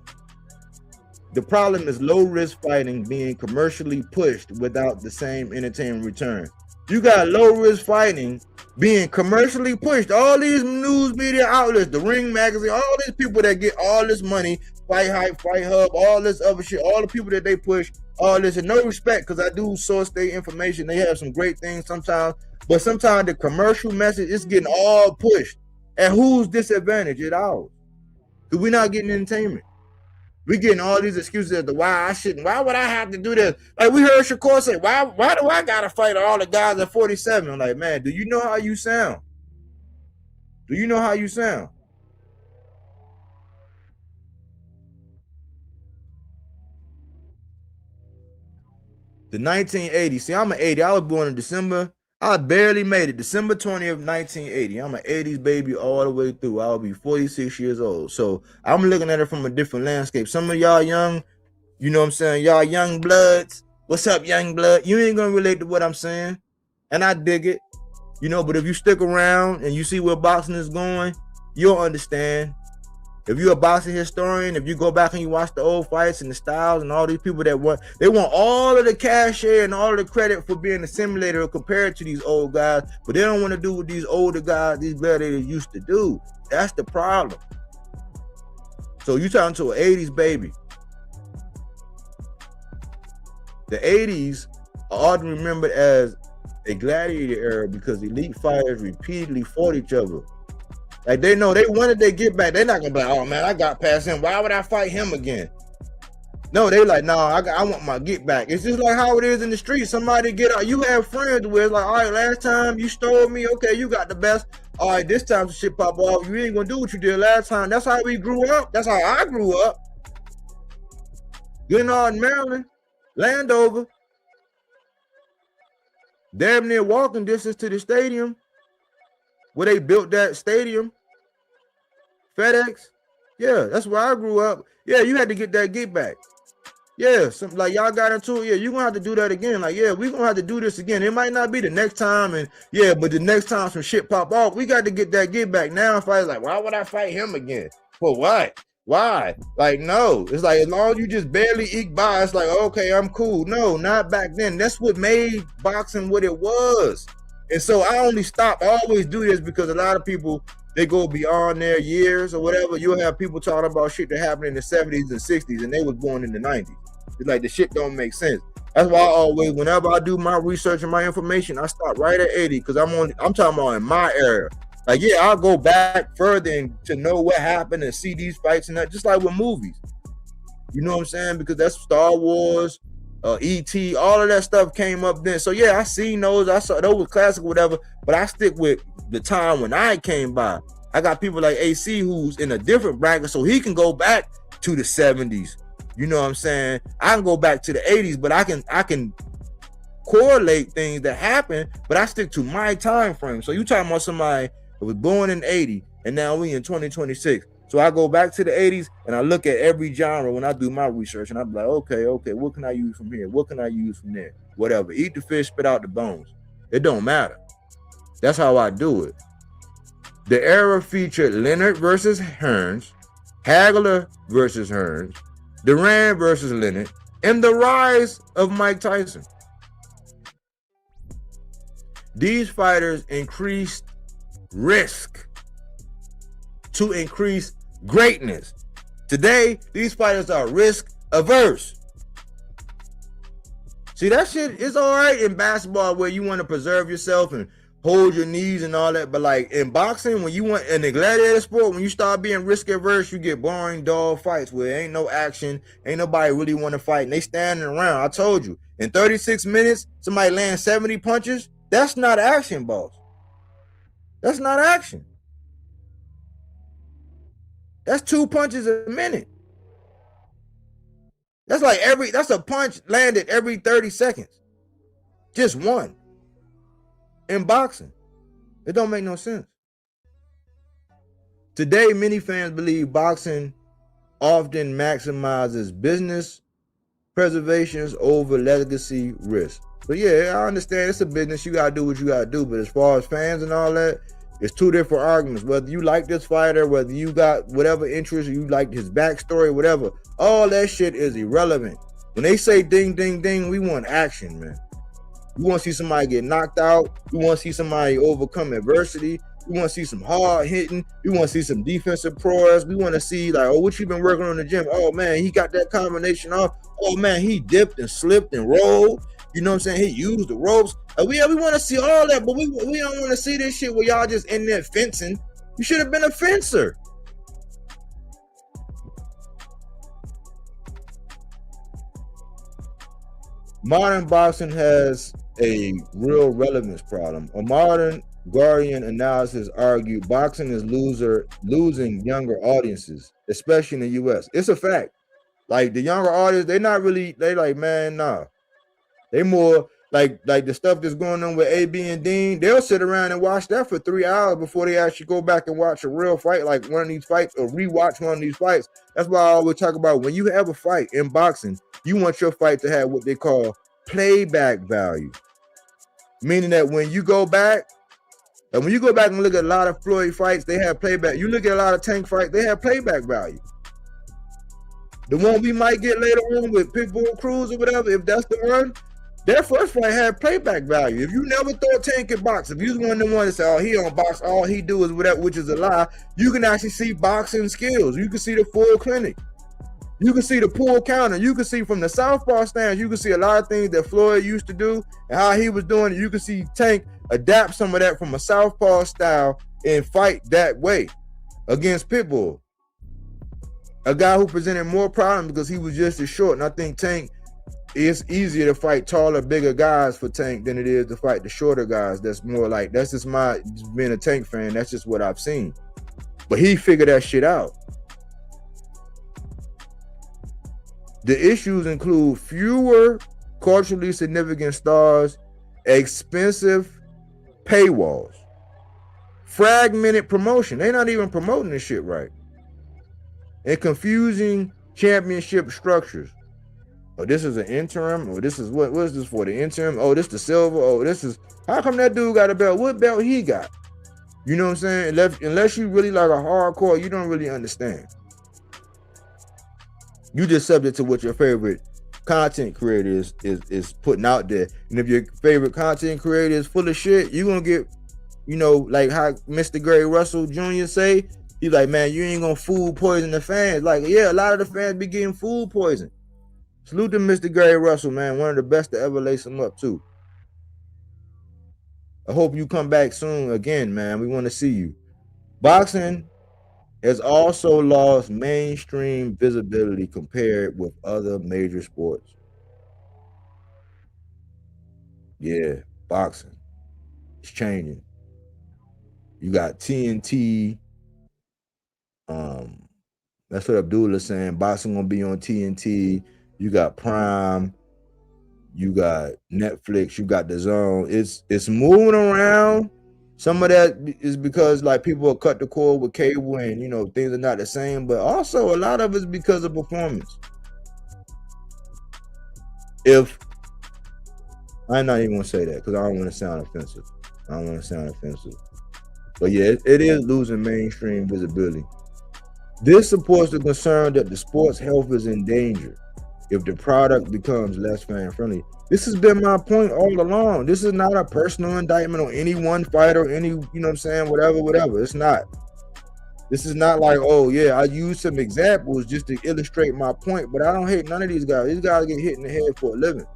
The problem is low risk fighting being commercially pushed without the same entertainment return. You got low risk fighting being commercially pushed. All these news media outlets, the Ring magazine, all these people that get all this money, Fight Hype, Fight Hub, all this other shit, all the people that they push, all this, and no respect, because I do source their information. They have some great things sometimes, but sometimes the commercial message is getting all pushed. And who's disadvantaged? It ours. Because we're not getting entertainment. We getting all these excuses as to why I shouldn't. Why would I have to do this? Like we heard Shakur say, why do I gotta fight all the guys at 47? I'm like, man, do you know how you sound? Do you know how you sound? The 1980. See, I'm an 80. I was born in December. I barely made it. December 20th, 1980. I'm an 80s baby all the way through. I'll be 46 years old. So I'm looking at it from a different landscape. Some of y'all young, you know what I'm saying? Y'all young bloods. What's up, young blood? You ain't gonna relate to what I'm saying. And I dig it. You know, but if you stick around and you see where boxing is going, you'll understand. If you're a boxing historian, if you go back and you watch the old fights and the styles and all these people that want all of the cachet and all of the credit for being a simulator compared to these old guys, but they don't want to do what these older guys, these gladiators used to do. That's the problem. So you talking to an 80s baby. The 80s are often remembered as a gladiator era because elite fighters repeatedly fought each other. Like they know they wanted their get back. They're not gonna be like, oh man, I got past him. Why would I fight him again? No, they like, no, I want my get back. It's just like how it is in the street. Somebody get out. You have friends where it's like, all right, last time you stole me, okay, you got the best. All right, this time the shit pop off. You ain't gonna do what you did last time. That's how we grew up. That's how I grew up. Glenard, Maryland, Landover, damn near walking distance to the stadium where they built that stadium. FedEx, yeah, that's where I grew up. Yeah, you had to get that get back. Yeah, something like y'all got into it. Yeah, you're gonna have to do that again. Like, yeah, we're gonna have to do this again. It might not be the next time, and yeah, but the next time some shit pop off, we got to get that get back. Now, if I was like, why would I fight him again? For what? Why? Like, no, it's like as long as you just barely eke by, it's like, okay, I'm cool. No, not back then. That's what made boxing what it was. And so I always do this because a lot of people, they go beyond their years or whatever. You'll have people talking about shit that happened in the 70s and 60s and they was born in the 90s. It's like the shit don't make sense. That's why I always, whenever I do my research and my information, I start right at 80 because I'm talking about in my era. Like, yeah, I'll go back further and to know what happened and see these fights and that, just like with movies. You know what I'm saying? Because that's Star Wars, E.T., all of that stuff came up then. So yeah, I seen those. I saw those was classic, whatever. But I stick with the time when I came by. I got people like AC who's in a different bracket, so he can go back to the 70s. You know what I'm saying? I can go back to the 80s, but I can correlate things that happen, but I stick to my time frame. So you talking about somebody that was born in 80 and now we in 2026. So I go back to the 80s and I look at every genre when I do my research and I'm like, okay, what can I use from here? What can I use from there? Whatever. Eat the fish, spit out the bones. It don't matter. That's how I do it. The era featured Leonard versus Hearns, Hagler versus Hearns, Duran versus Leonard, and the rise of Mike Tyson. These fighters increased risk to increase greatness. Today, these fighters are risk averse. See, that shit is all right in basketball where you want to preserve yourself and hold your knees and all that, but like in boxing, when you want in the gladiator sport, when you start being risk averse, you get boring dog fights where there ain't no action, ain't nobody really want to fight, and they standing around. I told you, in 36 minutes, somebody land 70 punches. That's not action, boss. That's not action. That's 2 punches a minute. That's a punch landed every 30 seconds. Just one. In boxing, it don't make no sense. Today, many fans believe boxing often maximizes business preservations over legacy risk. So yeah, I understand it's a business. You gotta do what you gotta do. But as far as fans and all that, it's two different arguments. Whether you like this fighter, whether you got whatever interest, you like his backstory, whatever, all that shit is irrelevant. When they say ding, ding, ding, we want action, man. We want to see somebody get knocked out. We want to see somebody overcome adversity. We want to see some hard hitting. We want to see some defensive prowess. We want to see like, oh, what you been working on in the gym? Oh man, he got that combination off. Oh man, he dipped and slipped and rolled. You know what I'm saying? He used the ropes. We want to see all that, but we don't want to see this shit where y'all just in there fencing. You should have been a fencer. Modern boxing has a real relevance problem. A modern Guardian analysis argued boxing is losing younger audiences, especially in the US. It's a fact. Like the younger audience, they like, man, nah. They more like the stuff that's going on with AB and Dean. They'll sit around and watch that for 3 hours before they actually go back and watch a real fight, like one of these fights, or rewatch one of these fights. That's why I always talk about when you have a fight in boxing, you want your fight to have what they call playback value. Meaning that when you go back and look at a lot of Floyd fights, they have playback. You look at a lot of Tank fights, they have playback value. The one we might get later on with Pitbull Cruz or whatever, if that's the one, their first fight had playback value. If you never thought Tank could box, if you was one of the ones that say, oh, he don't box, all he do is whatever, which is a lie, you can actually see boxing skills. You can see the full clinic. You can see the pull counter. You can see from the southpaw stance, you can see a lot of things that Floyd used to do and how he was doing it. You can see Tank adapt some of that from a southpaw style and fight that way against Pitbull. A guy who presented more problems because he was just as short. And I think Tank, it's easier to fight taller, bigger guys for Tank than it is to fight the shorter guys. That's more like, that's just my, being a Tank fan, that's just what I've seen. But he figured that shit out. The issues include fewer culturally significant stars, expensive paywalls, fragmented promotion. They're not even promoting this shit right. And confusing championship structures. Oh, this is an interim. Oh, this is what is this for? The interim. Oh, this the silver. Oh, this is, how come that dude got a belt? What belt he got? You know what I'm saying? Unless you really like a hardcore, you don't really understand. You just subject to what your favorite content creator is putting out there. And if your favorite content creator is full of shit, you're gonna get, you know, like how Mr. Gray Russell Jr. say, he's like, man, you ain't gonna food poison the fans. Like, yeah, a lot of the fans be getting food poison. Salute to Mr. Gray Russell, man. One of the best to ever lace him up too. I hope you come back soon again, man. We want to see you. Boxing has also lost mainstream visibility compared with other major sports. Yeah, boxing. It's changing. You got TNT. That's what Abdullah's saying. Boxing gonna be on TNT. You got Prime. You got Netflix. You got The Zone. It's moving around. Some of that is because like people will cut the cord with cable and, you know, things are not the same, but also a lot of it's because of performance. If I'm not even gonna say that because I don't want to sound offensive. But yeah, it is losing mainstream visibility. This supports the concern that the sport's health is in danger if the product becomes less fan friendly. This has been my point all along. This is not a personal indictment on any one fighter, any, you know what I'm saying, whatever. It's not. This is not like, oh yeah, I use some examples just to illustrate my point, but I don't hate none of these guys. These guys get hit in the head for a living.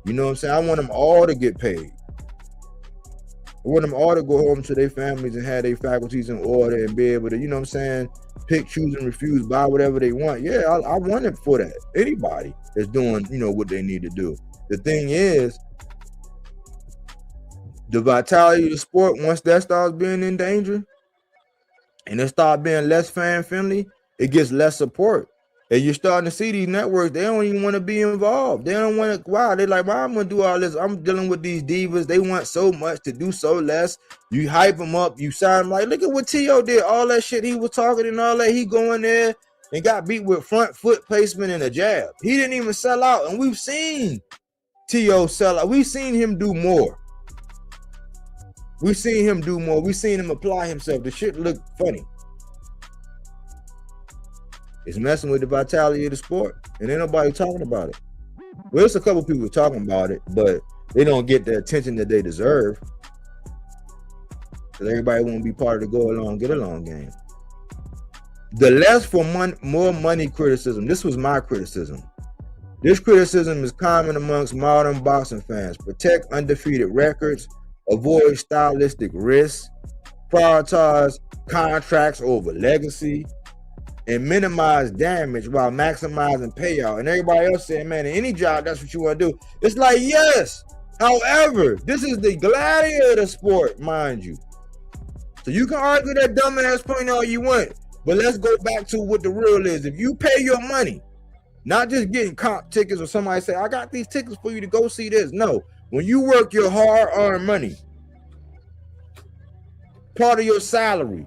You know what I'm saying? I want them all to get paid. I want them all to go home to their families and have their faculties in order and be able to, you know what I'm saying, pick, choose, and refuse, buy whatever they want. Yeah, I want it for that. Anybody that's doing, you know, what they need to do. The thing is, the vitality of the sport, once that starts being in danger and it starts being less fan friendly, it gets less support. And you're starting to see these networks, they don't even want to be involved. They don't want to, wow, they're like, well, I'm going to do all this. I'm dealing with these divas. They want so much to do so less. You hype them up. You sign them like, look at what T.O. did. All that shit he was talking and all that. He going there and got beat with front foot placement and a jab. He didn't even sell out. And we've seen T.O. sell out. We've seen him do more. We've seen him do more. We've seen him apply himself. The shit look funny. It's messing with the vitality of the sport, and ain't nobody talking about it. Well, there's a couple people talking about it, but they don't get the attention that they deserve. Because everybody won't be part of the go along, get along game. The less for more money criticism. This was my criticism. This criticism is common amongst modern boxing fans. Protect undefeated records, avoid stylistic risks, prioritize contracts over legacy, and minimize damage while maximizing payout. And everybody else saying, man, in any job, that's what you want to do. It's like, yes. However, this is the gladiator sport, mind you. So you can argue that dumbass point all you want, but let's go back to what the real is. If you pay your money, not just getting comp tickets or somebody say, I got these tickets for you to go see this. No, when you work your hard-earned money, part of your salary,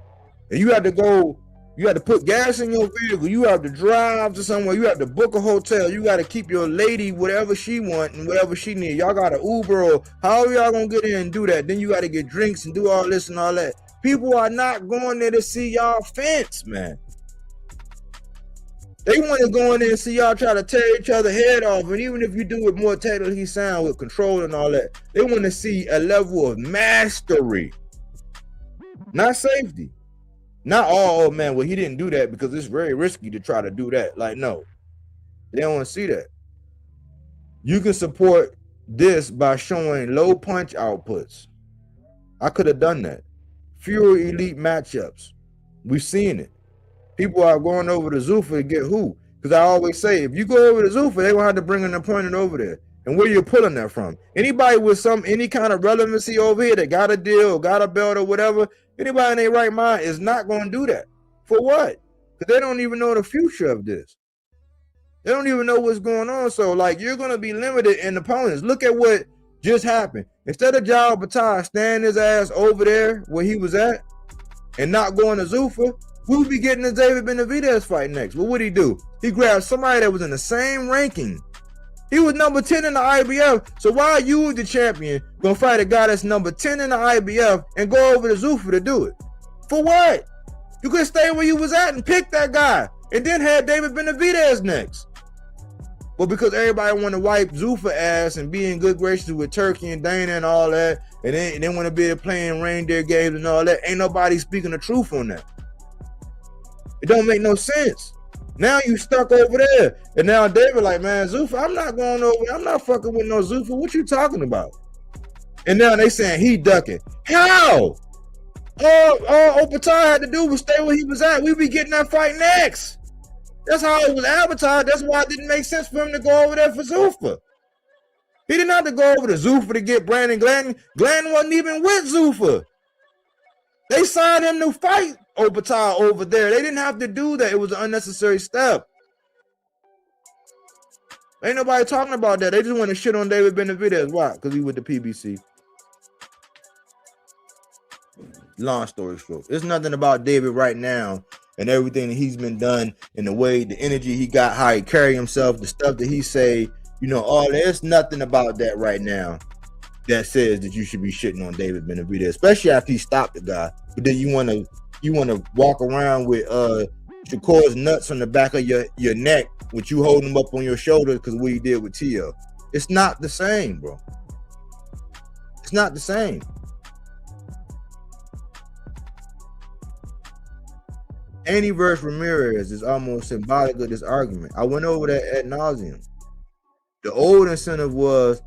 and you have to go, you have to put gas in your vehicle, you have to drive to somewhere, you have to book a hotel, you got to keep your lady whatever she want and whatever she need. Y'all got to Uber or however y'all gonna get in and do that. Then you got to get drinks and do all this and all that. People are not going there to see y'all fence, man. They want to go in there and see y'all try to tear each other head off. And even if you do it more technically sound with control and all that, they want to see a level of mastery, not safety. Not all, oh man, well, he didn't do that because it's very risky to try to do that. Like, no, they don't want to see that. You can support this by showing low punch outputs. I could have done that. Fewer elite matchups. We've seen it. People are going over to Zuffa to get who? Because I always say, if you go over to Zuffa, they're going to have to bring an opponent over there. And where you're pulling that from? Anybody with any kind of relevancy over here that got a deal, got a belt or whatever, anybody in their right mind is not going to do that. For what? Because they don't even know the future of this. They don't even know what's going on. So, like, you're going to be limited in opponents. Look at what just happened. Instead of Jao Batai standing his ass over there where he was at and not going to Zuffa, we'll be getting the David Benavidez fight next. What would he do? He grabbed somebody that was in the same ranking. He was number 10 in the IBF. So why are you, the champion, gonna fight a guy that's number 10 in the IBF and go over to Zuffa to do it? For what? You could stay where you was at and pick that guy and then have David Benavidez next. But because everybody want to wipe Zuffa ass and be in good graces with Turkey and Dana and all that, and they want to be playing reindeer games and all that, ain't nobody speaking the truth on that. It don't make no sense. Now you stuck over there. And now David like, man, Zuffa, I'm not going over. I'm not fucking with no Zuffa. What you talking about? And now they saying he ducking. How? All Opatar had to do was stay where he was at. We be getting that fight next. That's how it was advertised. That's why it didn't make sense for him to go over there for Zuffa. He didn't have to go over to Zuffa to get Brandon Gladden. Gladden wasn't even with Zuffa. They signed him to fight Opatar over there. They didn't have to do that. It was an unnecessary step. Ain't nobody talking about that. They just want to shit on David Benavidez. Why? Because he with the PBC. Long story short, it's nothing about David right now and everything that he's been done and the way, the energy he got, how he carry himself, the stuff that he say, you know, all there's nothing about that right now that says that you should be shitting on David Benavidez, especially after he stopped the guy. But then you want to walk around with Shakur's nuts on the back of your neck, with you holding him up on your shoulders because what he did with Tio. It's not the same, bro. It's not the same. Haney versus Ramirez is almost symbolic of this argument. I went over that ad nauseum. The old incentive was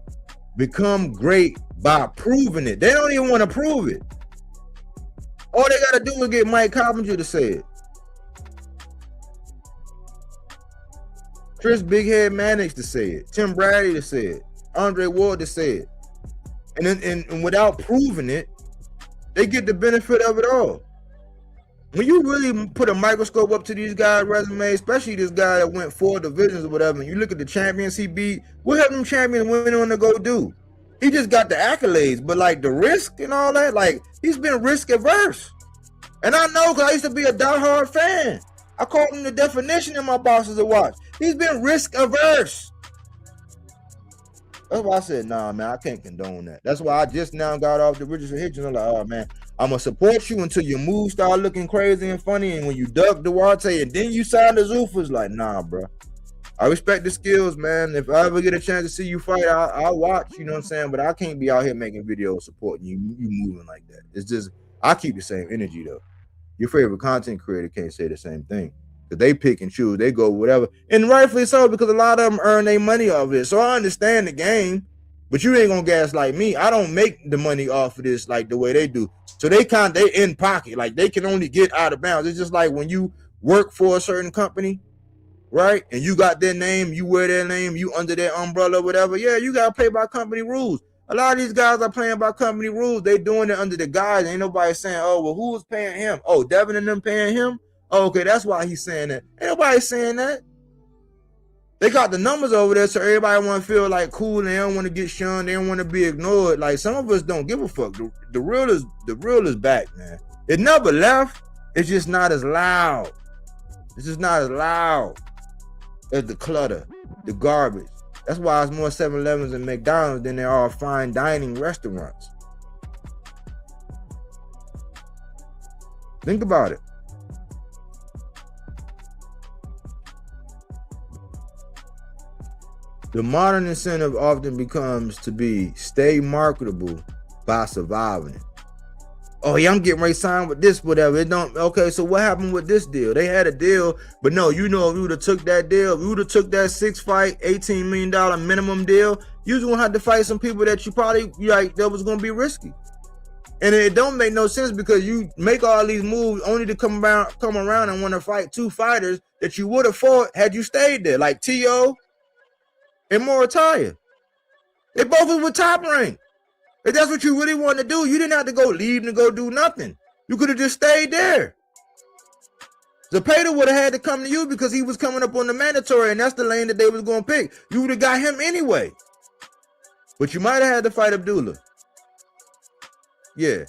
become great by proving it. They don't even want to prove it. All they got to do is get Mike Coppinger to say it. Chris Big Head Mannix to say it. Tim Bradley to say it. Andre Ward to say it. And without proving it, they get the benefit of it all. when you really put a microscope up to these guys' resumes, especially this guy that went 4 divisions or whatever, and you look at the champions he beat, what have them champions went on to go do? He just got the accolades, but like the risk and all that, like he's been risk averse. And I know because I used to be a diehard fan. I called him the definition in my boxes to watch. He's been risk averse. That's why I said, nah, man, I can't condone that. That's why I just now got off the Richardson Hitchens. I'm like, oh, man, I'm going to support you until your moves start looking crazy and funny. And when you duck Duarte and then you sign the Zuffa, it's like, nah, bro. I respect the skills, man. If I ever get a chance to see you fight, I'll watch, you know what I'm saying? But I can't be out here making videos supporting you moving like that. It's just, I keep the same energy, though. Your favorite content creator can't say the same thing. Because they pick and choose. They go whatever. And rightfully so, because a lot of them earn their money off of it. So I understand the game. But you ain't going to gaslight me. I don't make the money off of this like the way they do. So they in pocket. Like they can only get out of bounds. It's just like when you work for a certain company, right? And you got their name, you wear their name, you under their umbrella, whatever. Yeah, you got to play by company rules. A lot of these guys are playing by company rules. They doing it under the guise. Ain't nobody saying, oh, well, who's paying him? Oh, Devin and them paying him? Oh, okay, that's why he's saying that. Ain't nobody saying that. They got the numbers over there, so everybody want to feel like cool and they don't want to get shunned. They don't want to be ignored. Like some of us don't give a fuck. The real is back, man. It never left. It's just not as loud. It's just not as loud as the clutter, the garbage. That's why it's more 7-Elevens and McDonald's than there are fine dining restaurants. Think about it. The modern incentive often becomes to be stay marketable by surviving it. Oh yeah, I'm getting ready to sign with this, whatever. It don't. Okay, so what happened with this deal? They had a deal, but no, you know, if you would have took that deal, if you would have took that 6-fight, $18 million minimum deal, you was gonna have to fight some people that you probably like that was gonna be risky. And it don't make no sense because you make all these moves only to come around and want to fight 2 fighters that you would have fought had you stayed there, like T.O. and Morataya. They both was with Top Rank. If that's what you really want to do, you didn't have to go leave and go do nothing. You could have just stayed there. Zepeda would have had to come to you because he was coming up on the mandatory, and that's the lane that they was going to pick. You would have got him anyway. But you might have had to fight Abdullah. Yeah.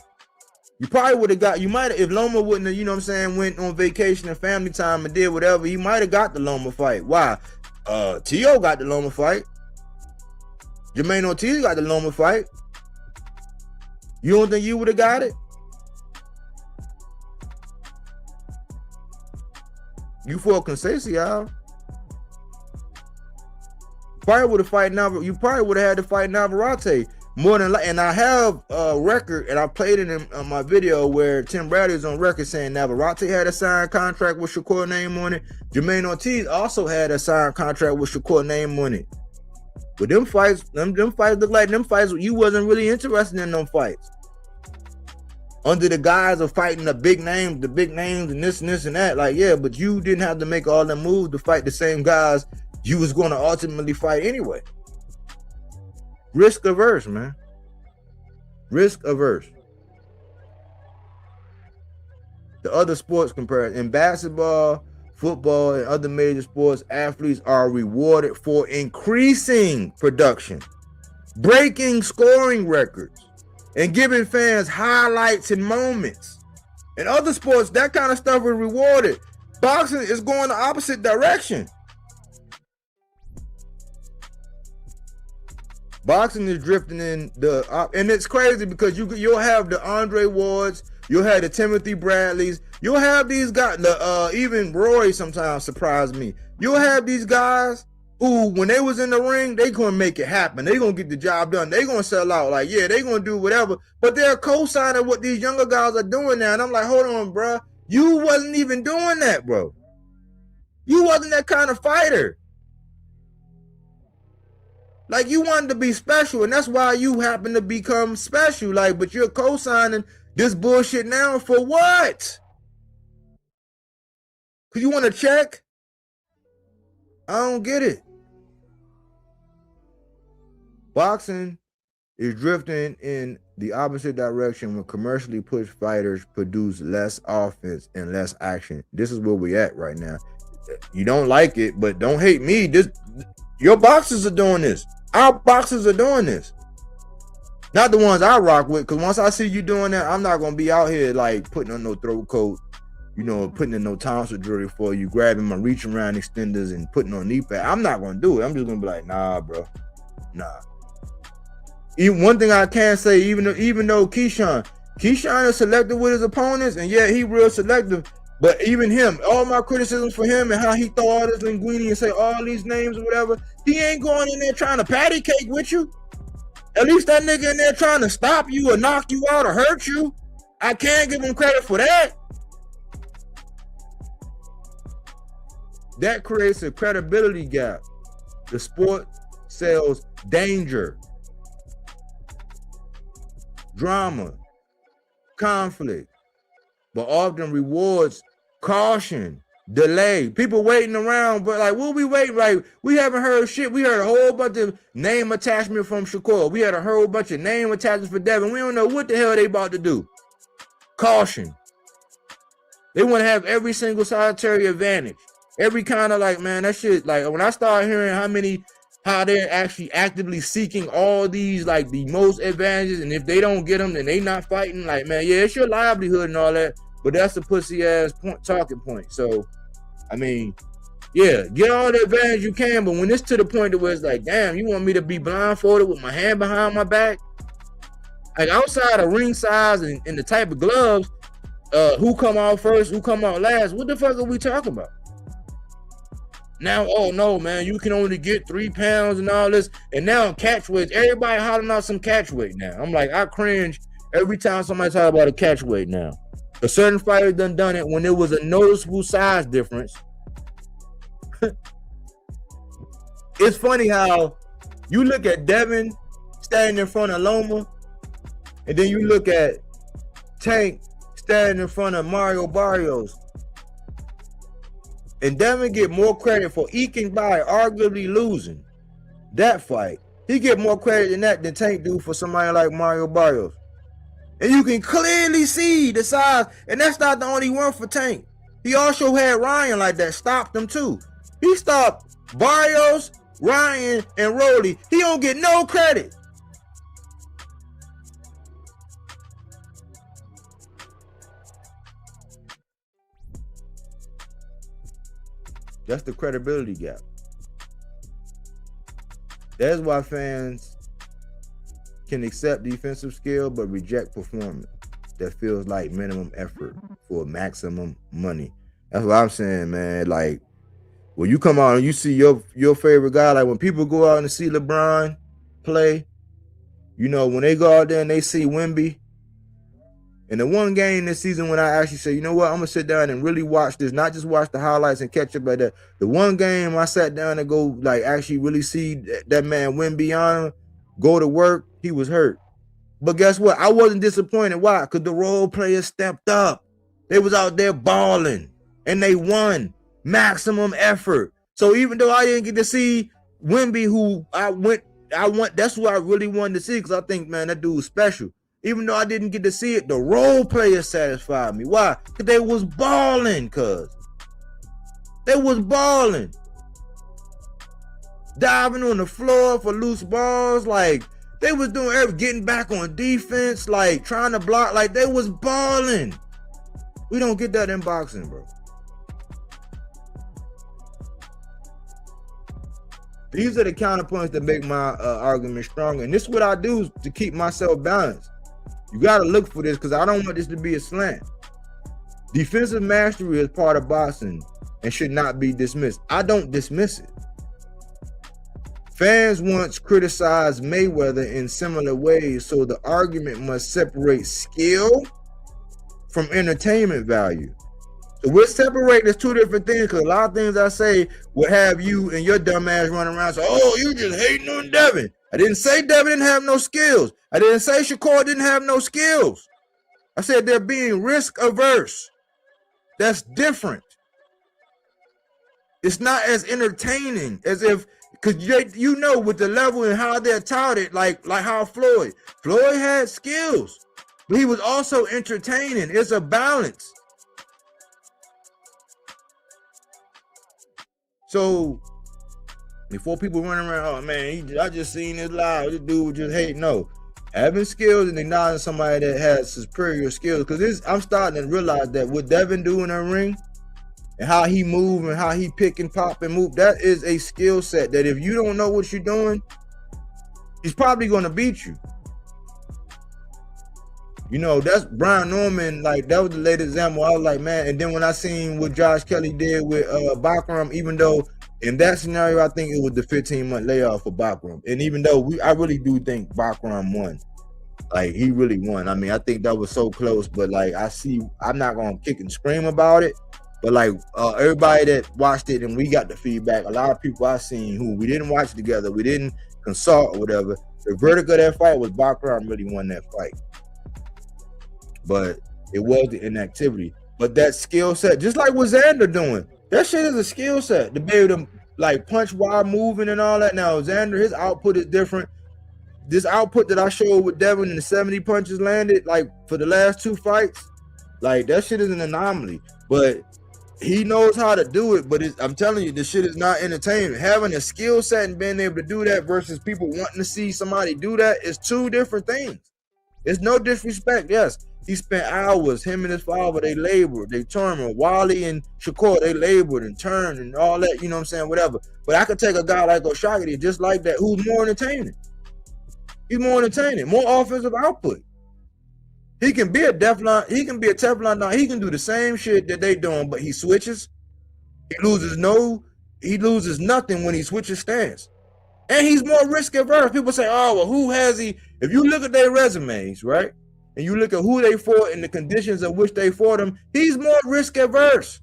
You probably would have got, you might have, if Loma wouldn't have, you know what I'm saying, went on vacation and family time and did whatever, he might have got the Loma fight. Why? T.O. got the Loma fight. Jermaine Ortiz got the Loma fight. You don't think you would have got it? You fought Conceição. Probably would have fight now. You probably would have had to fight Navarrete more than. And I have a record, and I played it in my video where Tim Bradley is on record saying Navarrete had a signed contract with Shakur name on it. Jermaine Ortiz also had a signed contract with Shakur name on it. But them fights look like them fights. You wasn't really interested in them fights. Under the guise of fighting the big names and this and that. Like, yeah, but you didn't have to make all them moves to fight the same guys you was going to ultimately fight anyway. Risk averse, man. Risk averse. The other sports comparison. In basketball, football, and other major sports, athletes are rewarded for increasing production, breaking scoring records, and giving fans highlights and moments. In other sports, that kind of stuff is rewarded. Boxing is going the opposite direction. Boxing is drifting in the, and it's crazy because you'll have the Andre Wards, you'll have the Timothy Bradleys, you'll have these guys, even Roy sometimes surprised me. You'll have these guys who, when they was in the ring, they gonna make it happen. They gonna get the job done. They gonna sell out. Like, yeah, they gonna do whatever. But they're co-signing what these younger guys are doing now. And I'm like, hold on, bro. You wasn't even doing that, bro. You wasn't that kind of fighter. Like, you wanted to be special, and that's why you happen to become special. Like, but you're co-signing this bullshit now for what? Because you want to check? I don't get it. Boxing is drifting in the opposite direction when commercially pushed fighters produce less offense and less action. This is where we at right now. You don't like it, but don't hate me. Your boxers are doing this. Our boxers are doing this. Not the ones I rock with, because once I see you doing that, I'm not gonna be out here like putting on no throat coat, putting in no tonsil jewelry for you, grabbing my reach around extenders and putting on knee pad. I'm not gonna do it. I'm just gonna be like, nah, bro, nah. Even one thing I can say, even though Keyshawn is selective with his opponents, and yeah, he real selective. But even him, all my criticisms for him and how he throw all this linguini and say all these names or whatever, he ain't going in there trying to patty cake with you. At least that nigga in there trying to stop you or knock you out or hurt you. I can't give him credit for that. That creates a credibility gap. The sport sells danger, drama, conflict, but often rewards caution, delay. People waiting around, but like, what we waiting? Like, we haven't heard shit. We heard a whole bunch of name attachment from Shakur. We had a whole bunch of name attachments for Devin. We don't know what the hell they about to do. Caution. They want to have every single solitary advantage. Every kind of like, man, that shit, like when I start hearing how they're actually actively seeking all these, like the most advantages, and if they don't get them, then they not fighting, like, man, yeah, it's your livelihood and all that, but that's the pussy ass talking point. So, I mean, yeah, get all the advantage you can, but when it's to the point where it's like, damn, you want me to be blindfolded with my hand behind my back? Like outside of ring size and the type of gloves, who come out first, who come out last, what the fuck are we talking about? Now, oh no, man, you can only get 3 pounds and all this. And now catch weights, everybody hollering out some catch weight now. I'm like, I cringe every time somebody talk about a catch weight now. A certain fighter done it when there was a noticeable size difference. It's funny how you look at Devin standing in front of Loma, and then you look at Tank standing in front of Mario Barrios. And Devin get more credit for eking by, arguably losing that fight. He get more credit than Tank do for somebody like Mario Barrios. And you can clearly see the size, and that's not the only one for Tank. He also had Ryan like that, stopped him too. He stopped Barrios, Ryan, and Rolly. He don't get no credit. That's the credibility gap. That's why fans can accept defensive skill but reject performance that feels like minimum effort for maximum money. That's what I'm saying, man. Like, when you come out and you see your favorite guy, like when people go out and see LeBron play, when they go out there and they see Wemby, and the one game this season when I actually say, you know what, I'm going to sit down and really watch this, not just watch the highlights and catch up like that. The one game I sat down and go, like, actually really see that man Wemby on go to work, he was hurt. But guess what? I wasn't disappointed. Why? Because the role players stepped up. They was out there balling, and they won. Maximum effort. So even though I didn't get to see Wemby, who that's who I really wanted to see, because I think, man, that dude was special. Even though I didn't get to see it, the role players satisfied me. Why? Because they was balling, they was balling. Diving on the floor for loose balls, like they was doing getting back on defense, like trying to block, like they was balling. We don't get that in boxing, bro. These are the counterpoints that make my argument stronger. And this is what I do to keep myself balanced. You got to look for this, because I don't want this to be a slant. Defensive mastery is part of boxing and should not be dismissed. I don't dismiss it. Fans once criticized Mayweather in similar ways, so the argument must separate skill from entertainment value. So we're separating as two different things, because a lot of things I say will have you and your dumb ass running around saying, oh, you just hating on Devin. I didn't say Devin didn't have no skills. I didn't say Shakur didn't have no skills. I said they're being risk averse. That's different. It's not as entertaining as if, Cause you know with the level and how they're touted, like how Floyd had skills, but he was also entertaining. It's a balance. So before people running around, oh man, I just seen this live. This dude was just hating. No, having skills and acknowledging somebody that has superior skills. Because I'm starting to realize that what Devin do in that ring and how he move and how he pick and pop and move, that is a skill set that if you don't know what you're doing, he's probably going to beat you. You know, that's Brian Norman. Like, that was the latest example. I was like, man. And then when I seen what Josh Kelly did with Bachram, even though in that scenario, I think it was the 15-month layoff for Bachram. And even though I really do think Bachram won. Like, he really won. I mean, I think that was so close. But, like, I'm not going to kick and scream about it. But, like, everybody that watched it and we got the feedback, a lot of people I seen who we didn't watch together, we didn't consult or whatever, the verdict of that fight was Bachram really won that fight. But it was the inactivity. But that skill set, just like what Xander doing, that shit is a skill set to be able to like punch while moving and all that. Now Xander, his output is different. This output that I showed with Devin and the 70 punches landed, like for the last 2 fights, like that shit is an anomaly. But he knows how to do it. But I'm telling you, this shit is not entertainment. Having a skill set and being able to do that versus people wanting to see somebody do that is 2 different things. It's no disrespect, yes. He spent hours, him and his father, they labored, they turned. Wally and Shakur, they labored and turned and all that, you know what I'm saying, whatever. But I could take a guy like O'Shaughnessy just like that, who's more entertaining. He's more entertaining, more offensive output. He can be a Teflon, he can do the same shit that they doing, but he switches. He loses nothing when he switches stance. And he's more risk averse. People say, oh, well, who has he? If you look at their resumes, right? And you look at who they fought and the conditions of which they fought him, he's more risk averse.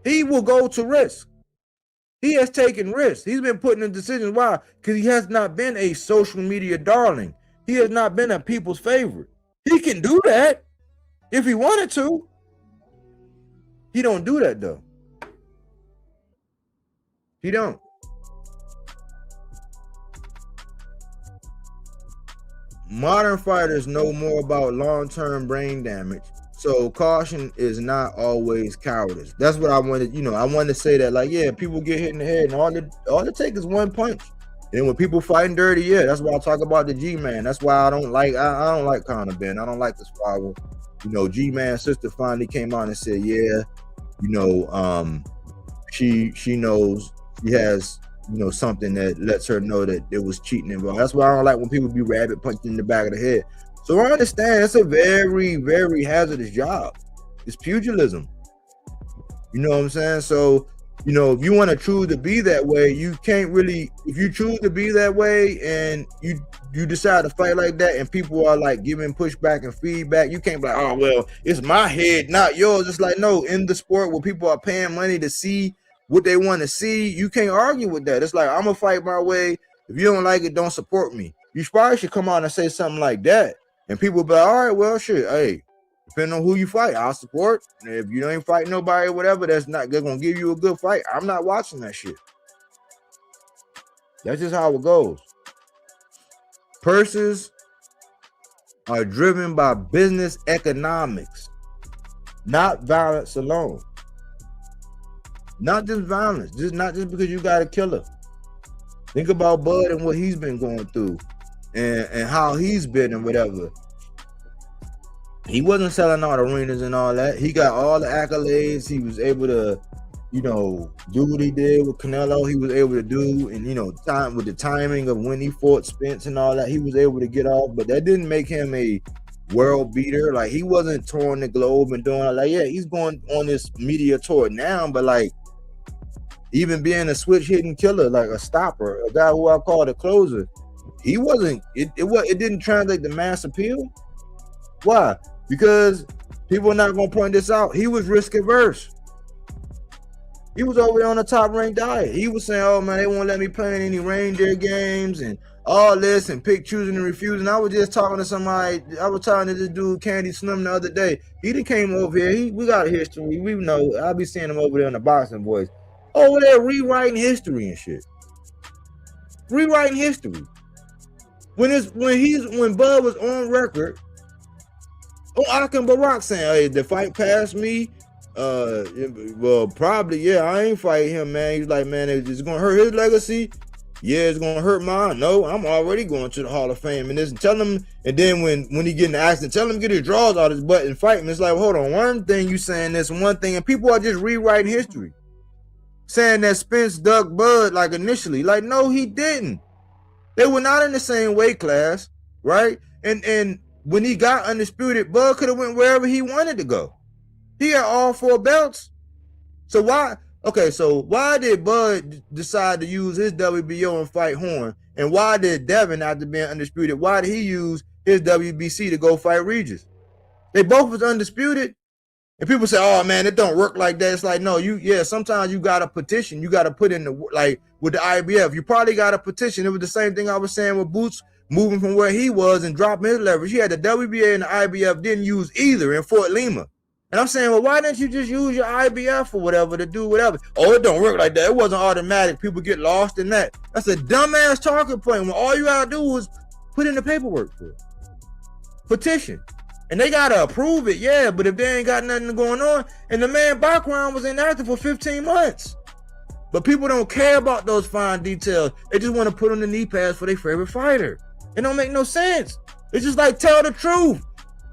He will go to risk. He has taken risks. He's been putting in decisions. Why? Because he has not been a social media darling. He has not been a people's favorite. He can do that if he wanted to. He don't do that though. He don't. Modern fighters know more about long-term brain damage, so caution is not always cowardice. That's what I wanted. You know, I wanted to say that, like, yeah, people get hit in the head, and all it takes is 1 punch. And when people fighting dirty, yeah, that's why I talk about the G-Man. That's why I don't like Conor Ben. I don't like the squabble. You know, G-Man's sister finally came out and said, yeah, you know, she knows she has, you know, something that lets her know that there was cheating involved. That's why I don't like when people be rabbit punching in the back of the head. So I understand it's a very, very hazardous job. It's pugilism. You know what I'm saying? So, you know, if you want to choose to be that way, you can't really, if you choose to be that way and you decide to fight like that and people are like giving pushback and feedback, you can't be like, oh, well, it's my head, not yours. It's like, no, in the sport where people are paying money to see what they want to see, you can't argue with that. It's like, I'm gonna fight my way. If you don't like it, don't support me. You probably should come out and say something like that. And people be like, all right, well, shit, hey, depending on who you fight, I'll support. And if you ain't fighting nobody or whatever, that's not gonna give you a good fight, I'm not watching that shit. That's just how it goes. Purses are driven by business economics, not violence alone. Not just violence, not just because you got a killer. Think about Bud and what he's been going through and how he's been and whatever. He wasn't selling out arenas and all that. He got all the accolades. He was able to, you know, do what he did with Canelo. He was able to do, and, you know, time with the timing of when he fought Spence and all that, he was able to get off. But that didn't make him a world beater. Like, he wasn't touring the globe and doing like, yeah, he's going on this media tour now, but like, even being a switch hitting killer, like a stopper, a guy who I call the closer, he wasn't. It didn't translate to mass appeal. Why? Because people are not gonna point this out. He was risk averse. He was over there on the top ranked diet. He was saying, "Oh man, they won't let me play in any reindeer games and all this and pick, choosing, and refusing." I was just talking to somebody. I was talking to this dude, Candy Slim, the other day. He done came over here. We got a history. We know. I'll be seeing him over there in the Boxing Boys. over there rewriting history and shit. Rewriting history. When Bud was on record, Akin Barak saying, hey, the fight passed me. Well, probably, yeah, I ain't fighting him, man. He's like, man, it's gonna hurt his legacy. Yeah, it's gonna hurt mine. No, I'm already going to the Hall of Fame. And tell him, and then when he get in the accident, tell him to get his drawers out his butt and fight him. It's like, hold on, one thing you saying this, one thing, and people are just rewriting history. Saying that Spence ducked Bud like initially. Like, no, he didn't. They were not in the same weight class, right? And when he got undisputed, Bud could have went wherever he wanted to go. He had all 4 belts. So why did Bud decide to use his WBO and fight Horn? And why did Devin, after being undisputed, why did he use his WBC to go fight Regis? They both was undisputed. And people say, oh man, it don't work like that. It's like, no, sometimes you got to petition. You got to put in like with the IBF, you probably got to petition. It was the same thing I was saying with Boots moving from where he was and dropping his leverage. He had the WBA and the IBF, didn't use either in Fort Lima. And I'm saying, well, why didn't you just use your IBF or whatever to do whatever? Oh, it don't work like that. It wasn't automatic. People get lost in that. That's a dumbass talking point when all you got to do is put in the paperwork for it. Petition. And they got to approve it, yeah, but if they ain't got nothing going on, and the man background was inactive for 15 months. But people don't care about those fine details. They just want to put on the knee pads for their favorite fighter. It don't make no sense. It's just like, tell the truth.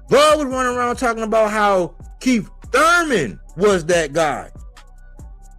Bud was running around talking about how Keith Thurman was that guy.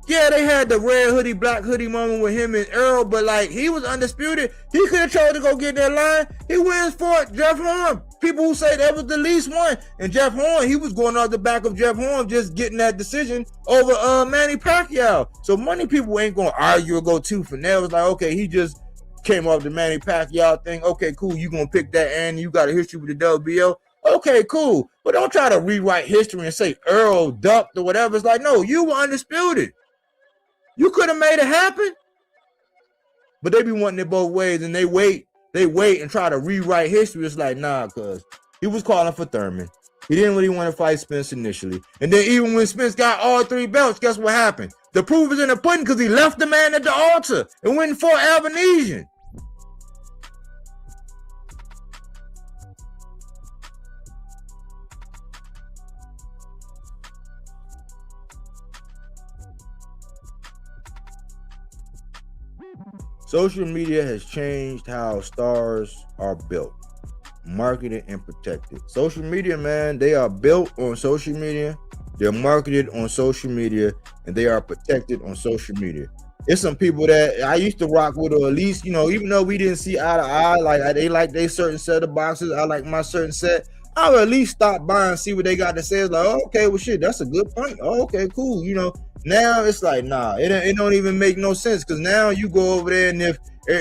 Yeah, they had the red hoodie, black hoodie moment with him and Earl, but like, he was undisputed. He could have tried to go get that line. He wins for Jeff Horn. People who say that was the least one. And Jeff Horn, he was going off the back of Jeff Horn just getting that decision over Manny Pacquiao. So many people ain't going to argue or go tooth and nail. It's like, okay, he just came off the Manny Pacquiao thing. Okay, cool. You going to pick that and you got a history with the WBO. Okay, cool. But don't try to rewrite history and say Earl ducked or whatever. It's like, no, you were undisputed. You could have made it happen. But they be wanting it both ways, and they wait and try to rewrite history. It's like, nah, cuz he was calling for Thurman. He didn't really want to fight Spence initially. And then even when Spence got all 3 belts, guess what happened? The proof is in the pudding because he left the man at the altar and went for Albanesian. Social media has changed how stars are built, marketed, and protected. Social media, man, they are built on social media, they're marketed on social media, and they are protected on social media. It's some people that I used to rock with, or at least, even though we didn't see eye to eye, like they like their certain set of boxes, I like my certain set, I would at least stop by and see what they got to say. It's like, oh, okay, well, shit, that's a good point. Oh, okay, cool, Now it's like, nah, it don't even make no sense, because now you go over there, and if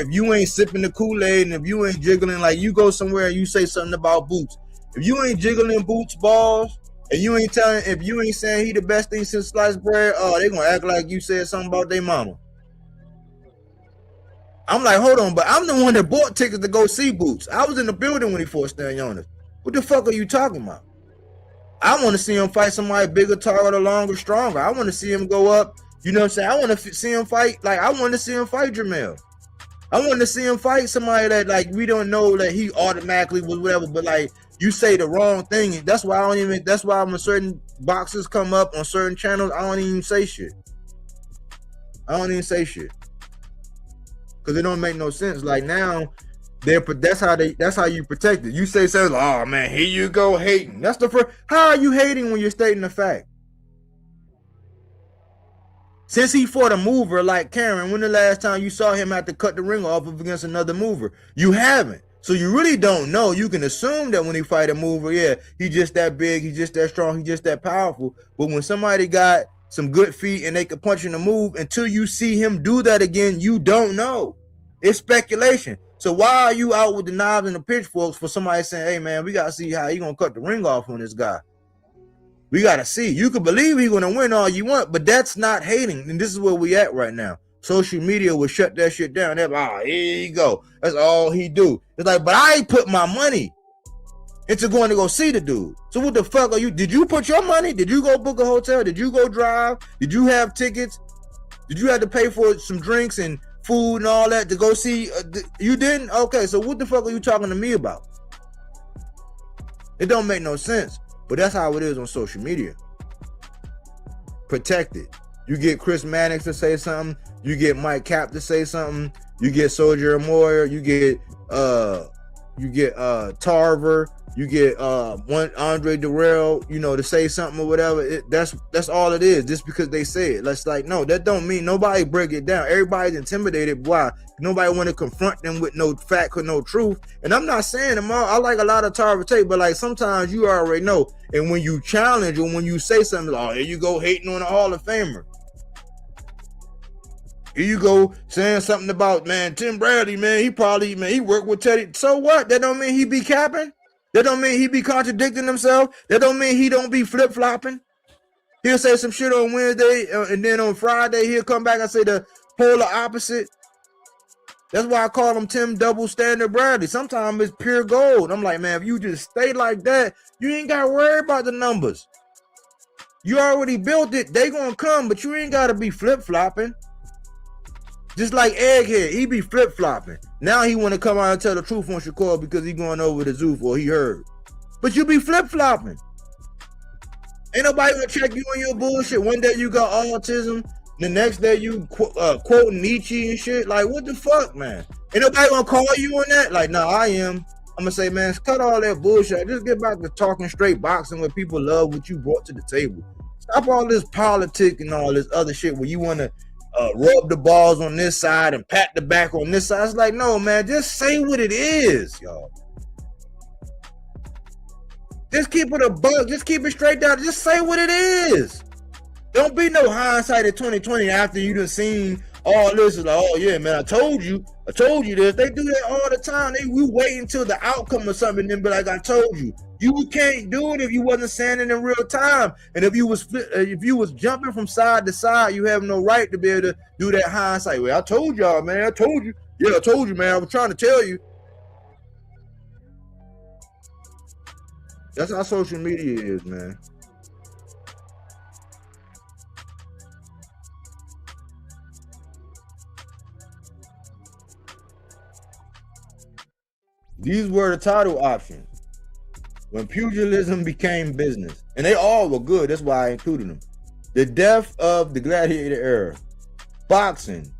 you ain't sipping the Kool-Aid, and if you ain't jiggling, like you go somewhere and you say something about Boots, if you ain't jiggling Boots balls, and if you ain't saying he the best thing since sliced bread, oh, they gonna act like you said something about their mama. I'm like, hold on, but I'm the one that bought tickets to go see Boots. I was in the building when he fought Stanionis. What the fuck are you talking about? I want to see him fight somebody bigger, taller, longer, stronger. I want to see him go up. You know what I'm saying? I want to see him fight. Like, I want to see him fight Jamel. I want to see him fight somebody that, like, we don't know that he automatically was whatever, but, like, you say the wrong thing. That's why when certain boxes come up on certain channels, I don't even say shit. Because it don't make no sense. Like, now, that's how you protect it. You say something, oh man, here you go hating. That's the first. How are you hating when you're stating the fact? Since he fought a mover like Karen, when the last time you saw him have to cut the ring off against another mover? You haven't. So you really don't know. You can assume that when he fight a mover, yeah, he just that big, he just that strong, he just that powerful. But when somebody got some good feet and they can punch in the move, until you see him do that again, you don't know. It's speculation. So why are you out with the knives and the pitchforks for somebody saying, hey man, we got to see how you going to cut the ring off on this guy? We got to see. You can believe he's going to win all you want, but that's not hating. And this is where we at right now. Social media will shut that shit down. They're like, here you go. That's all he do. It's like, but I ain't put my money into going to go see the dude. So what the fuck are you? Did you put your money? Did you go book a hotel? Did you go drive? Did you have tickets? Did you have to pay for some drinks and food and all that to go see? You didn't? Okay, so what the fuck are you talking to me about? It don't make no sense. But that's how it is on social media. Protected. You get Chris Mannix to say something. You get Mike Cap to say something. You get Soldier Moyer. You get Tarver. You get one Andre Durrell, to say something or whatever. That's all it is. Just because they say it. That's like, no, that don't mean nobody break it down. Everybody's intimidated. Why? Nobody want to confront them with no fact or no truth. And I'm not saying them all. I like a lot of Tarver tape, but like sometimes you already know. And when you challenge or when you say something, like, oh, here you go hating on a Hall of Famer. Here you go saying something about, man, Tim Bradley, man, he worked with Teddy. So what? That don't mean he be capping. That don't mean he be contradicting himself. That don't mean he don't be flip-flopping. He'll say some shit on Wednesday, and then on Friday, he'll come back and say the polar opposite. That's why I call him Tim Double Standard Bradley. Sometimes it's pure gold. I'm like, man, if you just stay like that, you ain't got to worry about the numbers. You already built it. They going to come, but you ain't got to be flip-flopping. Just like Egghead, he be flip-flopping. Now he want to come out and tell the truth on Shakur because he going over to Zuffa or he heard. But you be flip-flopping. Ain't nobody gonna check you on your bullshit. One day you got autism, the next day you quoting Nietzsche and shit. Like, what the fuck, man? Ain't nobody gonna call you on that? Like, nah, I am. I'm gonna say, man, cut all that bullshit. Just get back to talking straight boxing where people love what you brought to the table. Stop all this politics and all this other shit where you want to rub the balls on this side and pat the back on this side. It's like, no, man, just say what it is, y'all. Just keep it a buck. Just keep it straight down. Just say what it is. Don't be no hindsight at 2020 after you done seen all this. Is like, oh yeah, man, I told you this. They do that all the time. We wait until the outcome or something and then be like, I told you. You can't do it if you wasn't standing in real time. And if you was jumping from side to side, you have no right to be able to do that hindsight. Well, I told y'all, man. I told you. Yeah, I told you, man. I was trying to tell you. That's how social media is, man. These were the title options when pugilism became business. And they all were good. That's why I included them. The death of the gladiator era. Boxing.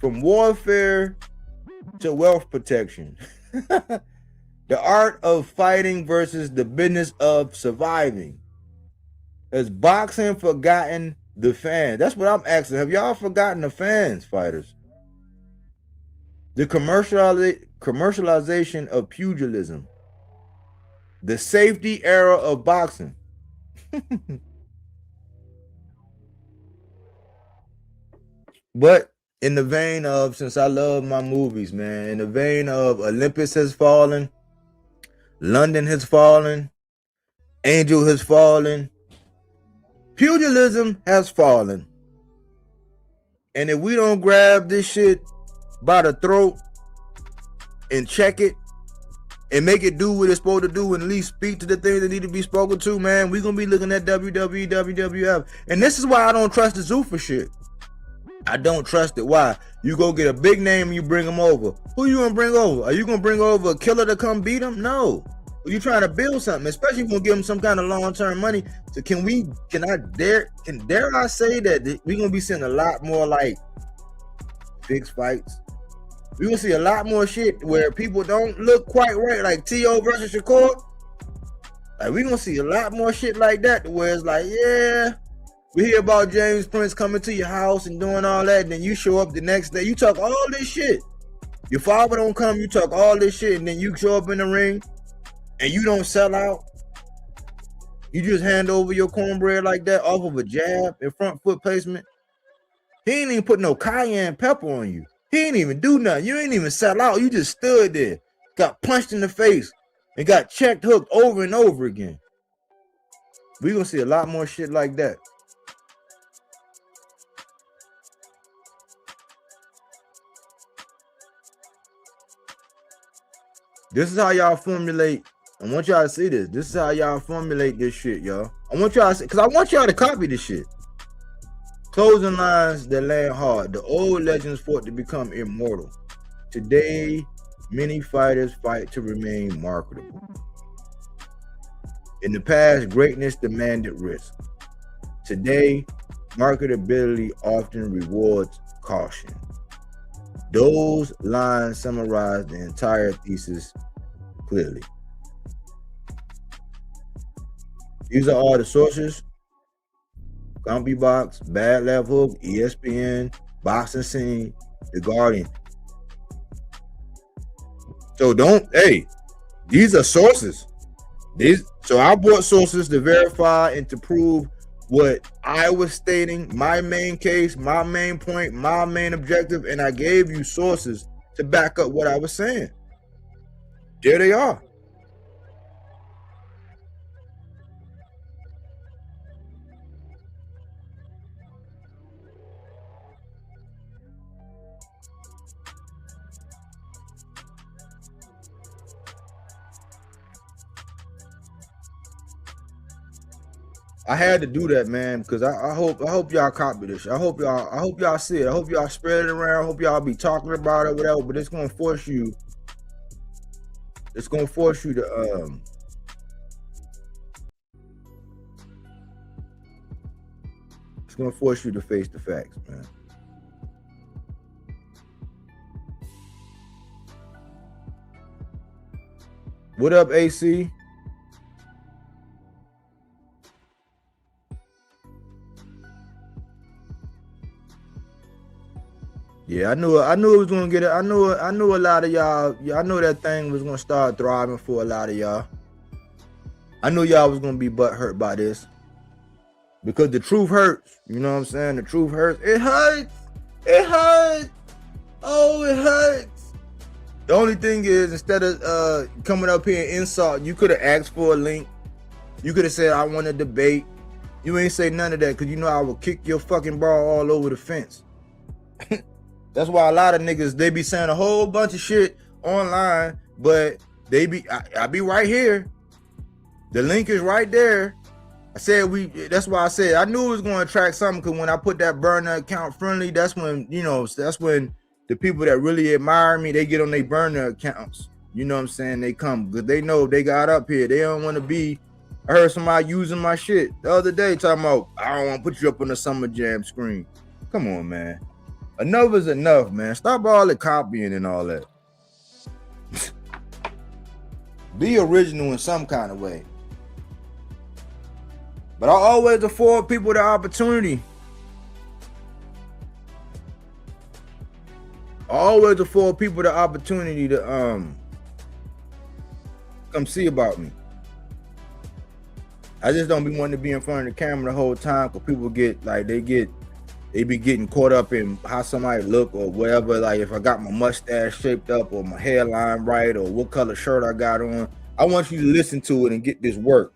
From warfare to wealth protection. The art of fighting versus the business of surviving. Has boxing forgotten the fans? That's what I'm asking. Have y'all forgotten the fans, fighters? The commercialization of pugilism. The safety era of boxing. But in the vein of, since I love my movies, man, in the vein of Olympus has fallen, London has fallen, Angel has fallen, pugilism has fallen. And if we don't grab this shit by the throat and check it and make it do what it's supposed to do and at least speak to the things that need to be spoken to, man, we're going to be looking at WWE, WWF. And this is why I don't trust the Zuffa shit. I don't trust it. Why? You go get a big name and you bring him over. Who you gonna bring over? Are you gonna bring over a killer to come beat him? No. You trying to build something, especially if you're gonna give him some kind of long-term money. So dare I say that we're gonna be seeing a lot more like fixed fights. We're gonna see a lot more shit where people don't look quite right, like T.O. versus Shakur. Like, we're gonna see a lot more shit like that where it's like, yeah. We hear about James Prince coming to your house and doing all that, and then you show up the next day. You talk all this shit. Your father don't come, you talk all this shit, and then you show up in the ring, and you don't sell out. You just hand over your cornbread like that off of a jab and front foot placement. He ain't even put no cayenne pepper on you. He ain't even do nothing. You ain't even sell out. You just stood there, got punched in the face, and got checked hooked over and over again. We're going to see a lot more shit like that. This is how y'all formulate. I want y'all to see this. This is how y'all formulate this shit, y'all. I want y'all to see, because I want y'all to copy this shit. Closing lines that land hard. The old legends fought to become immortal. Today, many fighters fight to remain marketable. In the past, greatness demanded risk. Today, marketability often rewards caution. Those lines summarize the entire thesis clearly. These are all the sources: CompuBox, Bad Left Hook, ESPN, Boxing Scene, The Guardian. So these are sources. So I brought sources to verify and to prove what I was stating, my main case, my main point, my main objective, and I gave you sources to back up what I was saying. There they are. I had to do that, man, because I hope y'all copy this. I hope y'all see it. I hope y'all spread it around. I hope y'all be talking about it, whatever. But it's gonna force you. It's gonna force you to It's gonna force you to face the facts, man. What up, AC? Yeah, I knew it was gonna get it. I knew a lot of y'all. Yeah, I knew that thing was gonna start thriving for a lot of y'all. I knew y'all was gonna be butthurt by this because the truth hurts. You know what I'm saying? The truth hurts. It hurts. It hurts. Oh, it hurts. The only thing is, instead of coming up here and insult, you could have asked for a link. You could have said, "I want to debate." You ain't say none of that because you know I will kick your fucking ball all over the fence. That's why a lot of niggas, they be saying a whole bunch of shit online, but I be right here. The link is right there. That's why I said I knew it was going to attract something, because when I put that burner account friendly, that's when the people that really admire me, they get on their burner accounts. You know what I'm saying? They come because they know they got up here. They don't want to be. I heard somebody using my shit the other day talking about, I don't want to put you up on the Summer Jam screen. Come on, man. Enough is enough, man. Stop all the copying and all that. Be original in some kind of way. But I always afford people the opportunity. I always afford people the opportunity to come see about me. I just don't be wanting to be in front of the camera the whole time, because people get like they be getting caught up in how somebody look or whatever. Like if I got my mustache shaped up or my hairline right or what color shirt I got on. I want you to listen to it and get this work.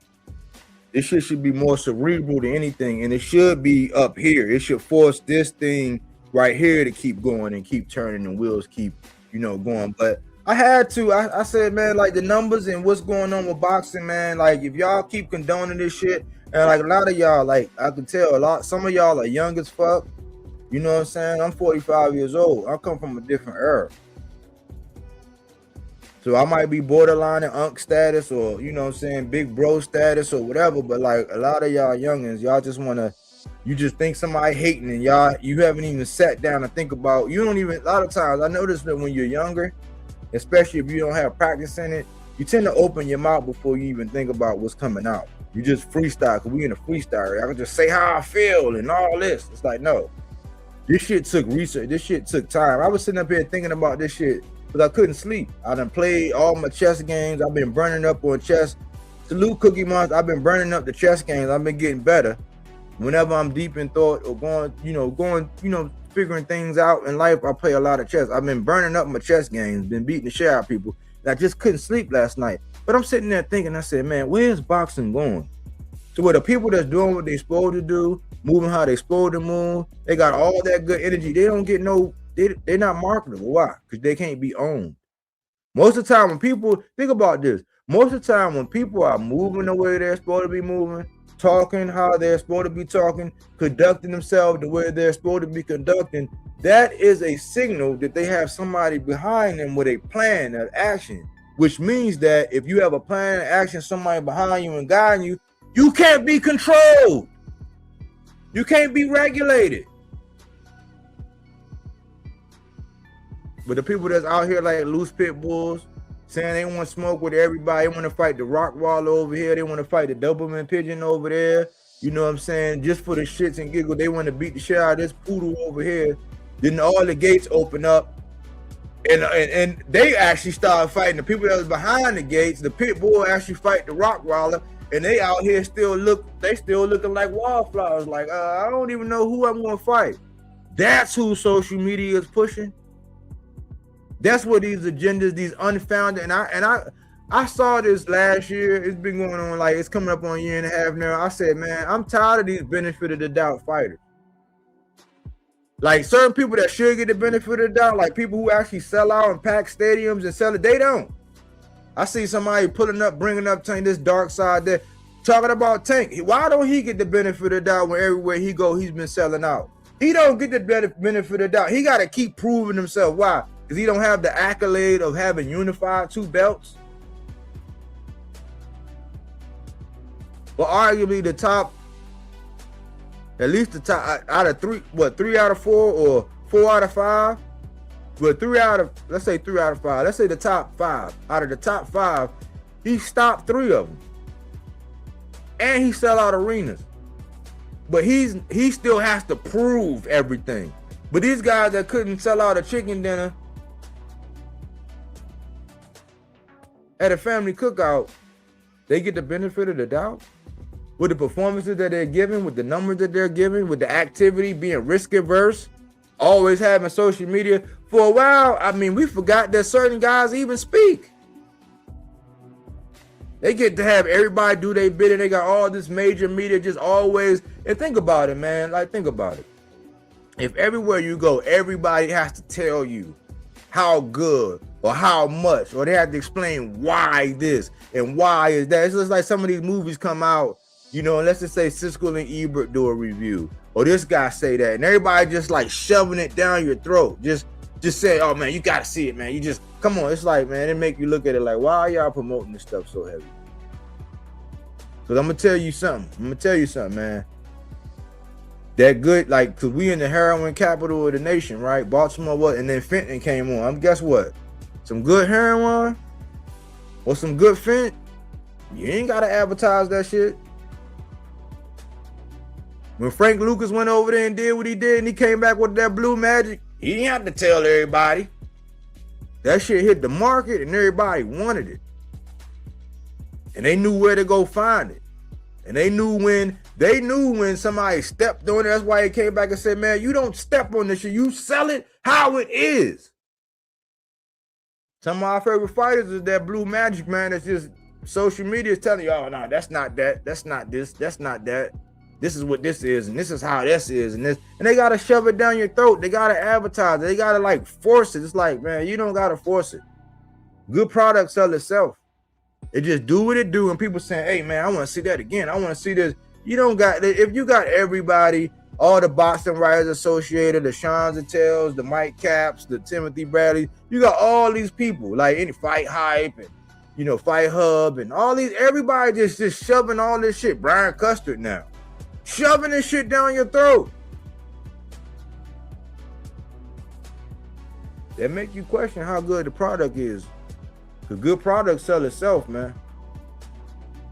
This shit should be more cerebral than anything, and it should be up here. It should force this thing right here to keep going and keep turning, and wheels keep, going. But I had to. I said, man, like the numbers and what's going on with boxing, man. Like if y'all keep condoning this shit, and like a lot of y'all, like I can tell some of y'all are young as fuck. You know what I'm saying? I'm 45 years old. I come from a different era. So I might be borderline in unk status or, you know what I'm saying, big bro status or whatever. But like a lot of y'all youngins, y'all just you just think somebody hating, and you haven't even sat down and think about, a lot of times I notice that when you're younger, especially if you don't have practice in it, you tend to open your mouth before you even think about what's coming out. You just freestyle, because we in a freestyle. I can just say how I feel and all this. It's like, no. This shit took research. This shit took time. I was sitting up here thinking about this shit because I couldn't sleep. I done played all my chess games. I've been burning up on chess. Salute Cookie Monster. I've been burning up the chess games. I've been getting better. Whenever I'm deep in thought or going, figuring things out in life, I play a lot of chess. I've been burning up my chess games, been beating the shit out of people. And I just couldn't sleep last night. But I'm sitting there thinking, I said, man, where's boxing going? So where the people that's doing what they supposed to do, moving how they supposed to move, they got all that good energy. They don't get they're not marketable. Why? Because they can't be owned. Most of the time when people, think about this, most of the time when people are moving the way they're supposed to be moving, talking how they're supposed to be talking, conducting themselves the way they're supposed to be conducting, that is a signal that they have somebody behind them with a plan of action, which means that if you have a plan of action, somebody behind you and guiding you, you can't be controlled. You can't be regulated. But the people that's out here like loose pit bulls, saying they want to smoke with everybody, they want to fight the rock wall over here, they want to fight the Doberman pigeon over there, you know what I'm saying, just for the shits and giggles, they want to beat the shit out of this poodle over here. Then all the gates open up, and they actually start fighting the people that was behind the gates. The pit bull actually fight the rock waller, and they out here still looking like wallflowers. Like I don't even know who I'm gonna fight. That's who social media is pushing. That's what these agendas, these unfounded, and I saw this last year. It's been going on, like it's coming up on a year and a half now. I said, man, I'm tired of these benefit of the doubt fighters. Like certain people that should get the benefit of the doubt, like people who actually sell out and pack stadiums and sell it, they don't. I see somebody pulling up, bringing up Tank, this dark side there, talking about Tank. Why don't he get the benefit of the doubt when everywhere he go, he's been selling out? He don't get the benefit of the doubt. He got to keep proving himself. Why? Because he don't have the accolade of having unified 2 belts. But arguably the top, at least the top out of 3, 3 out of 4 or 4 out of 5? But 3 out of, let's say 3 out of 5. Let's say the top 5. Out of the top 5, he stopped 3 of them. And he sell out arenas. But he still has to prove everything. But these guys that couldn't sell out a chicken dinner at a family cookout, they get the benefit of the doubt? With the performances that they're giving, with the numbers that they're giving, with the activity, being risk averse, always having social media. For a while, I mean, we forgot that certain guys even speak. They get to have everybody do their bidding. They got all this major media just always. And think about it, man. Like, think about it. If everywhere you go, everybody has to tell you how good or how much, or they have to explain why this and why is that. It's just like some of these movies come out, you know, and let's just say Siskel and Ebert do a review, or this guy say that, and everybody just like shoving it down your throat. Just say, oh man, you gotta see it, man. You just, come on. It's like, man, it make you look at it like, why are y'all promoting this stuff so heavy? Because I'm gonna tell you something, man. That good, like, because we in the heroin capital of the nation, right? Baltimore, what? And then fentanyl came on. Guess what? Some good heroin or some good fent, you ain't gotta advertise that shit. When Frank Lucas went over there and did what he did and he came back with that blue magic, he didn't have to tell everybody. That shit hit the market and everybody wanted it. And they knew where to go find it. And they knew when somebody stepped on it. That's why he came back and said, man, you don't step on this shit. You sell it how it is. Some of my favorite fighters is that blue magic, man. It's just social media is telling you, oh, no, that's not that. That's not this. That's not that. This is what this is, and this is how this is, and this, and they gotta shove it down your throat. They gotta advertise. They gotta like force it. It's like, man, you don't gotta force it. Good product sell itself. It just do what it do, and people saying, hey man, I want to see that again. I want to see this. You don't got, if you got everybody, all the boxing writers associated, the Sean Zells, the Mike Caps, the Timothy Bradley, you got all these people like any Fight Hype and, you know, Fight Hub and all these. Everybody just shoving all this shit. Brian Custard now. Shoving this shit down your throat. That make you question how good the product is. Cause good products sell itself, man.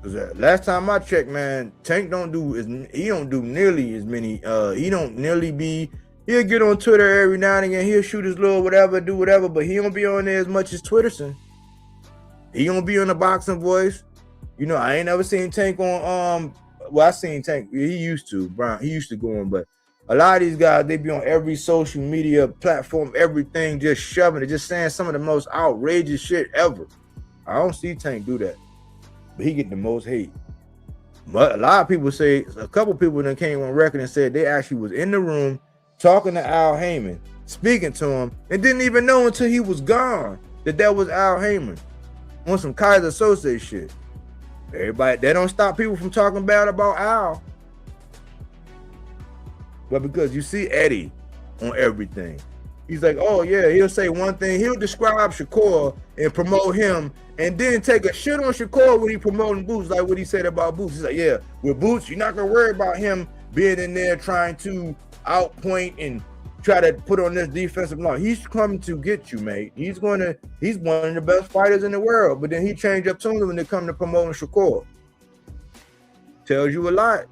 Cause last time I checked, man, Tank don't do nearly as many. He don't nearly be. He'll get on Twitter every now and again. He'll shoot his little whatever, do whatever, but he don't be on there as much as Twitterson. He don't be on the Boxing Voice. You know, I ain't never seen Tank on well, I seen Tank. He used to, Brian. He used to go on, but a lot of these guys, they be on every social media platform, everything, just shoving it, just saying some of the most outrageous shit ever. I don't see Tank do that, but he get the most hate. But a lot of people say, a couple people that came on record and said they actually was in the room talking to Al Heyman, speaking to him, and didn't even know until he was gone that was Al Heyman on some Kaiser Sose shit. Everybody, they don't stop people from talking bad about Al. But because you see Eddie on everything. He's like, oh yeah, he'll say one thing, he'll describe Shakur and promote him, and then take a shit on Shakur when he promoting Boots, like what he said about Boots. He's like, yeah, with Boots, you're not gonna worry about him being in there trying to outpoint and try to put on this defensive line. He's coming to get you, mate. He's one of the best fighters in the world. But then he changed up tune when it come to promoting Shakur. Tells you a lot.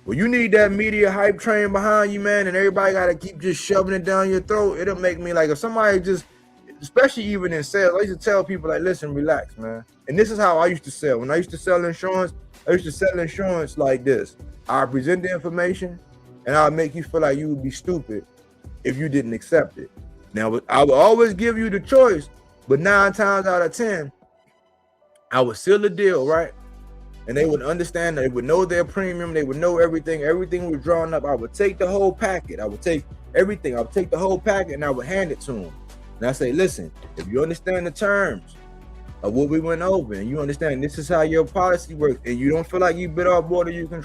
Well, you need that media hype train behind you, man, and everybody got to keep just shoving it down your throat. It'll make me like, if somebody just, especially even in sales, I used to tell people, like, listen, relax, man. And this is how I used to sell. When I used to sell insurance, I used to sell insurance like this. I present the information, and I'll make you feel like you would be stupid if you didn't accept it. Now, I would always give you the choice, but 9 times out of 10, I would seal the deal, right? And they would understand, they would know their premium, they would know everything. Everything was drawn up. I would take the whole packet. I would take everything. I would take the whole packet and I would hand it to them. And I say, listen, if you understand the terms of what we went over and you understand this is how your policy works and you don't feel like you bit off more than you can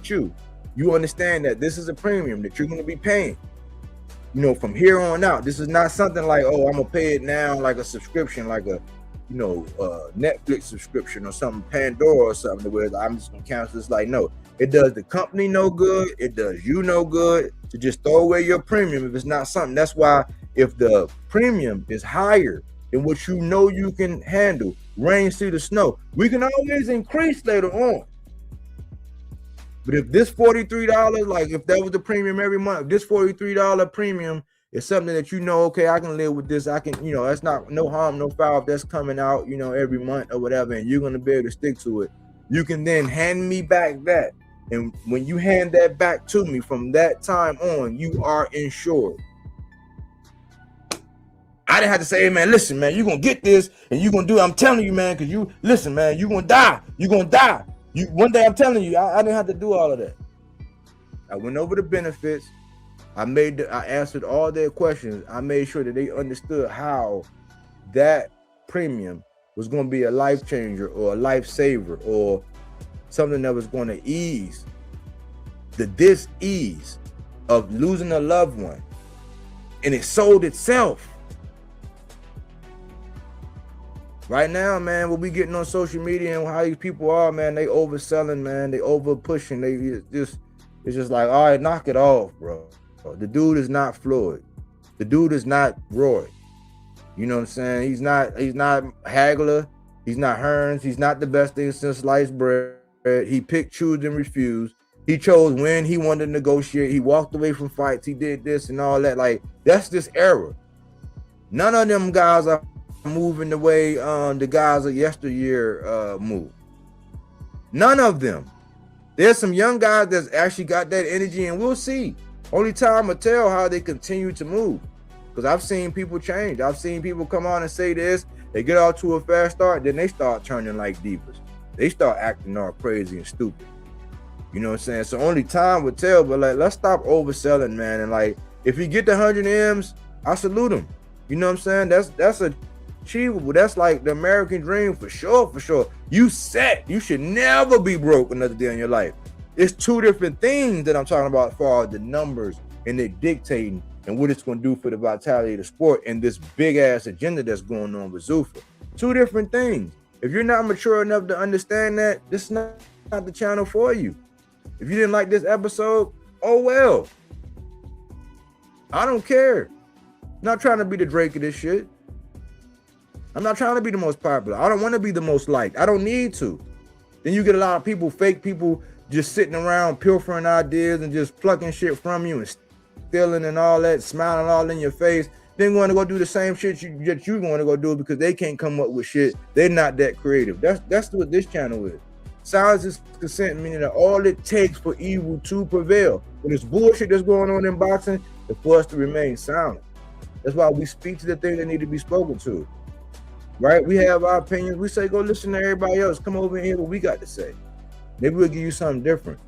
chew, you understand that this is a premium that you're going to be paying. You know, from here on out, this is not something like, oh, I'm going to pay it now like a subscription, like a, Netflix subscription or something, Pandora or something, where I'm just gonna cancel this. Like, no, it does the company no good, it does you no good to just throw away your premium if it's not something. That's why if the premium is higher than what you know you can handle, rain through the snow, we can always increase later on. But if this $43, like if that was the premium every month, this $43 premium is something that okay, I can live with this. I can, that's not no harm, no foul if that's coming out, every month or whatever, and you're gonna be able to stick to it. You can then hand me back that. And when you hand that back to me from that time on, you are insured. I didn't have to say, hey man, listen, man, you're gonna get this and you're gonna do it. I'm telling you, man, because you listen, man, you're gonna die. You're gonna die. One day I'm telling you, I didn't have to do all of that. I went over the benefits. I answered all their questions. I made sure that they understood how that premium was going to be a life changer or a lifesaver or something that was going to ease the dis-ease of losing a loved one. And it sold itself. Right now, man, what we getting on social media and how these people are, man, they overselling, man. They over pushing. It's just like, all right, knock it off, bro. The dude is not Floyd. The dude is not Roy. You know what I'm saying? He's not Hagler. He's not Hearns. He's not the best thing since sliced bread. He picked, choose, and refused. He chose when he wanted to negotiate. He walked away from fights. He did this and all that. Like, that's this era. None of them guys are moving the way the guys of yesteryear move. None of them. There's some young guys that's actually got that energy, and we'll see. Only time will tell how they continue to move. Because I've seen people change. I've seen people come on and say this. They get out to a fast start, then they start turning like divas. They start acting all crazy and stupid. You know what I'm saying? So only time will tell, but like, let's stop overselling, man. And like, if you get the 100 M's, I salute him. You know what I'm saying? That's achievable. That's like the American dream for sure, for sure. You should never be broke another day in your life. It's two different things that I'm talking about as far as the numbers and they dictating and what it's going to do for the vitality of the sport and this big ass agenda that's going on with Zuffa. Two different things. If you're not mature enough to understand that, this is not the channel for you. If you didn't like this episode, oh well. I don't care. I'm not trying to be the Drake of this shit. I'm not trying to be the most popular. I don't want to be the most liked. I don't need to. Then you get a lot of people, fake people, just sitting around pilfering ideas and just plucking shit from you and stealing and all that, smiling all in your face. Then going to go do the same shit that you're going to go do because they can't come up with shit. They're not that creative. That's what this channel is. Silence is consent, meaning that all it takes for evil to prevail. When this bullshit that's going on in boxing, is for us to remain silent. That's why we speak to the things that need to be spoken to. Right? We have our opinions. We say, go listen to everybody else. Come over and hear what we got to say. Maybe we'll give you something different.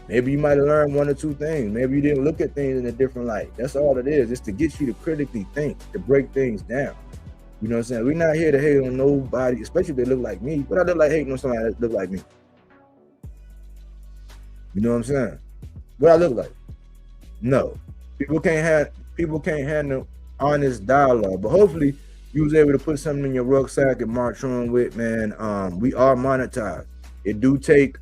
Maybe you might have learned one or two things. Maybe you didn't look at things in a different light. That's all it is. It's to get you to critically think, to break things down. You know what I'm saying? We're not here to hate on nobody, especially if they look like me. But I look like hating on somebody that look like me. You know what I'm saying? What I look like? No. People can't handle honest dialogue. But hopefully you was able to put something in your rucksack and march on with, man. We are monetized. It do take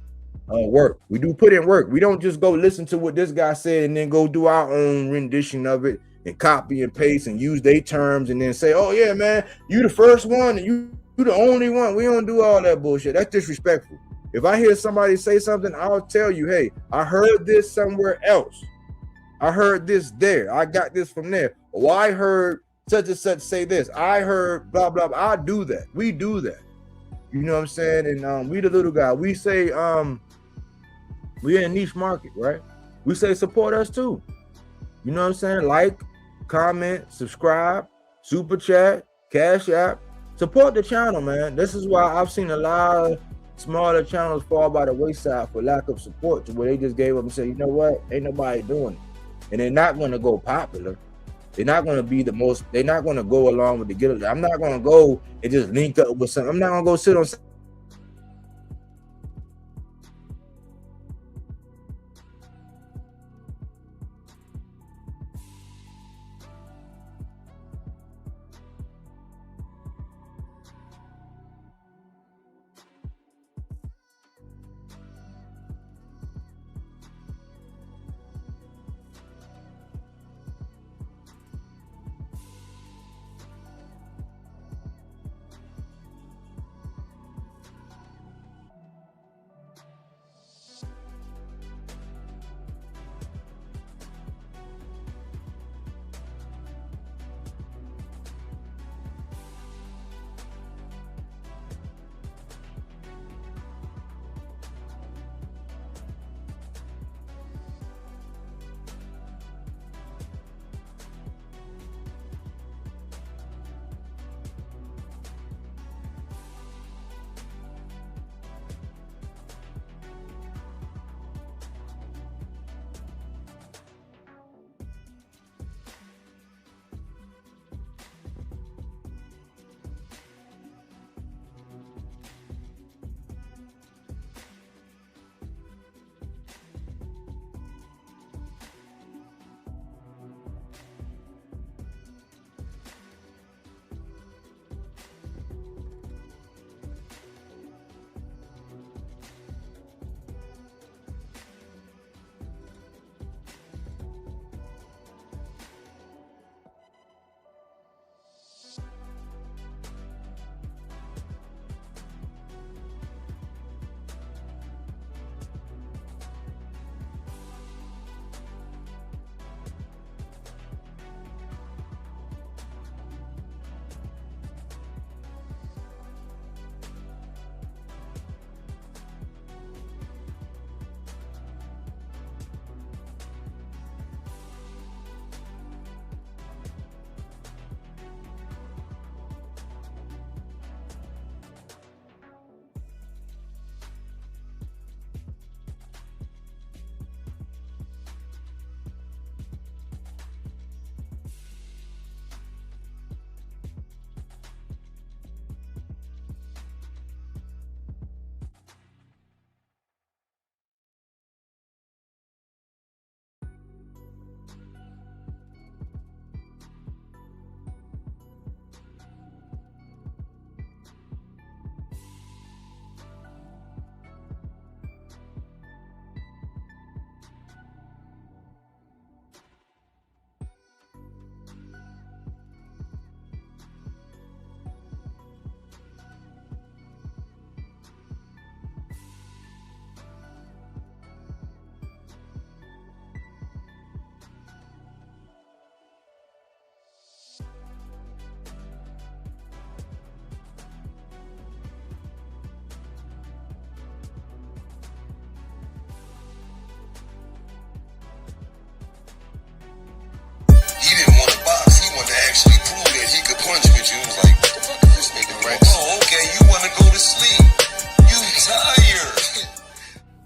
work. We do put in work. We don't just go listen to what this guy said and then go do our own rendition of it and copy and paste and use their terms and then say, oh yeah, man, you the first one and you the only one. We don't do all that bullshit. That's disrespectful. If I hear somebody say something, I'll tell you, hey, I heard this somewhere else. I heard this there. I got this from there. Or I heard such and such say this. I heard blah, blah, blah. I do that. We do that. You know what I'm saying? And we the little guy. We say we're in a niche market, right? We say support us too. You know what I'm saying? Like, comment, subscribe, super chat, cash app. Support the channel, man. This is why I've seen a lot of smaller channels fall by the wayside for lack of support, to where they just gave up and said, you know what? Ain't nobody doing it. And they're not going to go popular. They're not going to be the most, they're not going to go along with the get. I'm not going to go and just link up with something. I'm not going to go sit on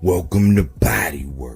Welcome to Bodywork.